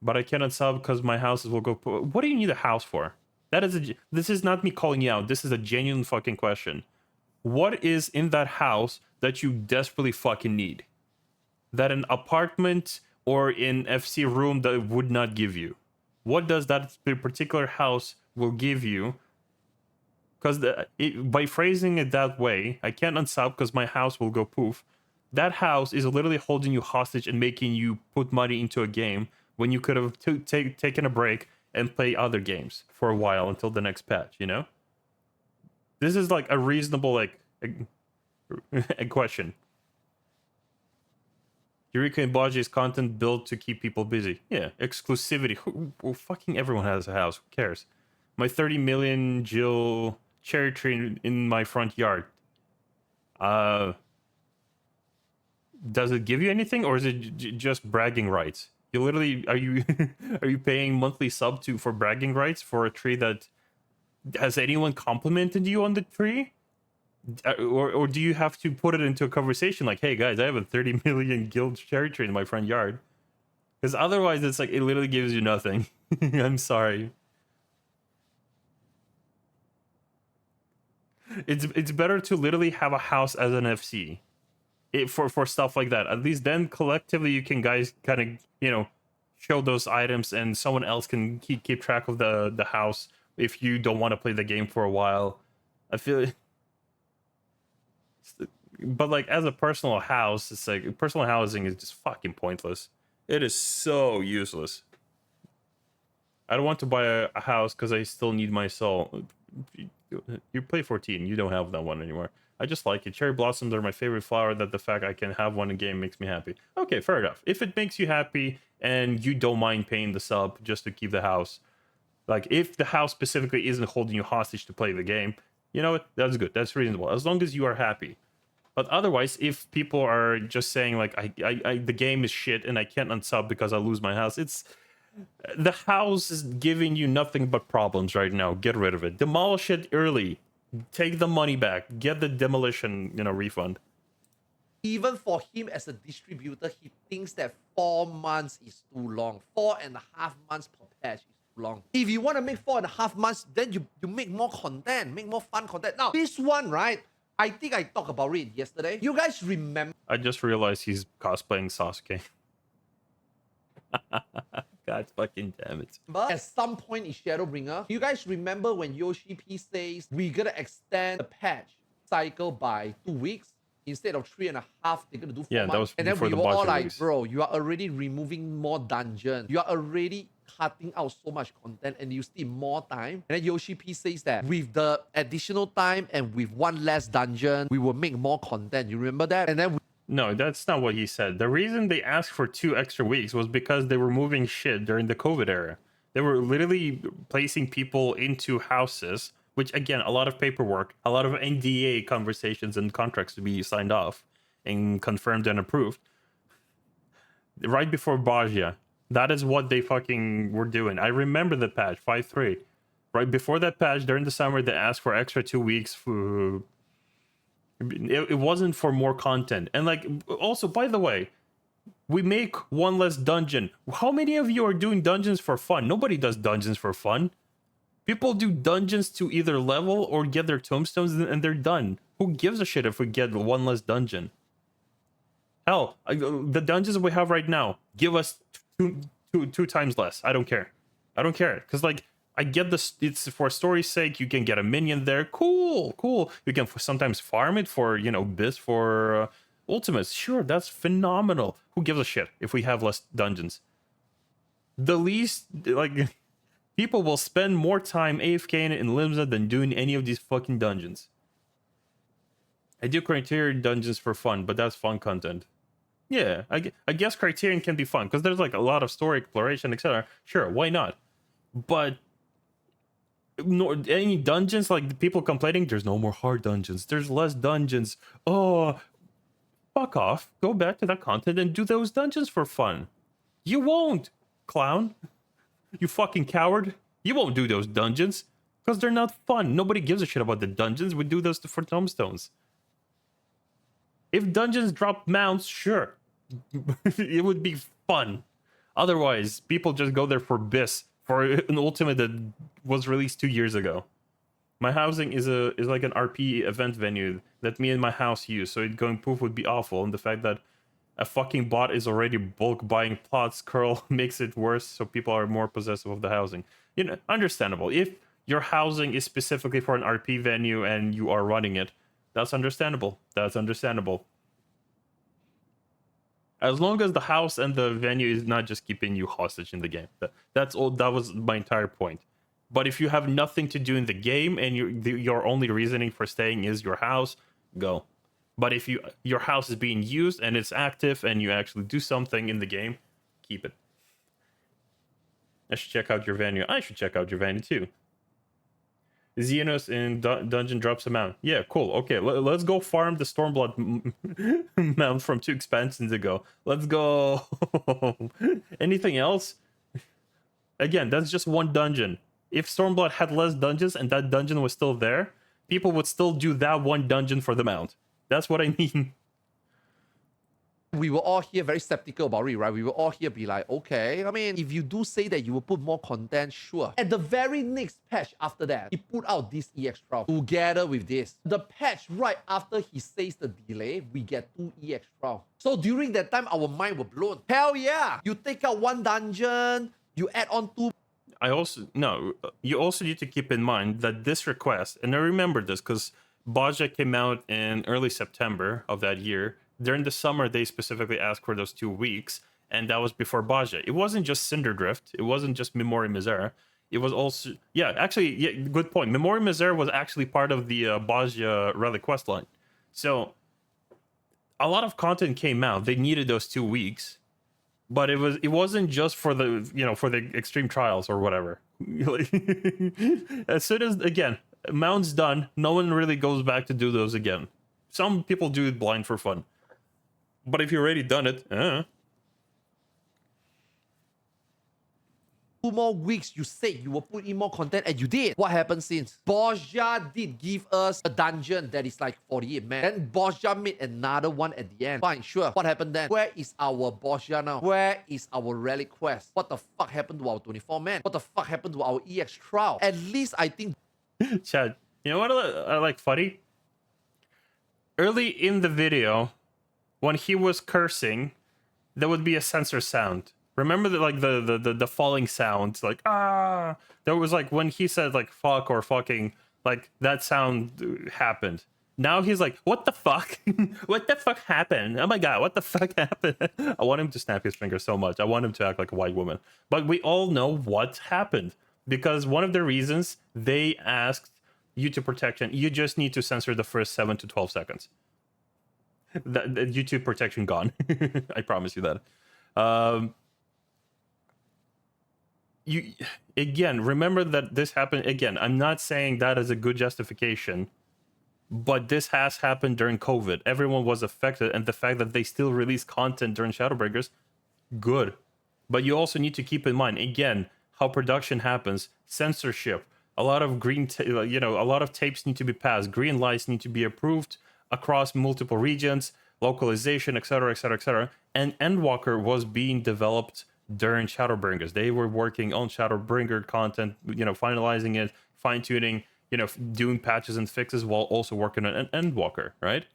But I cannot sub because my houses will go. What do you need a house for? That is this is not me calling you out. This is a genuine fucking question. What is in that house that you desperately fucking need? That an apartment or an FC room that would not give you? What does that particular house will give you? Because by phrasing it that way, I can't unsub because my house will go poof. That house is literally holding you hostage and making you put money into a game when you could have taken a break and play other games for a while until the next patch, you know? This is like a reasonable like a question. Eureka and Baji's content built to keep people busy. Yeah, exclusivity. Well, fucking everyone has a house. Who cares? My 30 million Jill cherry tree in my front yard. Does it give you anything, or is it just bragging rights? You literally are you are you paying monthly sub for bragging rights for a tree that has anyone complimented you on the tree? Or do you have to put it into a conversation like, hey guys, I have a 30 million guild cherry tree in my front yard? Because otherwise it's like it literally gives you nothing. I'm sorry. It's better to literally have a house as an FC. For stuff like that. At least then collectively you can guys kind of, you know, show those items and someone else can keep track of the house if you don't want to play the game for a while. I feel. But like as a personal house, it's like personal housing is just fucking pointless. It is so useless. I don't want to buy a house because I still need my soul. You play 14, you don't have that one anymore. I just like it. Cherry blossoms are my favorite flower. That the fact I can have one in game makes me happy. Okay, fair enough. If it makes you happy and you don't mind paying the sub just to keep the house, like if the house specifically isn't holding you hostage to play the game, you know what? That's good. That's reasonable. As long as you are happy. But otherwise, if people are just saying like, the game is shit and I can't unsub because I lose my house, it's the house is giving you nothing but problems right now. Get rid of it. Demolish it early. Take the money back. Get the demolition, refund. Even for him as a distributor, he thinks that 4 months is too long. 4.5 months per patch is too long. If you want to make 4.5 months, then you make more content, make more fun content. Now, this one, right? I think I talked about it yesterday. You guys remember? I just realized he's cosplaying Sasuke. God fucking damn it. At some point in Shadowbringer, you guys remember when Yoshi P says we're gonna extend the patch cycle by 2 weeks? Instead of 3.5, they're gonna do 4 Yeah, months. that was And then before we the were all budget like, release. bro, you are already removing more dungeons. You are already cutting out so much content and you still more time. And then Yoshi P says that with the additional time and with one less dungeon, we will make more content. You remember that? And then No, that's not what he said. The reason they asked for 2 extra weeks was because they were moving shit during the COVID era. They were literally placing people into houses, which again, a lot of paperwork, a lot of NDA conversations and contracts to be signed off and confirmed and approved. Right before Baja. That is what they fucking were doing. I remember the patch, 5.3. Right before that patch, during the summer, they asked for extra 2 weeks for... It wasn't for more content. And like, also, by the way, we make one less dungeon. How many of you are doing dungeons for fun? Nobody does dungeons for fun. People do dungeons to either level or get their tombstones and they're done. Who gives a shit if we get one less dungeon? Hell, the dungeons we have right now, give us two times less. I don't care. I don't care. Because, like, I get this. It's for story's sake. You can get a minion there. Cool, cool. You can sometimes farm it for, you know, this for ultimates. Sure, that's phenomenal. Who gives a shit if we have less dungeons? The least, like, people will spend more time AFKing in Limsa than doing any of these fucking dungeons. I do Criterion dungeons for fun, but that's fun content. Yeah, I guess Criterion can be fun because there's like a lot of story exploration, etc. Sure, why not? But no, any dungeons, like the people complaining, there's no more hard dungeons. There's less dungeons. Oh, fuck off. Go back to that content and do those dungeons for fun. You won't, clown. You fucking coward. You won't do those dungeons because they're not fun. Nobody gives a shit about the dungeons. We do those for tombstones. If dungeons drop mounts, sure. It would be fun. Otherwise, people just go there for BIS, for an ultimate that was released 2 years ago. My housing is like an RP event venue that me and my house use, so it going poof would be awful. And the fact that a fucking bot is already bulk buying plots curl makes it worse, so people are more possessive of the housing. You know, understandable. If your housing is specifically for an RP venue and you are running it, that's understandable. That's understandable. As long as the house and the venue is not just keeping you hostage in the game. That's all. That was my entire point. But if you have nothing to do in the game and your only reasoning for staying is your house, go. But if your house is being used and it's active and you actually do something in the game, keep it. I should check out your venue. I should check out your venue too. Xenos in dungeon drops a mount. Yeah, cool. Okay, let's go farm the Stormblood mount from 2 expansions ago. Let's go. Anything else? Again, that's just one dungeon. If Stormblood had less dungeons and that dungeon was still there, people would still do that one dungeon for the mount. That's what I mean. we were all here very skeptical about it, right? We were all here be like, okay, I mean, if you do say that you will put more content, sure. At the very next patch after that, he put out this EX trial together with this. The patch right after he says the delay, we get 2 EX trial. So during that time, our mind were blown. Hell yeah! You take out one dungeon, you add on 2. You also need to keep in mind that this request, and I remember this because Baja came out in early September of that year. During the summer, they specifically asked for those 2 weeks, and that was before Baja. It wasn't just Cinderdrift. It wasn't just Memory Misere. It was also... Yeah, actually, yeah, good point. Memory Misere was actually part of the Baja Relic questline. So, a lot of content came out. They needed those 2 weeks. But it wasn't just for the, you know, for the extreme trials or whatever. As soon as, again, Mount's done, no one really goes back to do those again. Some people do it blind for fun. But if you've already done it, 2 more weeks, you said you will put in more content, and you did. What happened since? Borgia did give us a dungeon that is like 48 man. Then Borgia made another one at the end. Fine, sure. What happened then? Where is our Borgia now? Where is our relic quest? What the fuck happened to our 24 man? What the fuck happened to our EX trial? At least I think. Chad, you know what I like funny? Early in the video, when he was cursing, there would be a censor sound. Remember the falling sound, like ah. There was like when he said like fuck or fucking, like that sound happened. Now he's like, what the fuck? What the fuck happened? Oh my god, what the fuck happened? I want him to snap his finger so much. I want him to act like a white woman. But we all know what happened because one of the reasons they asked YouTube protection, you just need to censor the first 7 to 12 seconds. The YouTube protection gone. I promise you that. You again, remember that this happened again. I'm not saying that as a good justification, but this has happened during COVID. Everyone was affected, and the fact that they still release content during Shadowbringers, good. But you also need to keep in mind again how production happens, censorship. A lot of a lot of tapes need to be passed. Green lights need to be approved across multiple regions, localization, etc., etc., etc. And Endwalker was being developed during Shadowbringers. They were working on Shadowbringer content, finalizing it, fine-tuning, doing patches and fixes while also working on Endwalker, right?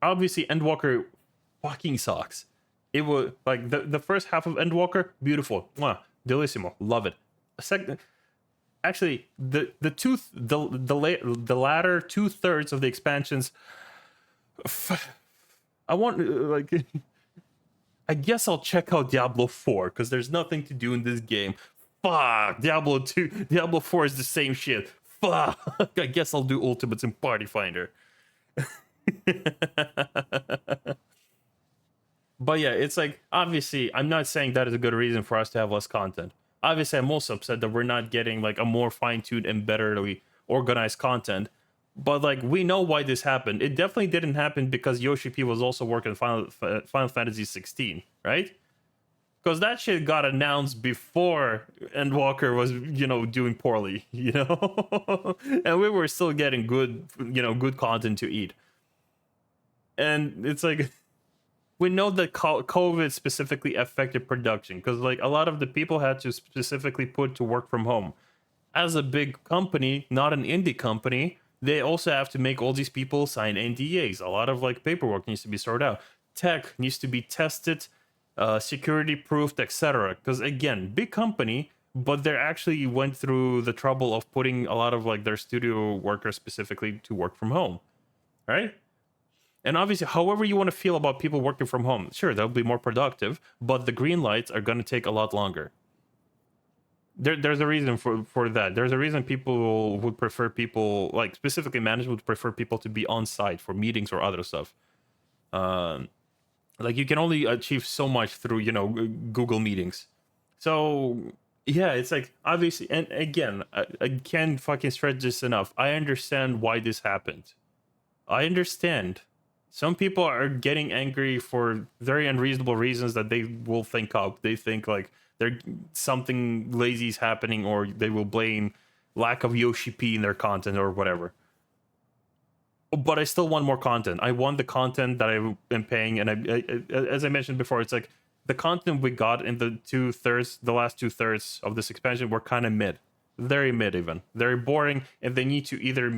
Obviously, Endwalker fucking sucks. It was like the first half of Endwalker, beautiful, mwah, delissimo, love it. Actually, the latter 2/3 of the expansions, I guess I'll check out Diablo 4 because there's nothing to do in this game. Fuck, Diablo 4 is the same shit. Fuck, I guess I'll do Ultimates and Party Finder. But yeah, it's like, obviously, I'm not saying that is a good reason for us to have less content. Obviously, I'm also upset that we're not getting like a more fine-tuned and betterly organized content. But like, we know why this happened. It definitely didn't happen because Yoshi P was also working on Final Fantasy 16, right? Because that shit got announced before Endwalker was, doing poorly, and we were still getting good, good content to eat. And it's like, we know that COVID specifically affected production because like a lot of the people had to specifically put to work from home. As a big company, not an indie company, they also have to make all these people sign NDAs. A lot of like paperwork needs to be sorted out. Tech needs to be tested, security proofed, etc. Because again, big company, but they actually went through the trouble of putting a lot of like their studio workers specifically to work from home, right? And obviously, however you want to feel about people working from home, sure, they'll be more productive, but the green lights are going to take a lot longer. There's a reason for that. There's a reason people would prefer people, like specifically management would prefer people to be on site for meetings or other stuff. Like you can only achieve so much through, Google meetings. So yeah, it's like obviously, and again, I can't fucking stretch this enough. I understand why this happened. I understand. Some people are getting angry for very unreasonable reasons that they will think up. They think like there's something lazy is happening, or they will blame lack of Yoshi P in their content or whatever. But I still want more content. I want the content that I am paying, and I as I mentioned before, it's like the content we got in the last 2/3 of this expansion were kind of mid, very mid even. Very boring, and they need to either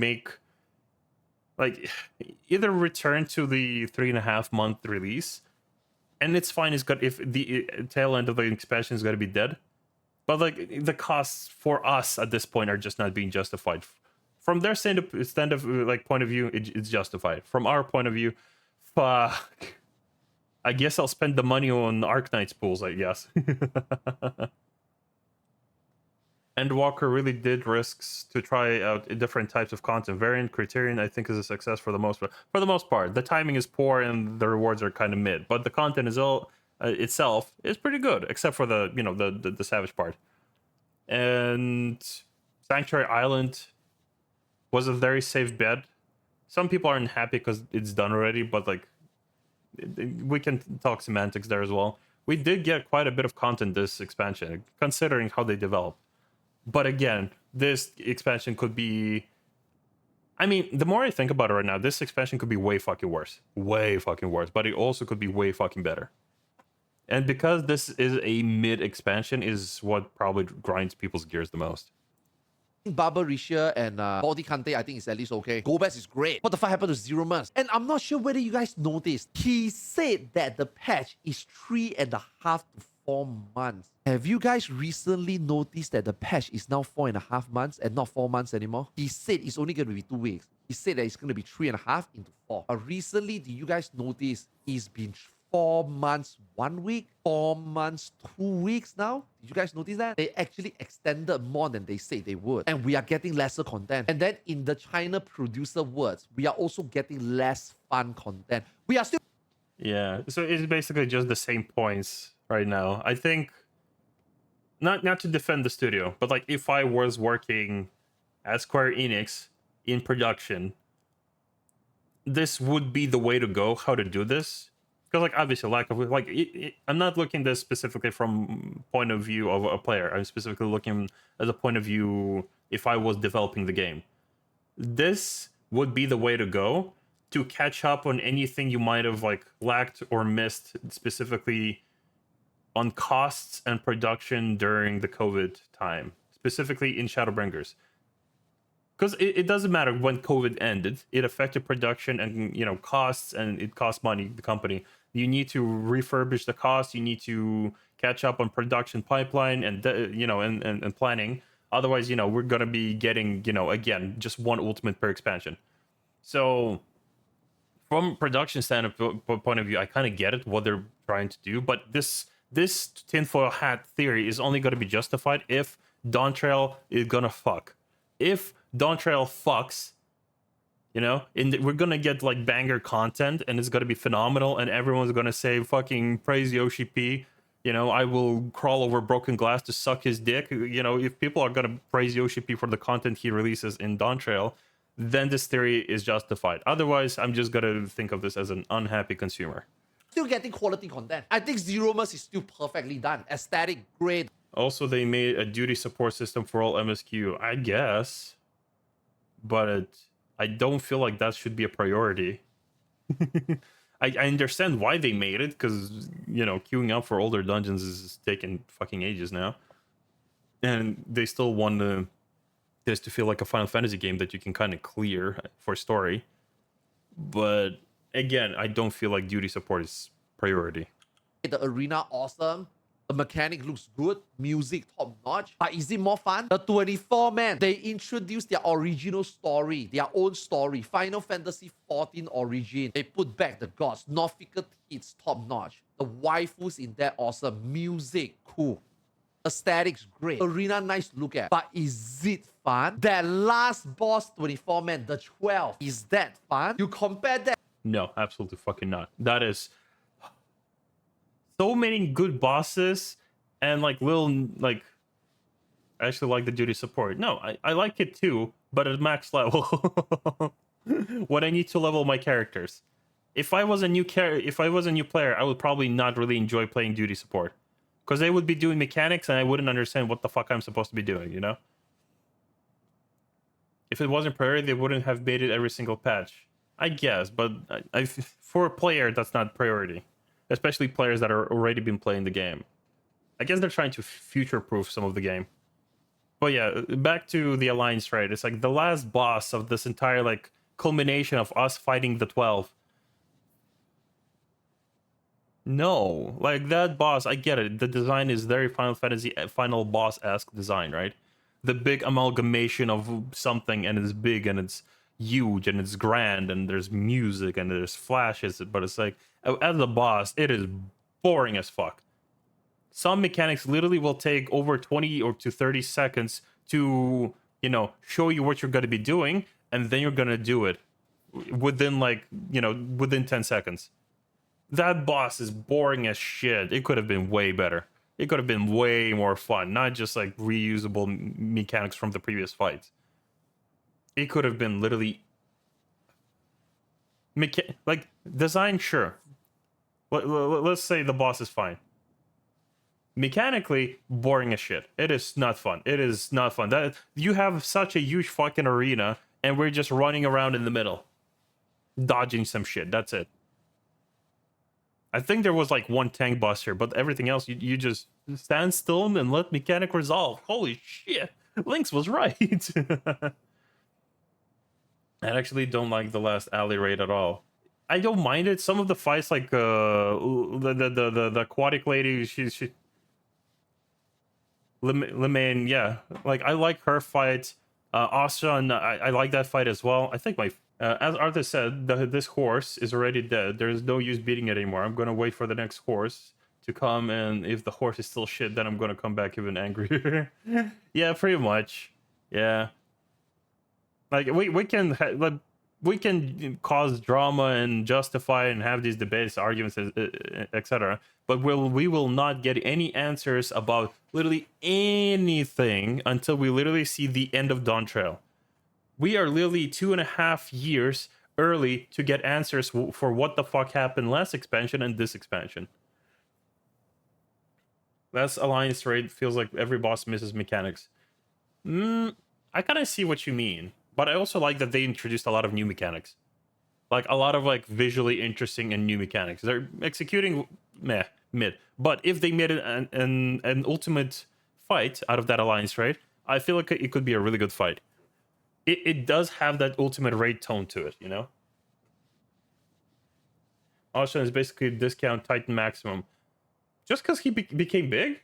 return to the 3.5 month release, and it's fine. It's good if the tail end of the expansion is going to be dead, but like the costs for us at this point are just not being justified. From their point of view, it's justified. From our point of view, fuck. I guess I'll spend the money on Arknight's pools, I guess. Endwalker really did risks to try out different types of content. Variant Criterion, I think, is a success for the most part. For the most part, the timing is poor and the rewards are kind of mid, but the content itself is pretty good, except for the the Savage part. And Sanctuary Island was a very safe bet. Some people aren't happy because it's done already, but like we can talk semantics there as well. we did get quite a bit of content this expansion, considering how they develop. But again, this expansion could be... I mean, the more I think about it right now, this expansion could be way fucking worse. Way fucking worse. But it also could be way fucking better. And because this is a mid expansion is what probably grinds people's gears the most. Barbarisha and Body Kante, I think is at least okay. Gobes is great. What the fuck happened to Zero Months? And I'm not sure whether you guys noticed. He said that the patch is 3.5 to 4 months. Have you guys recently noticed that the patch is now 4.5 months and not 4 months anymore? He said it's only going to be 2 weeks. He said that it's going to be 3.5 into 4. Recently, did you guys notice it's been 4 months 1 week, 4 months 2 weeks now? Did you guys notice that? They actually extended more than they said they would. And we are getting lesser content. And then in the China producer words, we are also getting less fun content. We are still... Yeah, so it's basically just the same points right now. I think, not to defend the studio, but like if I was working at Square Enix in production, this would be the way to go, how to do this. Because like obviously I'm not looking this specifically from point of view of a player. I'm specifically looking as a point of view if I was developing the game. This would be the way to go to catch up on anything you might have like lacked or missed, specifically on costs and production during the COVID time, specifically in Shadowbringers. Because it doesn't matter when COVID ended, it affected production and costs, and it cost money, the company. You need to refurbish the cost, you need to catch up on production pipeline and and planning. Otherwise, we're gonna be getting, again, just one ultimate per expansion. So from production standpoint of view, I kind of get it, what they're trying to do, but this tinfoil hat theory is only gonna be justified if Dawntrail is gonna fuck. If Dawntrail fucks, we're gonna get like banger content and it's gonna be phenomenal and everyone's gonna say fucking praise Yoshi P. I will crawl over broken glass to suck his dick. If people are gonna praise Yoshi P for the content he releases in Dawntrail, then this theory is justified. Otherwise, I'm just gonna think of this as an unhappy consumer. Still getting quality content. I think Zero Months is still perfectly done. Aesthetic, great. Also, they made a duty support system for all MSQ, I guess. But I don't feel like that should be a priority. I understand why they made it, because, queuing up for older dungeons is taking fucking ages now. And they still want this to feel like a Final Fantasy game that you can kind of clear for story. But, again, I don't feel like duty support is priority. The arena, awesome. The mechanic looks good, music top notch, but is it more fun? The 24 man, they introduced their original story, their own story, Final Fantasy 14 Origin. They put back the gods, Norfica hits top notch. The waifus in there awesome, music cool, aesthetics great, arena nice to look at. But is it fun? That last boss 24 man, the 12, is that fun? You compare that? No, absolutely fucking not. That is so many good bosses and like I actually like the duty support. No, I like it too, but at max level. When I need to level my characters. If I was a new player, I would probably not really enjoy playing duty support, because they would be doing mechanics and I wouldn't understand what the fuck I'm supposed to be doing, If it wasn't priority, they wouldn't have made it every single patch. I guess, but for a player, that's not priority. Especially players that are already been playing the game. I guess they're trying to future-proof some of the game. But yeah, back to the Alliance raid. It's like the last boss of this entire like culmination of us fighting the 12. No, like that boss, I get it. The design is very Final Fantasy final boss-esque design, right? The big amalgamation of something, and it's big and it's huge and it's grand and there's music and there's flashes, but it's like as a boss it is boring as fuck. Some mechanics literally will take over 20 or to 30 seconds to show you what you're going to be doing, and then you're going to do it within within 10 seconds. That boss is boring as shit. It could have been way better. It could have been way more fun, not just like reusable mechanics from the previous fights. It could have been literally design, sure. Let's say the boss is fine. Mechanically, boring as shit. It is not fun. It is not fun. That you have such a huge fucking arena, and we're just running around in the middle, dodging some shit. That's it. I think there was like one tank buster, but everything else, you just stand still and let mechanic resolve. Holy shit, Lynx was right. I actually don't like the last alley raid at all. I don't mind it. Some of the fights, like the aquatic lady, she Lemaine, yeah, like I like her fight. Asha, I like that fight as well. I think my as Arthur said, this horse is already dead. There's no use beating it anymore. I'm gonna wait for the next horse to come, and if the horse is still shit, then I'm gonna come back even angrier. Yeah, pretty much. Yeah, like we can like we can cause drama and justify and have these debates, arguments, etc. But we will not get any answers about literally anything until we literally see the end of Dawn Trail. We are literally 2.5 years early to get answers for what the fuck happened last expansion and this expansion. Last Alliance raid feels like every boss misses mechanics. I kind of see what you mean, but I also like that they introduced a lot of new mechanics. Like a lot of like visually interesting and new mechanics. They're executing mid. But if they made an ultimate fight out of that Alliance raid, I feel like it could be a really good fight. It does have that ultimate raid tone to it, you know? Austin is basically discount Titan Maximum. Just because he became big?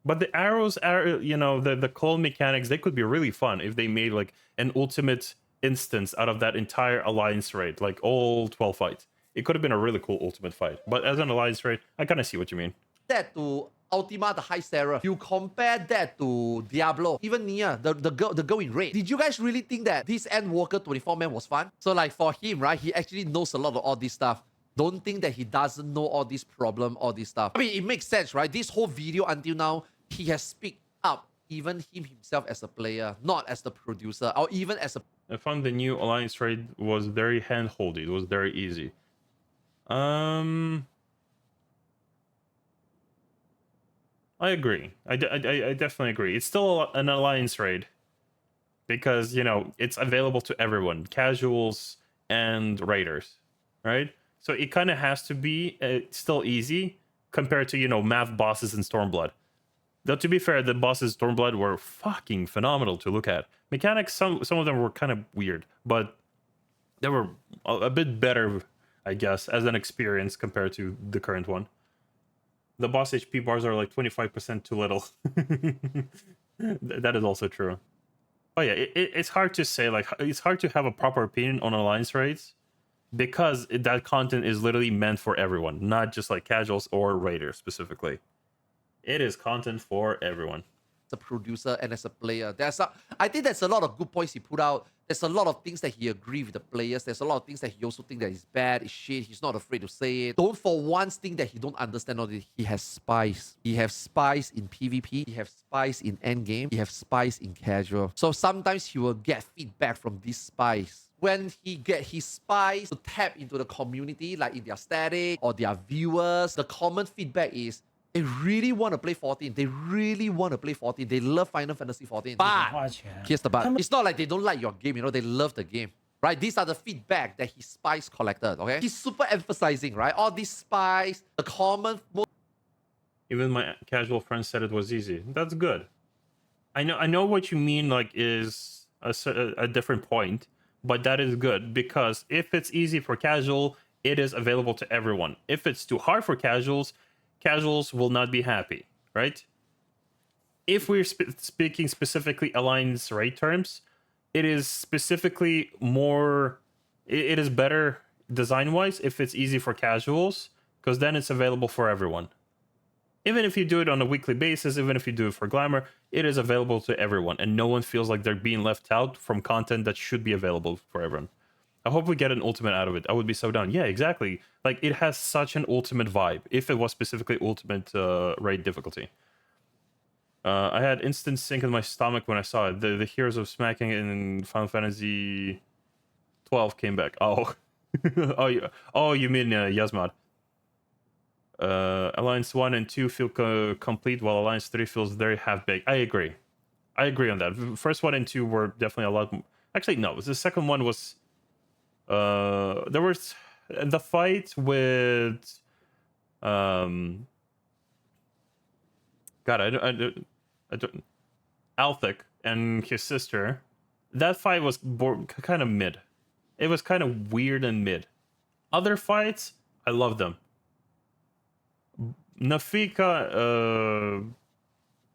But the arrows are, you know, the clone mechanics, they could be really fun if they made like an ultimate instance out of that entire Alliance raid, like all 12 fights. It could have been a really cool ultimate fight. But as an Alliance raid, I kind of see what you mean. That to Ultima, the High Seraph. You compare that to Diablo, even Nia, the girl in red. Did you guys really think that this Endwalker 24-man was fun? So like for him, right, he actually knows a lot of all this stuff. Don't think that he doesn't know all this problem, all this stuff. I mean, it makes sense, right? This whole video until now, he has speaked up, even him himself as a player, not as the producer, or even as a... I found the new Alliance raid was very hand-holdy. It was very easy. I agree. I definitely agree. It's still an Alliance raid because, you know, it's available to everyone, casuals and raiders, right? So it kind of has to be still easy compared to, you know, math bosses in Stormblood. Though to be fair, the bosses in Stormblood were fucking phenomenal to look at. Mechanics, some of them were kind of weird, but they were a bit better, I guess, as an experience compared to the current one. The boss HP bars are like 25% too little. That is also true. Oh yeah, it's hard to say, like, it's hard to have a proper opinion on Alliance raids because that content is literally meant for everyone, not just like casuals or raiders specifically. It is content for everyone. a producer and as a player. I think there's a lot of good points he put out. There's a lot of things that he agrees with the players. There's a lot of things that he also thinks that is bad, is shit. He's not afraid to say it. Don't for once think that he don't understand all this. He has spies. He has spies in PvP. He has spies in endgame. He has spies in casual. So sometimes he will get feedback from these spies. When he get his spies to tap into the community, like in their static or their viewers, the common feedback is, they really want to play 14. They really want to play 14. They love Final Fantasy 14. But here's the but. It's not like they don't like your game, you know, they love the game. Right? These are the feedback that his spies collected, okay? He's super emphasizing, right? All these spies, the common... Even my casual friends said it was easy. That's good. I know what you mean, like, is a different point, but that is good, because if it's easy for casual, it is available to everyone. If it's too hard for casuals, casuals will not be happy, right? If we're speaking specifically Alliance raid terms, it is specifically more... It is better design-wise if it's easy for casuals, because then it's available for everyone. Even if you do it on a weekly basis, even if you do it for Glamour, it is available to everyone, and no one feels like they're being left out from content that should be available for everyone. I hope we get an ultimate out of it. I would be so down. Yeah, exactly. Like, it has such an ultimate vibe, if it was specifically ultimate raid difficulty. I had instant sink in my stomach when I saw it. The Heroes of Smacking in Final Fantasy 12 came back. Oh. Oh, you mean Yasmad. Alliance 1 and 2 feel complete, while Alliance 3 feels very half-baked. I agree on that. First 1 and 2 were definitely a lot actually no, the second one was there was the fight with God, I don't Althic and his sister. That fight was kind of mid. It was kind of weird and mid. Other fights, I love them. Nafika,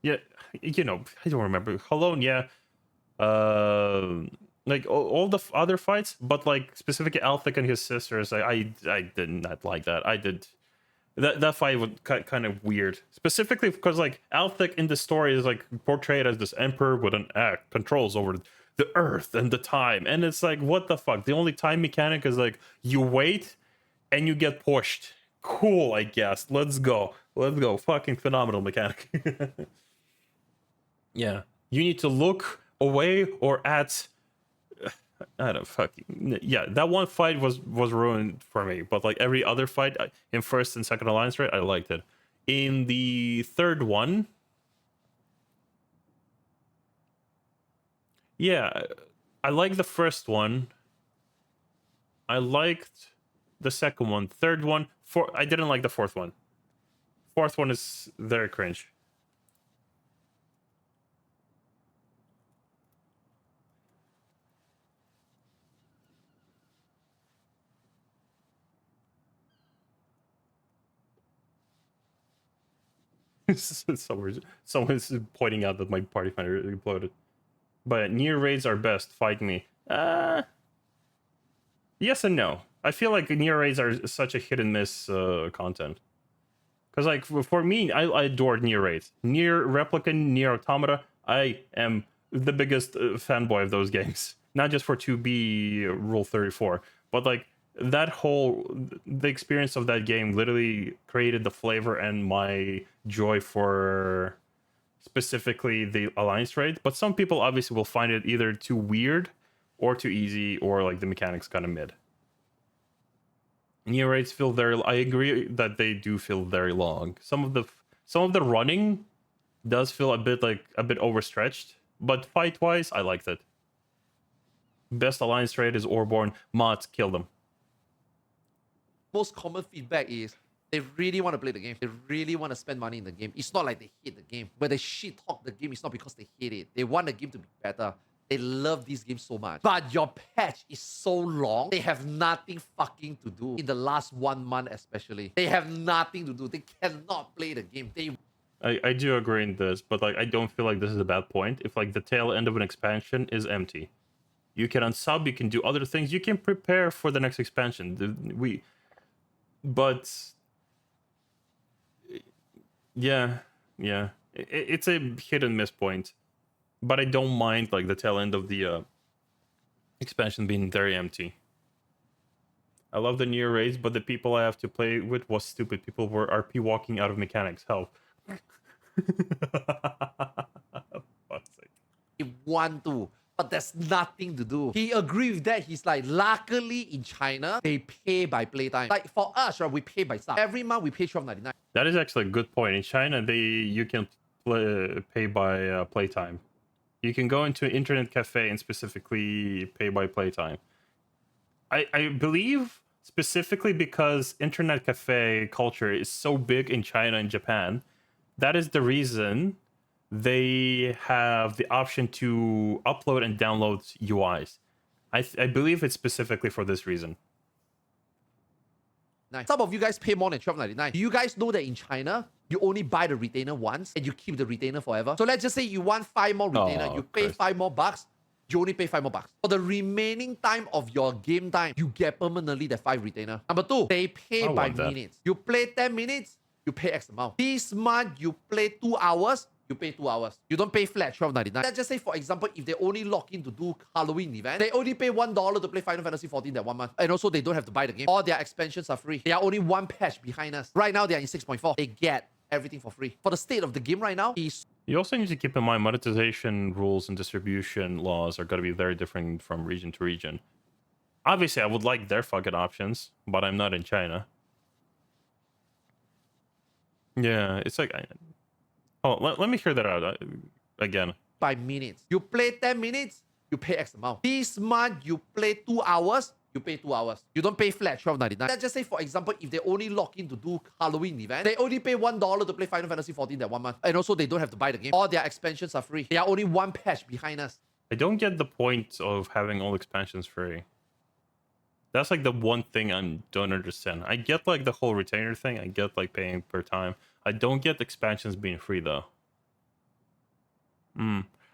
yeah, you know, I don't remember. Halone, yeah. Like all the other fights, but like specifically Althic and his sisters, I did not like that. I did that fight was kind of weird, specifically because like Althic in the story is like portrayed as this emperor with an act controls over the earth and the time, and it's like, what the fuck? The only time mechanic is like you wait and you get pushed. Cool, I guess. Let's go. Fucking phenomenal mechanic. Yeah, you need to look away or at. I don't fucking yeah. That one fight was ruined for me, but like every other fight in first and second alliance raid, I liked it. In the third one, yeah, I liked the first one. I liked the second one. Third one, I didn't like the fourth one. Fourth one is very cringe. Someone's pointing out that my party finder imploded. But near raids are best. Fight me. Yes and no. I feel like near raids are such a hit and miss content. Because like for me, I adored near raids. Near Replicant, Near Automata. I am the biggest fanboy of those games. Not just for 2B Rule 34, but like the experience of that game literally created the flavor and my joy for specifically the alliance raid. But some people obviously will find it either too weird or too easy, or like the mechanics kind of mid. Near raids feel very, I agree that they do feel very long. Some of the running does feel a bit overstretched, but fight wise I liked it. Best alliance raid is Orborn. Mods, kill them. Most common feedback is they really want to play the game. They really want to spend money in the game. It's not like they hate the game. When they shit talk the game, it's not because they hate it. They want the game to be better. They love this game so much. But your patch is so long, they have nothing fucking to do. In the last 1 month especially. They have nothing to do. They cannot play the game. I do agree in this, but like I don't feel like this is a bad point. If like the tail end of an expansion is empty, you can unsub, you can do other things, you can prepare for the next expansion. But yeah, it's a hit and miss point. But I don't mind like the tail end of the expansion being very empty. I love the near raids, but the people I have to play with was stupid. People were RP walking out of mechanics. Help. Fuck's sake. They want to, but there's nothing to do. He agreed with that. He's like, luckily in China, they pay by playtime. Like for us, right, we pay by sub. Every month we pay $12.99. That is actually a good point. In China, you can pay by playtime. You can go into an internet cafe and specifically pay by playtime. I believe specifically because internet cafe culture is so big in China and Japan, that is the reason they have the option to upload and download UIs. I believe it's specifically for this reason. Nice. Some of you guys pay more than $12.99. Do you guys know that in China, you only buy the retainer once and you keep the retainer forever? So let's just say you want 5 more retainer, you pay Christ. 5 more bucks, you only pay 5 more bucks. For the remaining time of your game time, you get permanently the 5 retainer. Number 2, they pay I by want that. minutes. You play 10 minutes, you pay X amount. This month, you play 2 hours, you pay 2 hours. You don't pay flat $12.99. Let's just say, for example, if they only log in to do Halloween event, they only pay $1 to play Final Fantasy 14 that 1 month. And also, they don't have to buy the game. All their expansions are free. They are only 1 patch behind us. Right now, they are in 6.4. They get everything for free. For the state of the game right now, is You also need to keep in mind monetization rules and distribution laws are going to be very different from region to region. Obviously, I would like their fucking options, but I'm not in China. Yeah, it's like, let me hear that out again. by minutes. You play 10 minutes, you pay X amount. This month, you play 2 hours, you pay 2 hours. You don't pay flat $12.99. Let's just say, for example, if they only log in to do Halloween event, they only pay $1 to play Final Fantasy 14 that 1 month. And also, they don't have to buy the game. All their expansions are free. They are only one patch behind us. I don't get the point of having all expansions free. That's like the one thing I don't understand. I get like the whole retainer thing. I get like paying per time. I don't get expansions being free though.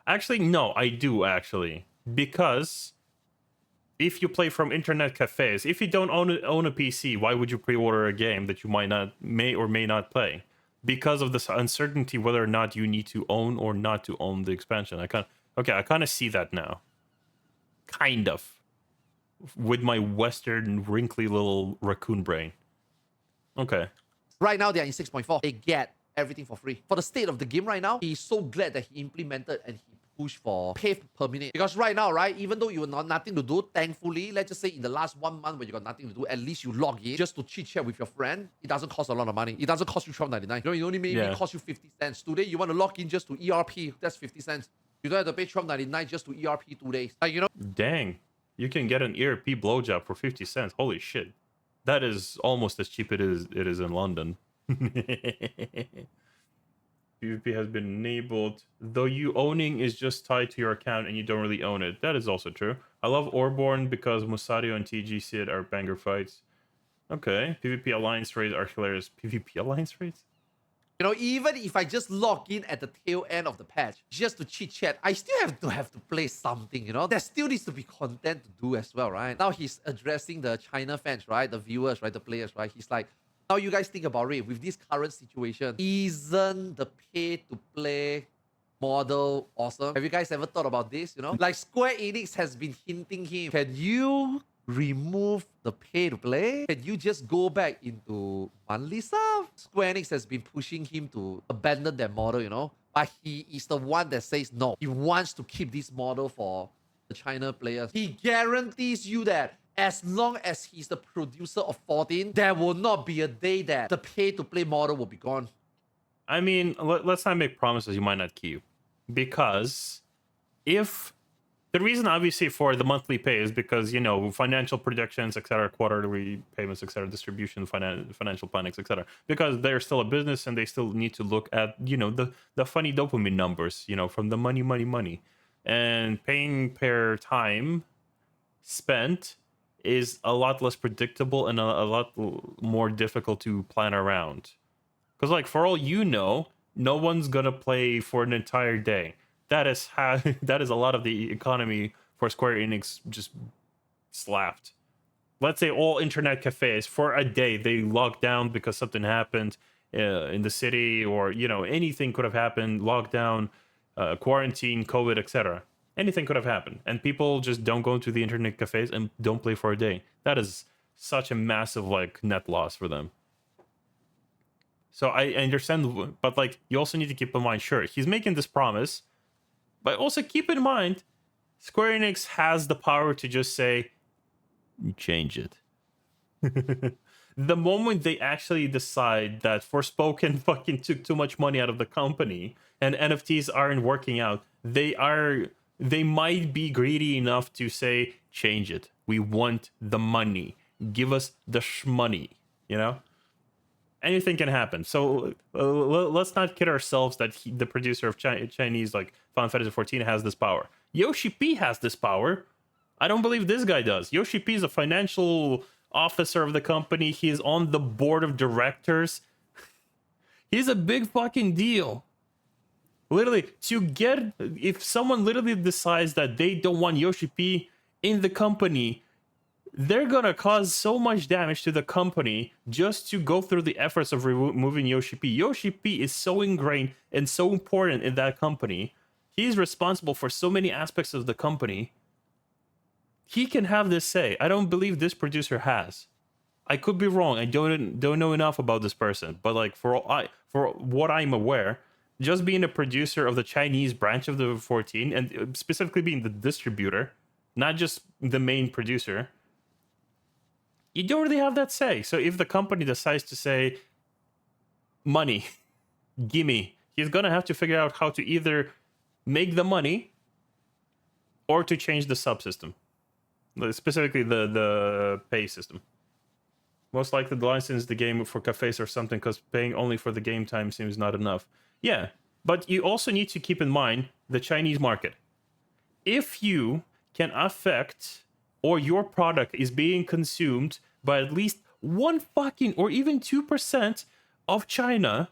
Actually, no, I do actually. Because if you play from internet cafes, if you don't own a PC, why would you pre-order a game that you may or may not play? Because of this uncertainty whether or not you need to own or not to own the expansion. I kind of see that now. Kind of. With my Western wrinkly little raccoon brain. Okay. Right now, they are in 6.4. They get everything for free. For the state of the game right now, he's so glad that he implemented and he pushed for pay per minute. Because right now, right, even though you have nothing to do, thankfully, let's just say in the last 1 month when you got nothing to do, at least you log in just to chit chat with your friend. It doesn't cost a lot of money. It doesn't cost you $12.99. You know, it only maybe cost you 50 cents. Today, you want to log in just to ERP, that's 50 cents. You don't have to pay $12.99 just to ERP 2 days. Like, you know. Dang. You can get an ERP blowjob for 50 cents. Holy shit. That is almost as cheap it is in London. PvP has been enabled, though you owning is just tied to your account and you don't really own it. That is also true. I love Orborn because Musadio and TG Sid are banger fights. Okay, PvP alliance raids are hilarious. PvP alliance raids? You know, even if I just log in at the tail end of the patch just to chit chat, I still have to play something, you know? There still needs to be content to do as well, right? Now he's addressing the China fans, right? The viewers, right? The players, right? He's like, now you guys think about it. With this current situation, isn't the pay-to-play model awesome? Have you guys ever thought about this, you know? Like Square Enix has been hinting him, can you remove the pay-to-play? Can you just go back into monthly stuff? Square Enix has been pushing him to abandon that model, you know? But he is the one that says no. He wants to keep this model for the China players. He guarantees you that as long as he's the producer of 14, there will not be a day that the pay-to-play model will be gone. I mean, let's not make promises you might not keep. Because if... The reason, obviously, for the monthly pay is because, you know, financial projections, etc., quarterly payments, etc., distribution, financial plannings, etc. Because they're still a business and they still need to look at, you know, the funny dopamine numbers, you know, from the money. And paying per time spent is a lot less predictable and a lot more difficult to plan around. Because, like, for all you know, no one's going to play for an entire day. That is a lot of the economy for Square Enix just slapped. Let's say all internet cafes for a day they locked down because something happened in the city, or you know, anything could have happened. Lockdown, quarantine, COVID, etc. Anything could have happened, and people just don't go to the internet cafes and don't play for a day. That is such a massive like net loss for them. So I understand, but like you also need to keep in mind, sure, he's making this promise. But also keep in mind, Square Enix has the power to just say, change it. The moment they actually decide that Forspoken fucking took too much money out of the company and NFTs aren't working out, they might be greedy enough to say, change it. We want the money. Give us the shmoney, you know? Anything can happen. So let's not kid ourselves that the producer of Chinese like Final Fantasy 14 has this power. Yoshi P has this power. I don't believe this guy does. Yoshi P is a financial officer of the company. He is on the board of directors. He's a big fucking deal. Literally, if someone literally decides that they don't want Yoshi P in the company, they're gonna cause so much damage to the company just to go through the efforts of removing Yoshi P. Yoshi P is so ingrained and so important in that company. He's responsible for so many aspects of the company. He can have this say. I don't believe this producer has. I could be wrong. I don't know enough about this person, but like for what I'm aware, just being a producer of the Chinese branch of the 14 and specifically being the distributor, not just the main producer, you don't really have that say. So if the company decides to say, money. Gimme. He's gonna have to figure out how to either make the money or to change the subsystem. Specifically the pay system. Most likely to license the game for cafes or something, because paying only for the game time seems not enough. Yeah, but you also need to keep in mind the Chinese market. If you can affect, or your product is being consumed by at least 1 fucking or even 2% of China,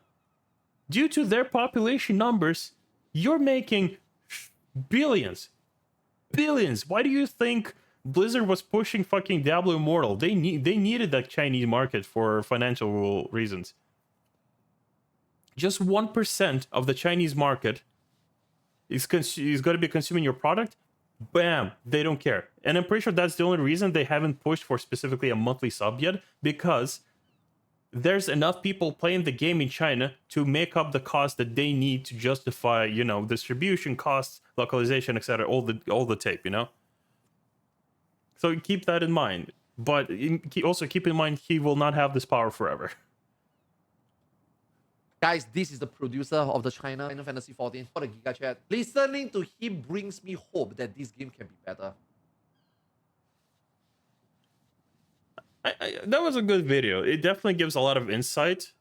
due to their population numbers, you're making billions. Billions. Why do you think Blizzard was pushing fucking Diablo Immortal? They needed that Chinese market for financial reasons. Just 1% of the Chinese market is going to be consuming your product. Bam, they don't care. And I'm pretty sure that's the only reason they haven't pushed for specifically a monthly sub yet, because there's enough people playing the game in China to make up the cost that they need to justify, you know, distribution costs, localization, etc. All the tape, you know. So keep that in mind. But also keep in mind he will not have this power forever. Guys, this is the producer of the Final Fantasy 14 for the Giga Chat. Listening to him brings me hope that this game can be better. That was a good video. It definitely gives a lot of insight.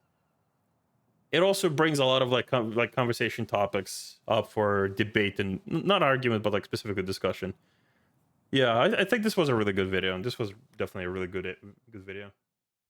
It also brings a lot of like conversation topics up for debate, and not argument, but like specific discussion. Yeah, I think this was a really good video, and this was definitely a really good video.